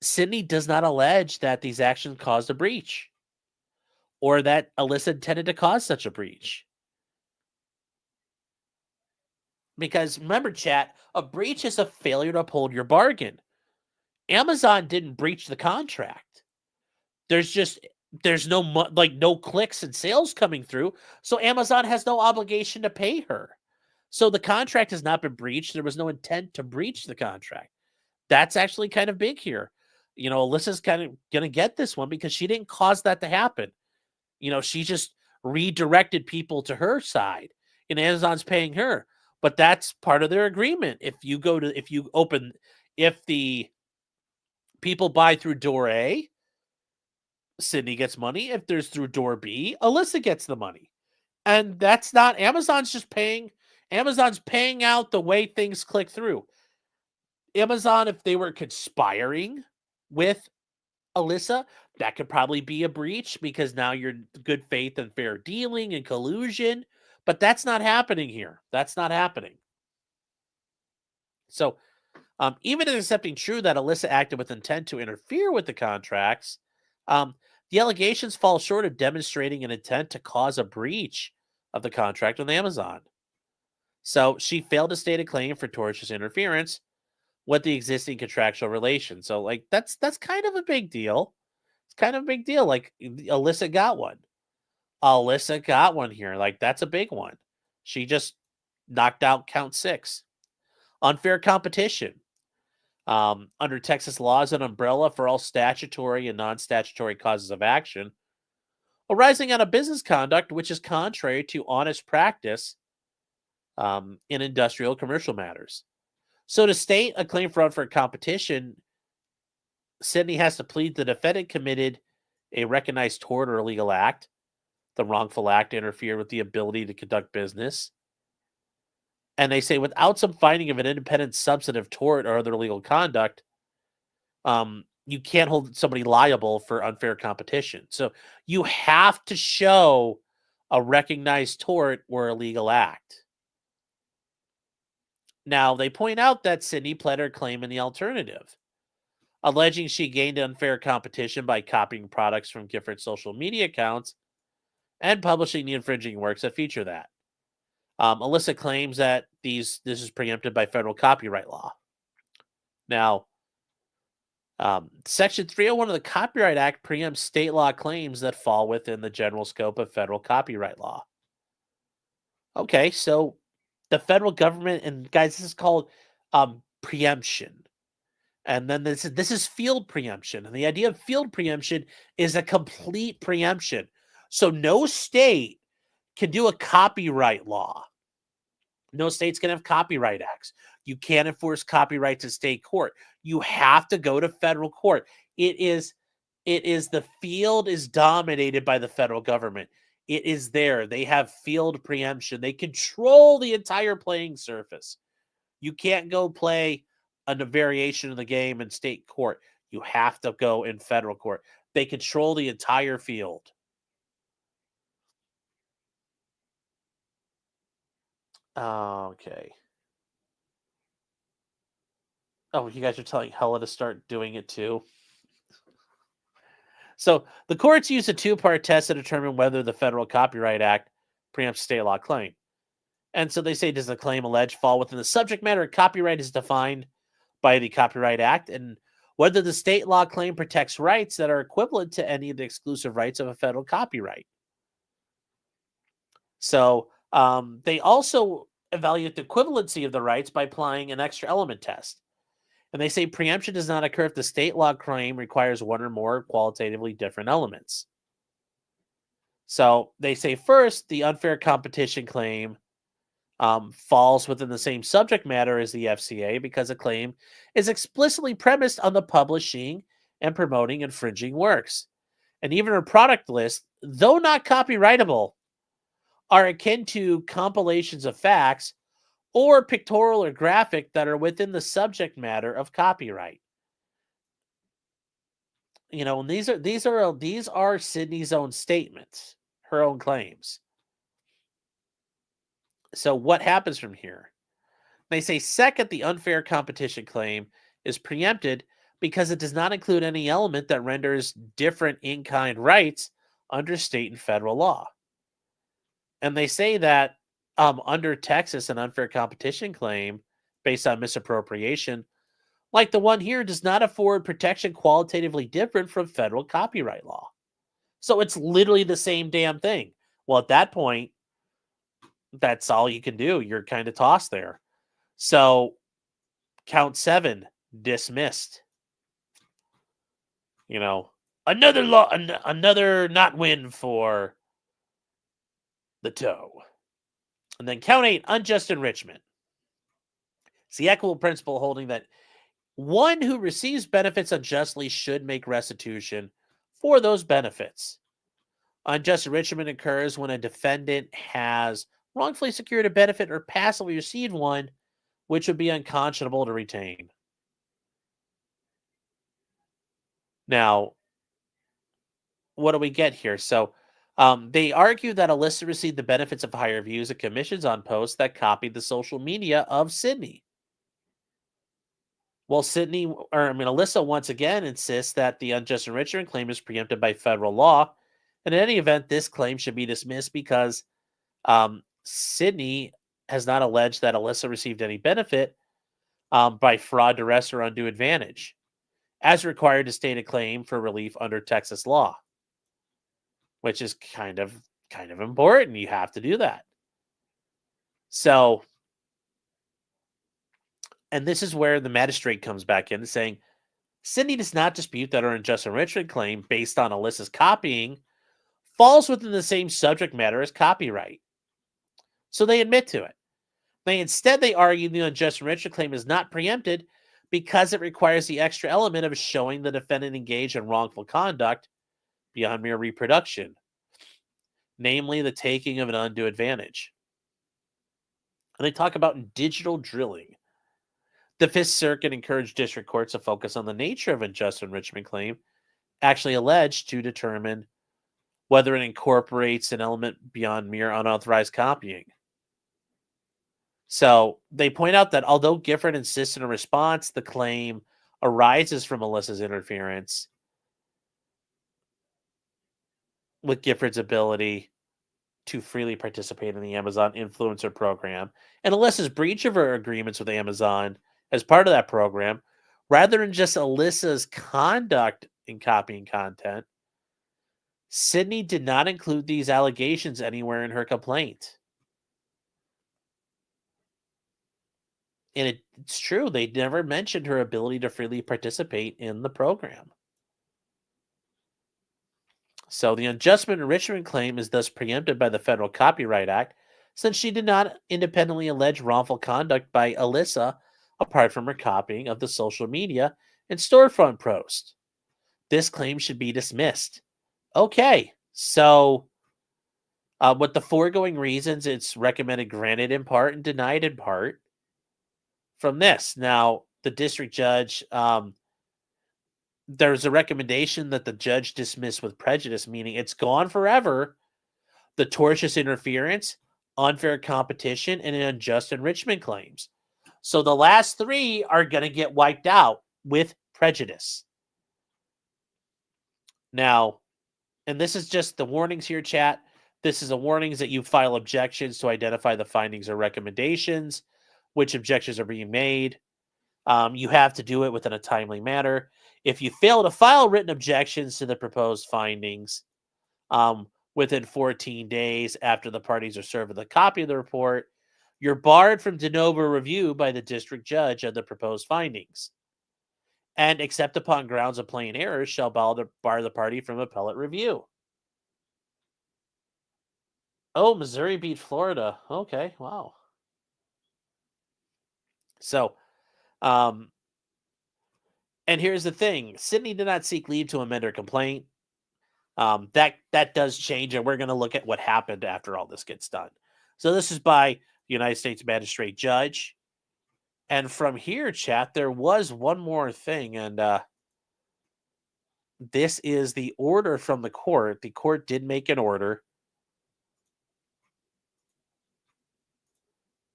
S1: Sydney does not allege that these actions caused a breach or that Alyssa intended to cause such a breach. Because remember, chat, a breach is a failure to uphold your bargain. Amazon didn't breach the contract. There's no clicks and sales coming through, so Amazon has no obligation to pay her. So the contract has not been breached. There was no intent to breach the contract. That's actually kind of big here. Alyssa's kind of going to get this one because she didn't cause that to happen. She just redirected people to her side, and Amazon's paying her. But that's part of their agreement. If the people buy through door A, Sydney gets money. If there's through door B, Alyssa gets the money. And that's not, Amazon's paying out the way things click through. Amazon, if they were conspiring with Alyssa, that could probably be a breach because now you're good faith and fair dealing and collusion. But that's not happening here. That's not happening. So even in accepting true that Alyssa acted with intent to interfere with the contracts, the allegations fall short of demonstrating an intent to cause a breach of the contract with Amazon. So she failed to state a claim for tortious interference with the existing contractual relation. So that's kind of a big deal. It's kind of a big deal. Alyssa got one. Alyssa got one here. That's a big one. She just knocked out count 6. Unfair competition. Under Texas law is an umbrella for all statutory and non-statutory causes of action arising out of business conduct which is contrary to honest practice in industrial commercial matters. So to state a claim for unfair competition, Sydney has to plead the defendant committed a recognized tort or illegal act. The wrongful act interfered with the ability to conduct business. And they say without some finding of an independent substantive tort or other illegal conduct, you can't hold somebody liable for unfair competition. So you have to show a recognized tort or illegal act. Now, they point out that Sydney pled her claim in the alternative, alleging she gained unfair competition by copying products from different social media accounts and publishing the infringing works that feature that. Alyssa claims that this is preempted by federal copyright law. Now, Section 301 of the Copyright Act preempts state law claims that fall within the general scope of federal copyright law. Okay, so the federal government, and guys, this is called preemption. And then this is field preemption. And the idea of field preemption is a complete preemption. So no state can do a copyright law. No states can have copyright acts. You can't enforce copyrights in state court. You have to go to federal court. It is the field is dominated by the federal government. It is there. They have field preemption. They control the entire playing surface. You can't go play a variation of the game in state court. You have to go in federal court. They control the entire field. Okay. Oh, you guys are telling Hella to start doing it too? So the courts use a two-part test to determine whether the Federal Copyright Act preempts state law claim. And so they say, does the claim alleged fall within the subject matter of copyright is defined by the Copyright Act, and whether the state law claim protects rights that are equivalent to any of the exclusive rights of a federal copyright. So they also evaluate the equivalency of the rights by applying an extra element test. And they say preemption does not occur if the state law claim requires one or more qualitatively different elements. So they say first, the unfair competition claim falls within the same subject matter as the FCA because a claim is explicitly premised on the publishing and promoting infringing works. And even a product list, though not copyrightable, are akin to compilations of facts or pictorial or graphic that are within the subject matter of copyright. You know, and these are Sydney's own statements, her own claims. So what happens from here? They say second, the unfair competition claim is preempted because it does not include any element that renders different in-kind rights under state and federal law. And they say that under Texas, an unfair competition claim based on misappropriation, like the one here, does not afford protection qualitatively different from federal copyright law. So it's literally the same damn thing. Well, at that point, that's all you can do. You're kind of tossed there. So count 7 dismissed. You know, another another not win for the toe. And then count 8, unjust enrichment. It's the equitable principle holding that one who receives benefits unjustly should make restitution for those benefits. Unjust enrichment occurs when a defendant has wrongfully secured a benefit or passively received one, which would be unconscionable to retain. Now, what do we get here? So, they argue that Alyssa received the benefits of higher views and commissions on posts that copied the social media of Sydney. Well, Alyssa once again insists that the unjust enrichment claim is preempted by federal law. And in any event, this claim should be dismissed because Sydney has not alleged that Alyssa received any benefit by fraud, duress, or undue advantage, as required to state a claim for relief under Texas law, which is kind of important. You have to do that. So, and this is where the magistrate comes back in saying, Sydney does not dispute that her unjust enrichment claim based on Alyssa's copying falls within the same subject matter as copyright. So they admit to it. They argue the unjust enrichment claim is not preempted because it requires the extra element of showing the defendant engaged in wrongful conduct beyond mere reproduction, namely the taking of an undue advantage. And they talk about digital drilling. The Fifth Circuit encouraged district courts to focus on the nature of unjust enrichment claim actually alleged to determine whether it incorporates an element beyond mere unauthorized copying. So they point out that although Gifford insists in a response, the claim arises from Alyssa's interference with Gifford's ability to freely participate in the Amazon influencer program, and Alyssa's breach of her agreements with Amazon as part of that program, rather than just Alyssa's conduct in copying content, Sydney did not include these allegations anywhere in her complaint. And it's true, they never mentioned her ability to freely participate in the program. So the unjust enrichment claim is thus preempted by the Federal Copyright Act, since she did not independently allege wrongful conduct by Alyssa apart from her copying of the social media and storefront post. This claim should be dismissed. Okay, so with the foregoing reasons, it's recommended granted in part and denied in part from this. Now, the district judge, there's a recommendation that the judge dismiss with prejudice, meaning it's gone forever. The tortious interference, unfair competition, and unjust enrichment claims. So the last three are going to get wiped out with prejudice. Now, and this is just the warnings here, chat. This is a warnings that you file objections to identify the findings or recommendations, which objections are being made. You have to do it within a timely manner. If you fail to file written objections to the proposed findings within 14 days after the parties are served with a copy of the report, you're barred from de novo review by the district judge of the proposed findings. And except upon grounds of plain error, shall bar the party from appellate review. Oh, Missouri beat Florida. Okay, wow. So, and here's the thing. Sydney did not seek leave to amend her complaint. That does change, and we're going to look at what happened after all this gets done. So this is by the United States Magistrate Judge. And from here, chat, there was one more thing, and this is the order from the court. The court did make an order.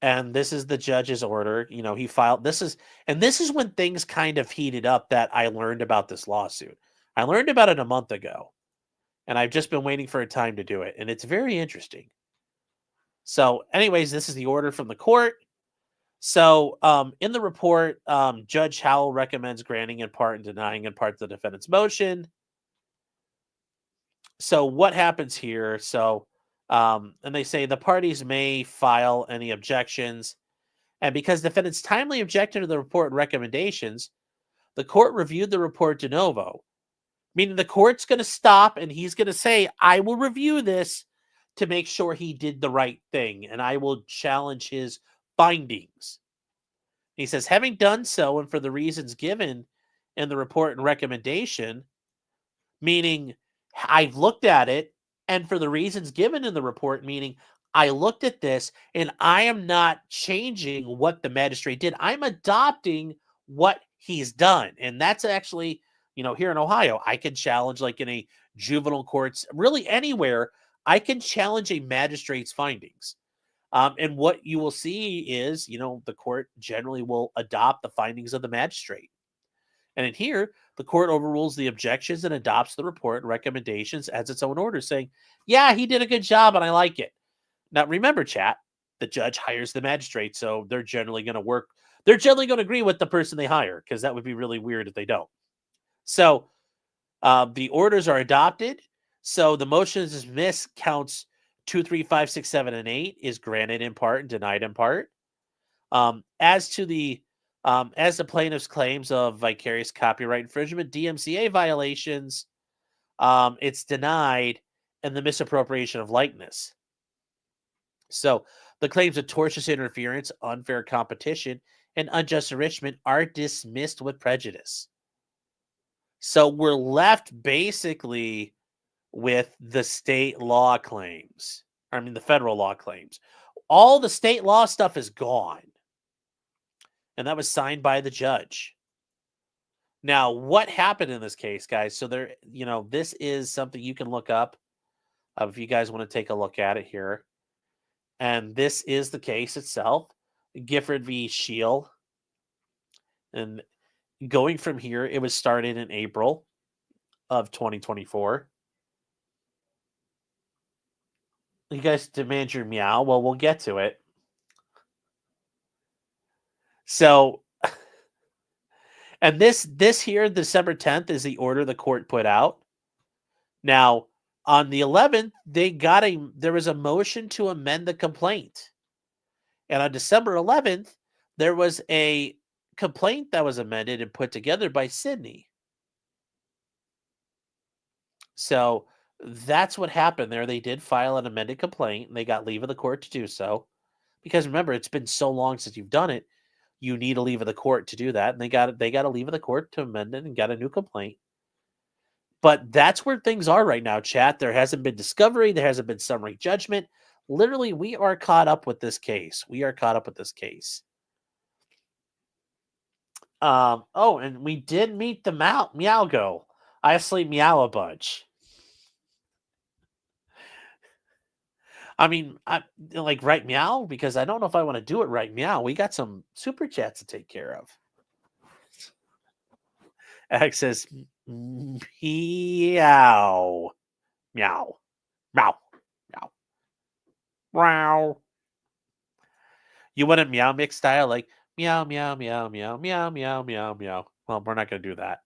S1: And this is the judge's order. You know, he filed this is when things kind of heated up that I learned about this lawsuit. I learned about it a month ago, and I've just been waiting for a time to do it, and it's very interesting. So, anyways, this is the order from the court. So, in the report, Judge Howell recommends granting in part and denying in part the defendant's motion. So, what happens here? So, and they say the parties may file any objections. And because defendants timely objected to the report and recommendations, the court reviewed the report de novo, meaning the court's going to stop and he's going to say, I will review this to make sure he did the right thing, and I will challenge his findings. He says, having done so, and for the reasons given in the report and recommendation, meaning I've looked at it, and for the reasons given in the report, meaning I looked at this and I am not changing what the magistrate did. I'm adopting what he's done. And that's actually, you know, here in Ohio, I can challenge, like in a juvenile courts, really anywhere, I can challenge a magistrate's findings. And what you will see is, you know, the court generally will adopt the findings of the magistrate. And in here, the court overrules the objections and adopts the report and recommendations as its own order, saying, yeah, he did a good job and I like it. Now, remember, chat, the judge hires the magistrate, so they're generally going to work. They're generally going to agree with the person they hire, because that would be really weird if they don't. So the orders are adopted. So the motion to dismiss counts 2, 3, 5, 6, 7, and 8 is granted in part and denied in part. As the plaintiff's claims of vicarious copyright infringement, DMCA violations, it's denied, and the misappropriation of likeness. So the claims of tortious interference, unfair competition, and unjust enrichment are dismissed with prejudice. So we're left basically with the state law claims. I mean, the federal law claims. All the state law stuff is gone. And that was signed by the judge. Now, what happened in this case, guys? So there, you know, this is something you can look up if you guys want to take a look at it here. And this is the case itself, Gifford v. Scheel. And going from here, it was started in April of 2024. You guys demand your meow. Well, we'll get to it. So, and this here, December 10th, is the order the court put out. Now, on the 11th, there was a motion to amend the complaint. And on December 11th, there was a complaint that was amended and put together by Sydney. So that's what happened there. They did file an amended complaint and they got leave of the court to do so. Because remember, it's been so long since you've done it, you need a leave of the court to do that. And they got a leave of the court to amend it and got a new complaint. But that's where things are right now, chat. There hasn't been discovery. There hasn't been summary judgment. Literally, we are caught up with this case. Oh, and we did meet the Meowgo. I sleep meow a bunch. I mean, I like right meow because I don't know if I want to do it right meow. We got some super chats to take care of. X says meow, meow, meow, meow, meow. You want a meow mix style like meow, meow, meow, meow, meow, meow, meow, meow. Well, we're not gonna do that.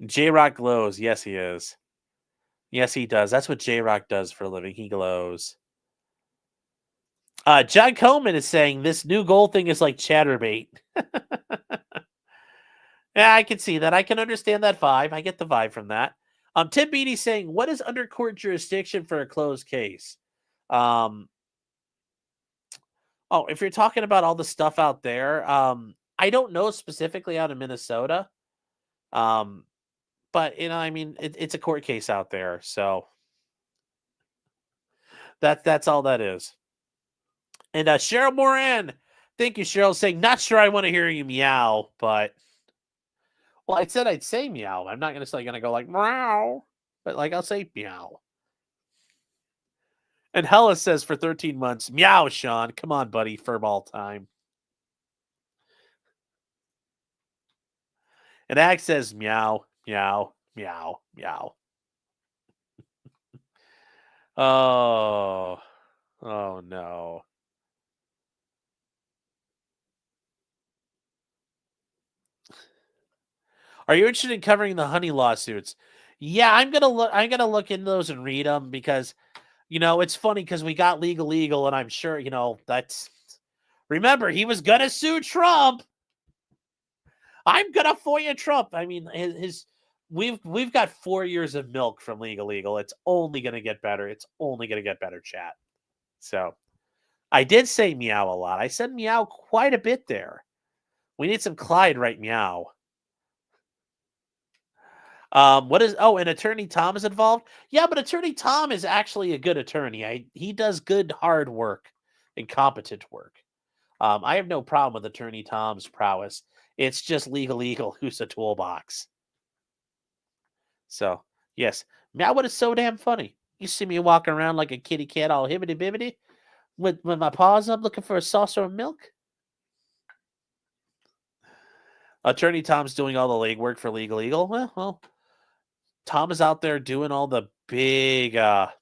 S1: J Rock glows. Yes, he is. Yes, he does. That's what J Rock does for a living. He glows. John Coleman is saying this new goal thing is like chatterbait. Yeah, I can see that. I can understand that vibe. I get the vibe from that. Tim Beatty saying, what is under court jurisdiction for a closed case? Oh, if you're talking about all the stuff out there, I don't know specifically out in Minnesota. But I mean, it's a court case out there, so that's all that is. And Cheryl Moran, thank you, Cheryl, saying, not sure I want to hear you meow, but well, I said I'd say meow. I'm not gonna go like meow, but like I'll say meow. And Hella says for 13 months, meow, Sean. Come on, buddy, furball time. And Ag says meow, meow, meow, meow. Oh no. Are you interested in covering the honey lawsuits? Yeah, I'm gonna look into those and read them because it's funny because we got legal, and I'm sure that's. Remember, he was gonna sue Trump. I'm gonna FOIA Trump. I mean, we've got 4 years of milk from legal. It's only gonna get better. It's only gonna get better, chat. So, I did say meow a lot. I said meow quite a bit there. We need some Clyde right meow. And Attorney Tom is involved? Yeah, but Attorney Tom is actually a good attorney. He does good, hard work and competent work. I have no problem with Attorney Tom's prowess. It's just legal who's a toolbox. So, yes. Meow, what is so damn funny? You see me walking around like a kitty cat all hibbity-bibbity with my paws up looking for a saucer of milk? Attorney Tom's doing all the legwork for legal. Well, Tom is out there doing all the big Tom's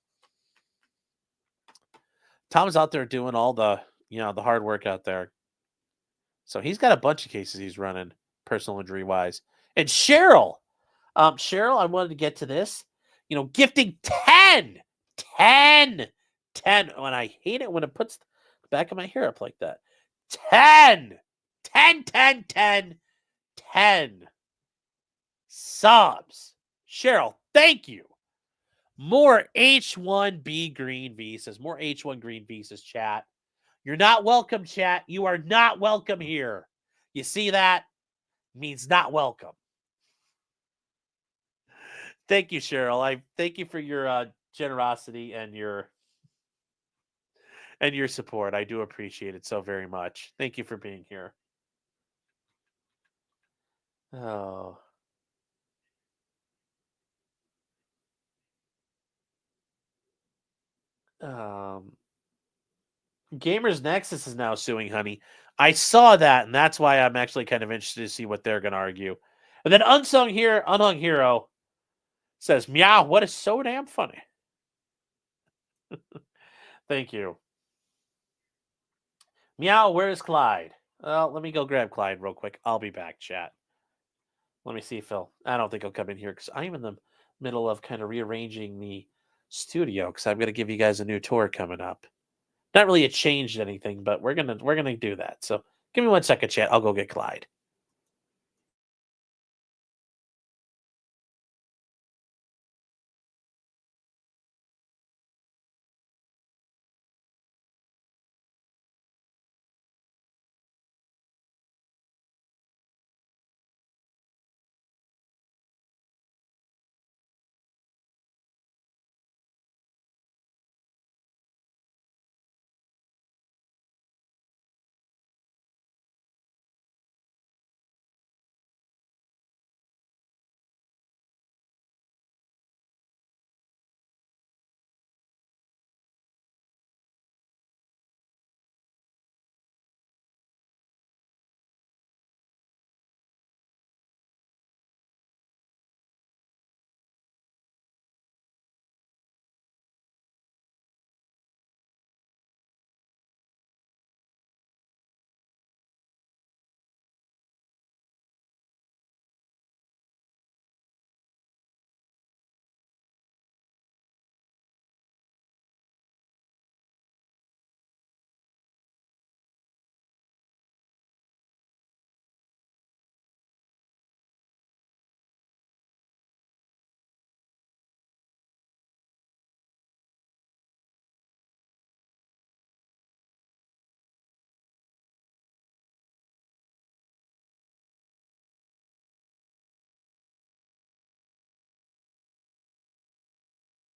S1: out there doing all the the hard work out there. So he's got a bunch of cases he's running personal injury wise. And Cheryl, I wanted to get to this. Gifting 10. When I hate it when it puts the back of my hair up like that. 10 subs. Cheryl, thank you. More H1B green visas. More H1 green visas, chat. You're not welcome, chat. You are not welcome here. You see that? Means not welcome. Thank you, Cheryl. I thank you for your generosity and your support. I do appreciate it so very much. Thank you for being here. Oh. Gamers Nexus is now suing Honey. I saw that, and that's why I'm actually kind of interested to see what they're going to argue. And then Unhung Hero says, meow, what is so damn funny? Thank you. Meow, where's Clyde? Well, let me go grab Clyde real quick. I'll be back, chat. Let me see, Phil. I don't think he'll come in here because I'm in the middle of kind of rearranging the studio because I'm going to give you guys a new tour coming up. Not really a changed anything, but we're gonna do that. So give me 1 second, chat. I'll go get Clyde.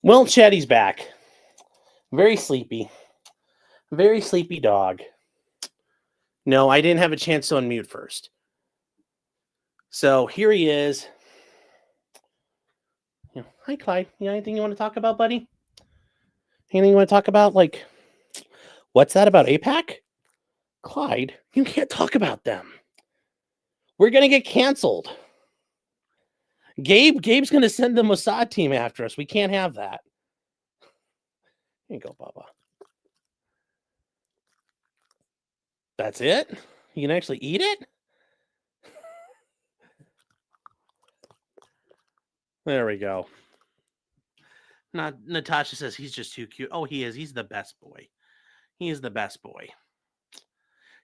S1: Well, Chatty's back. Very sleepy. Very sleepy dog. No, I didn't have a chance to unmute first. So here he is. Hi, Clyde. You got anything you want to talk about, buddy? Anything you want to talk about? Like, what's that about APAC? Clyde, you can't talk about them. We're going to get canceled. Gabe's going to send the Mossad team after us. We can't have that. Here you go, Bubba. That's it? You can actually eat it? There we go. Natasha says he's just too cute. Oh, he is. He's the best boy. He is the best boy.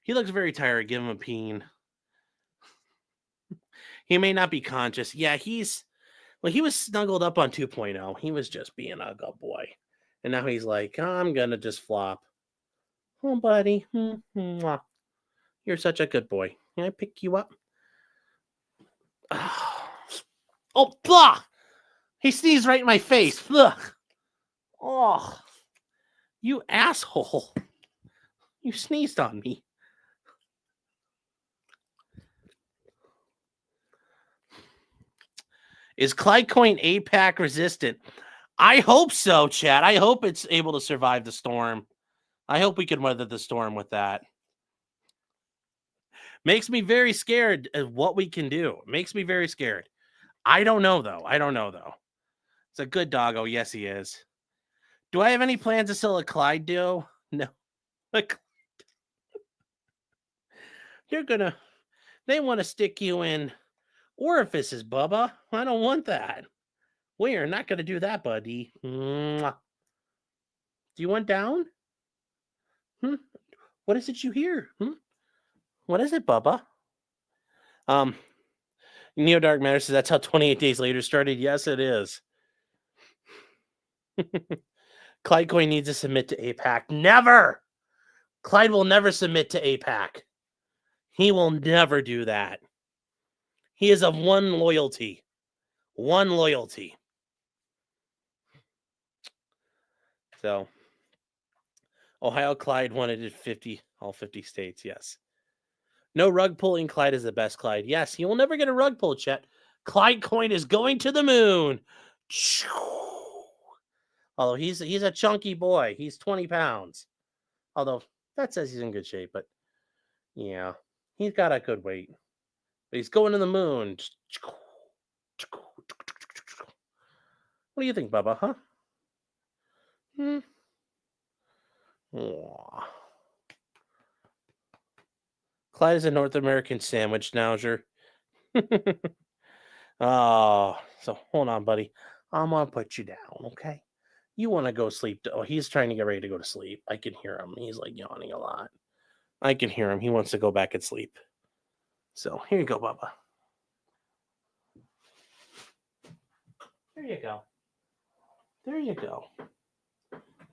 S1: He looks very tired. Give him a peen. He may not be conscious. Yeah, he was snuggled up on 2.0. He was just being a good boy. And now he's like, I'm going to just flop. Oh, buddy. You're such a good boy. Can I pick you up? Oh, blah! He sneezed right in my face. Ugh. Oh, you asshole. You sneezed on me. Is Clydecoin APAC resistant? I hope so, Chad. I hope it's able to survive the storm. I hope we can weather the storm with that. Makes me very scared of what we can do. Makes me very scared. I don't know, though. It's a good doggo. Yes, he is. Do I have any plans to sell a Clyde Duo? No. They want to stick you in orifices, Bubba. I don't want that. We are not going to do that, buddy. Mwah. Do you want down? What is it you hear? What is it, Bubba? Neo Dark Matter says that's how 28 Days Later started. Yes, it is. Clydecoin needs to submit to APAC. Never! Clyde will never submit to APAC. He will never do that. He is of one loyalty. One loyalty. So, Ohio Clyde wanted it all 50 states, yes. No rug pulling. Clyde is the best Clyde. Yes, he will never get a rug pull, Chet. Clydecoin is going to the moon. Although he's a chunky boy. He's 20 pounds. Although that says he's in good shape, but yeah, he's got a good weight. But he's going to the moon. What do you think, Bubba, huh? Aw. Clyde is a North American sandwich nouser. Oh, so hold on, buddy. I'm gonna put you down, okay? You want to go sleep? Oh, he's trying to get ready to go to sleep. I can hear him. He's like yawning a lot. I can hear him. He wants to go back and sleep. So here you go, Bubba. There you go. There you go.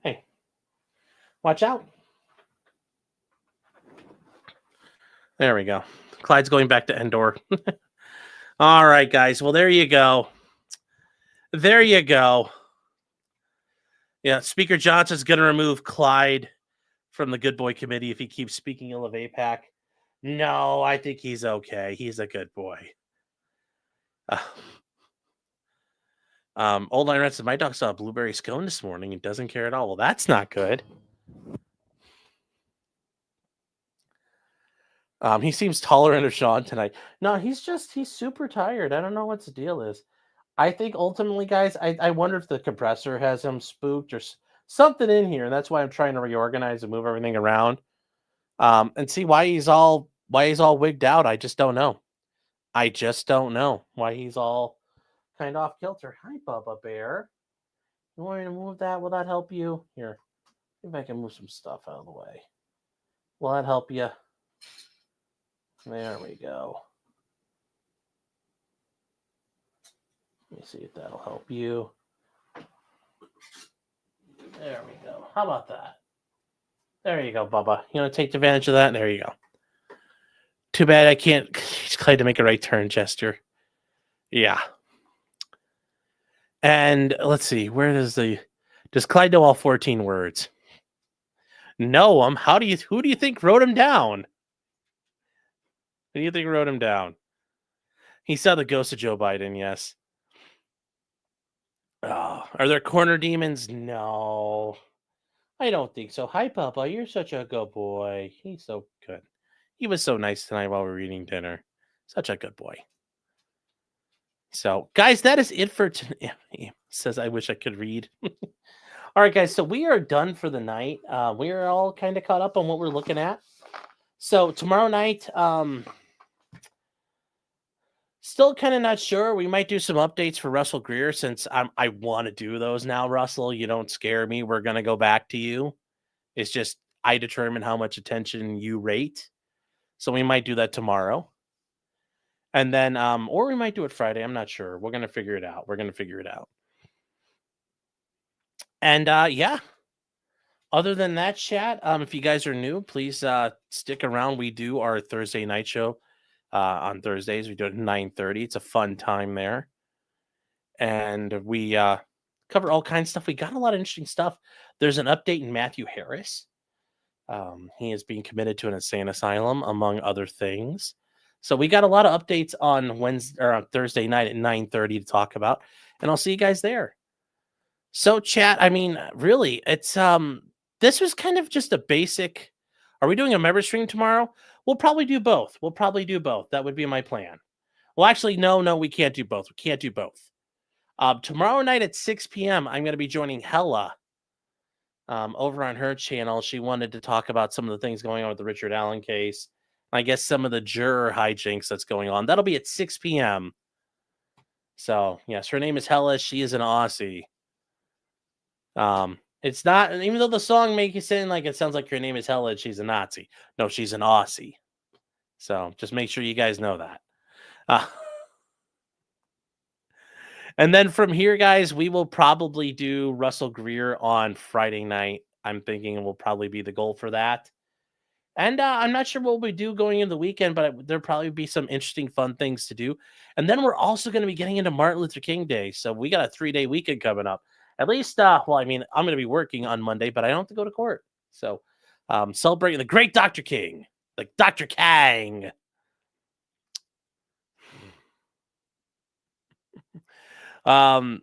S1: Hey, watch out. There we go. Clyde's going back to Endor. All right, guys. Well, there you go. There you go. Yeah, Speaker Johnson's going to remove Clyde from the Good Boy Committee if he keeps speaking ill of AIPAC. No, I think he's okay. He's a good boy. Old Line Red said, my dog saw a blueberry scone this morning and doesn't care at all. Well, that's not good. He seems tolerant of Sean tonight. No, he's super tired. I don't know what the deal is. I think ultimately, guys, I wonder if the compressor has him spooked or something in here. And that's why I'm trying to reorganize and move everything around. And see why he's all wigged out. I just don't know. I just don't know why he's all kind of off kilter. Hi, Bubba Bear. You want me to move that? Will that help you? Here, see if I can move some stuff out of the way. Will that help you? There we go. Let me see if that'll help you. There we go. How about that? There you go, Bubba. You want to take advantage of that? There you go. Too bad I can't Clyde to make a right turn gesture. Yeah. And let's see, does Clyde know all 14 words? Know them? Who do you think wrote them down? Who do you think wrote him down? He saw the ghost of Joe Biden, yes. Oh, are there corner demons? No. I don't think so. Hi, Papa. You're such a good boy. He's so good. He was so nice tonight while we were eating dinner. Such a good boy. So, guys, that is it for tonight. He says, I wish I could read. All right, guys. So we are done for the night. We are all kind of caught up on what we're looking at. So tomorrow night, still kind of not sure. We might do some updates for Russell Greer since I want to do those now, Russell. You don't scare me. We're going to go back to you. It's just I determine how much attention you rate. So we might do that tomorrow. And then, or we might do it Friday. I'm not sure. We're going to figure it out. And yeah. Other than that, chat, if you guys are new, please stick around. We do our Thursday night show on Thursdays. We do it at 9:30. It's a fun time there. And we cover all kinds of stuff. We got a lot of interesting stuff. There's an update in Matthew Harris. He is being committed to an insane asylum, among other things. So we got a lot of updates on Wednesday or on Thursday night at 9:30 to talk about, and I'll see you guys there. So, chat, I mean, really, it's this was kind of just a basic. Are we doing a member stream tomorrow? We'll probably do both. That would be my plan. Well, actually, no, we can't do both. Tomorrow night at 6 p.m., I'm going to be joining Hella over on her channel. She wanted to talk about some of the things going on with the Richard Allen case. I guess some of the juror hijinks that's going on. That'll be at 6 p.m. So, yes, her name is Hella. She is an Aussie. It's not, even though the song makes you sound like it sounds like her name is Hella, she's a Nazi. No, she's an Aussie. So just make sure you guys know that. And then from here, guys, we will probably do Russell Greer on Friday night. I'm thinking it will probably be the goal for that. And I'm not sure what we do going into the weekend, but there'll probably be some interesting, fun things to do. And then we're also going to be getting into Martin Luther King Day. So we got a 3-day weekend coming up. At least, well, I mean, I'm going to be working on Monday, but I don't have to go to court. So celebrating the great Dr. King, like Dr. Kang. Potcrim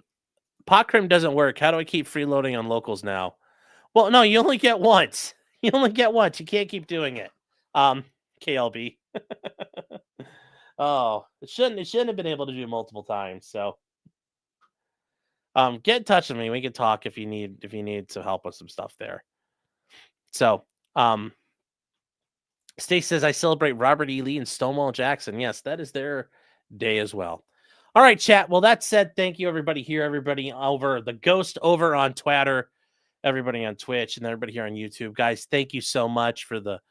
S1: doesn't work. How do I keep freeloading on locals now? Well, no, you only get once. You can't keep doing it. KLB. Oh, it shouldn't have been able to do multiple times. So get in touch with me. We can talk if you need some help with some stuff there. So, Stace says, I celebrate Robert E. Lee and Stonewall Jackson. Yes, that is their day as well. All right, chat. Well, that said, thank you, everybody here, everybody over the Ghost over on Twitter, everybody on Twitch, and everybody here on YouTube. Guys, thank you so much for the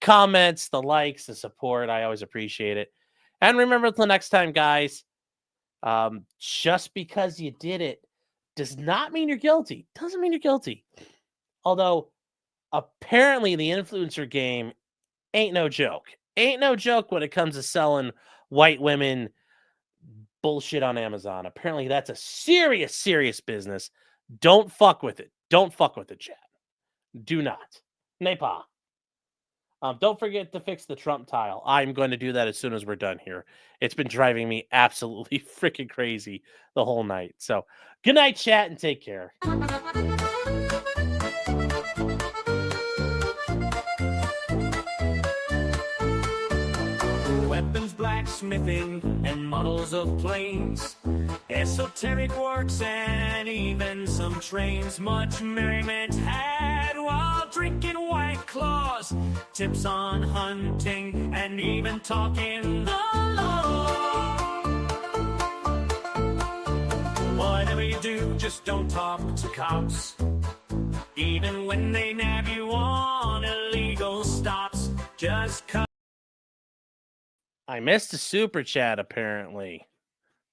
S1: comments, the likes, the support. I always appreciate it. And remember, until next time, guys, just because you did it does not mean you're guilty. Doesn't mean you're guilty. Although, apparently, the influencer game ain't no joke. Ain't no joke when it comes to selling white women bullshit on Amazon. Apparently, that's a serious, serious business. Don't fuck with it. Don't fuck with it, chat. Do not. Nepa. Don't forget to fix the Trump tile. I'm going to do that as soon as we're done here. It's been driving me absolutely freaking crazy the whole night. So, good night, chat, and take care.
S3: Weapons, blacksmithing, and models of planes, esoteric works, and even some trains. Much merriment had while drinking White Claws, tips on hunting, and even talking the law. Whatever you do, just don't talk to cops, even when they nab you on illegal stops. Just cut.
S1: I missed a super chat, apparently.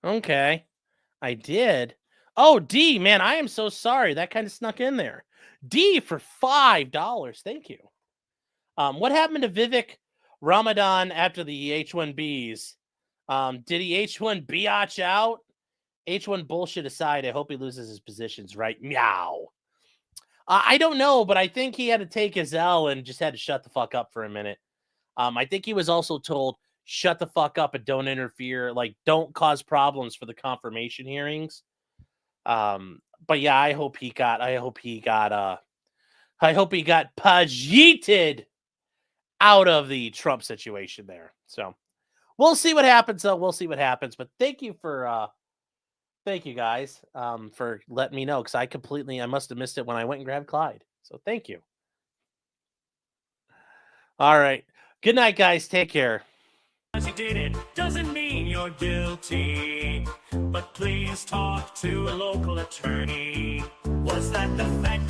S1: Okay. I did. Oh, D, man, I am so sorry. That kind of snuck in there. D for $5. Thank you. What happened to Vivek Ramadan after the H-1Bs? Did he H-1 biatch out? H-1 bullshit aside, I hope he loses his positions, right? Meow. I don't know, but I think he had to take his L and just had to shut the fuck up for a minute. I think he was also told, shut the fuck up and don't interfere. Like, don't cause problems for the confirmation hearings. But yeah, I hope he got pajeeted out of the Trump situation there. So we'll see what happens. We'll see what happens. But thank you guys, for letting me know, because I must have missed it when I went and grabbed Clyde. So thank you. All right. Good night, guys. Take care.
S3: As you did it doesn't mean you're guilty, but please talk to a local attorney. Was that the fact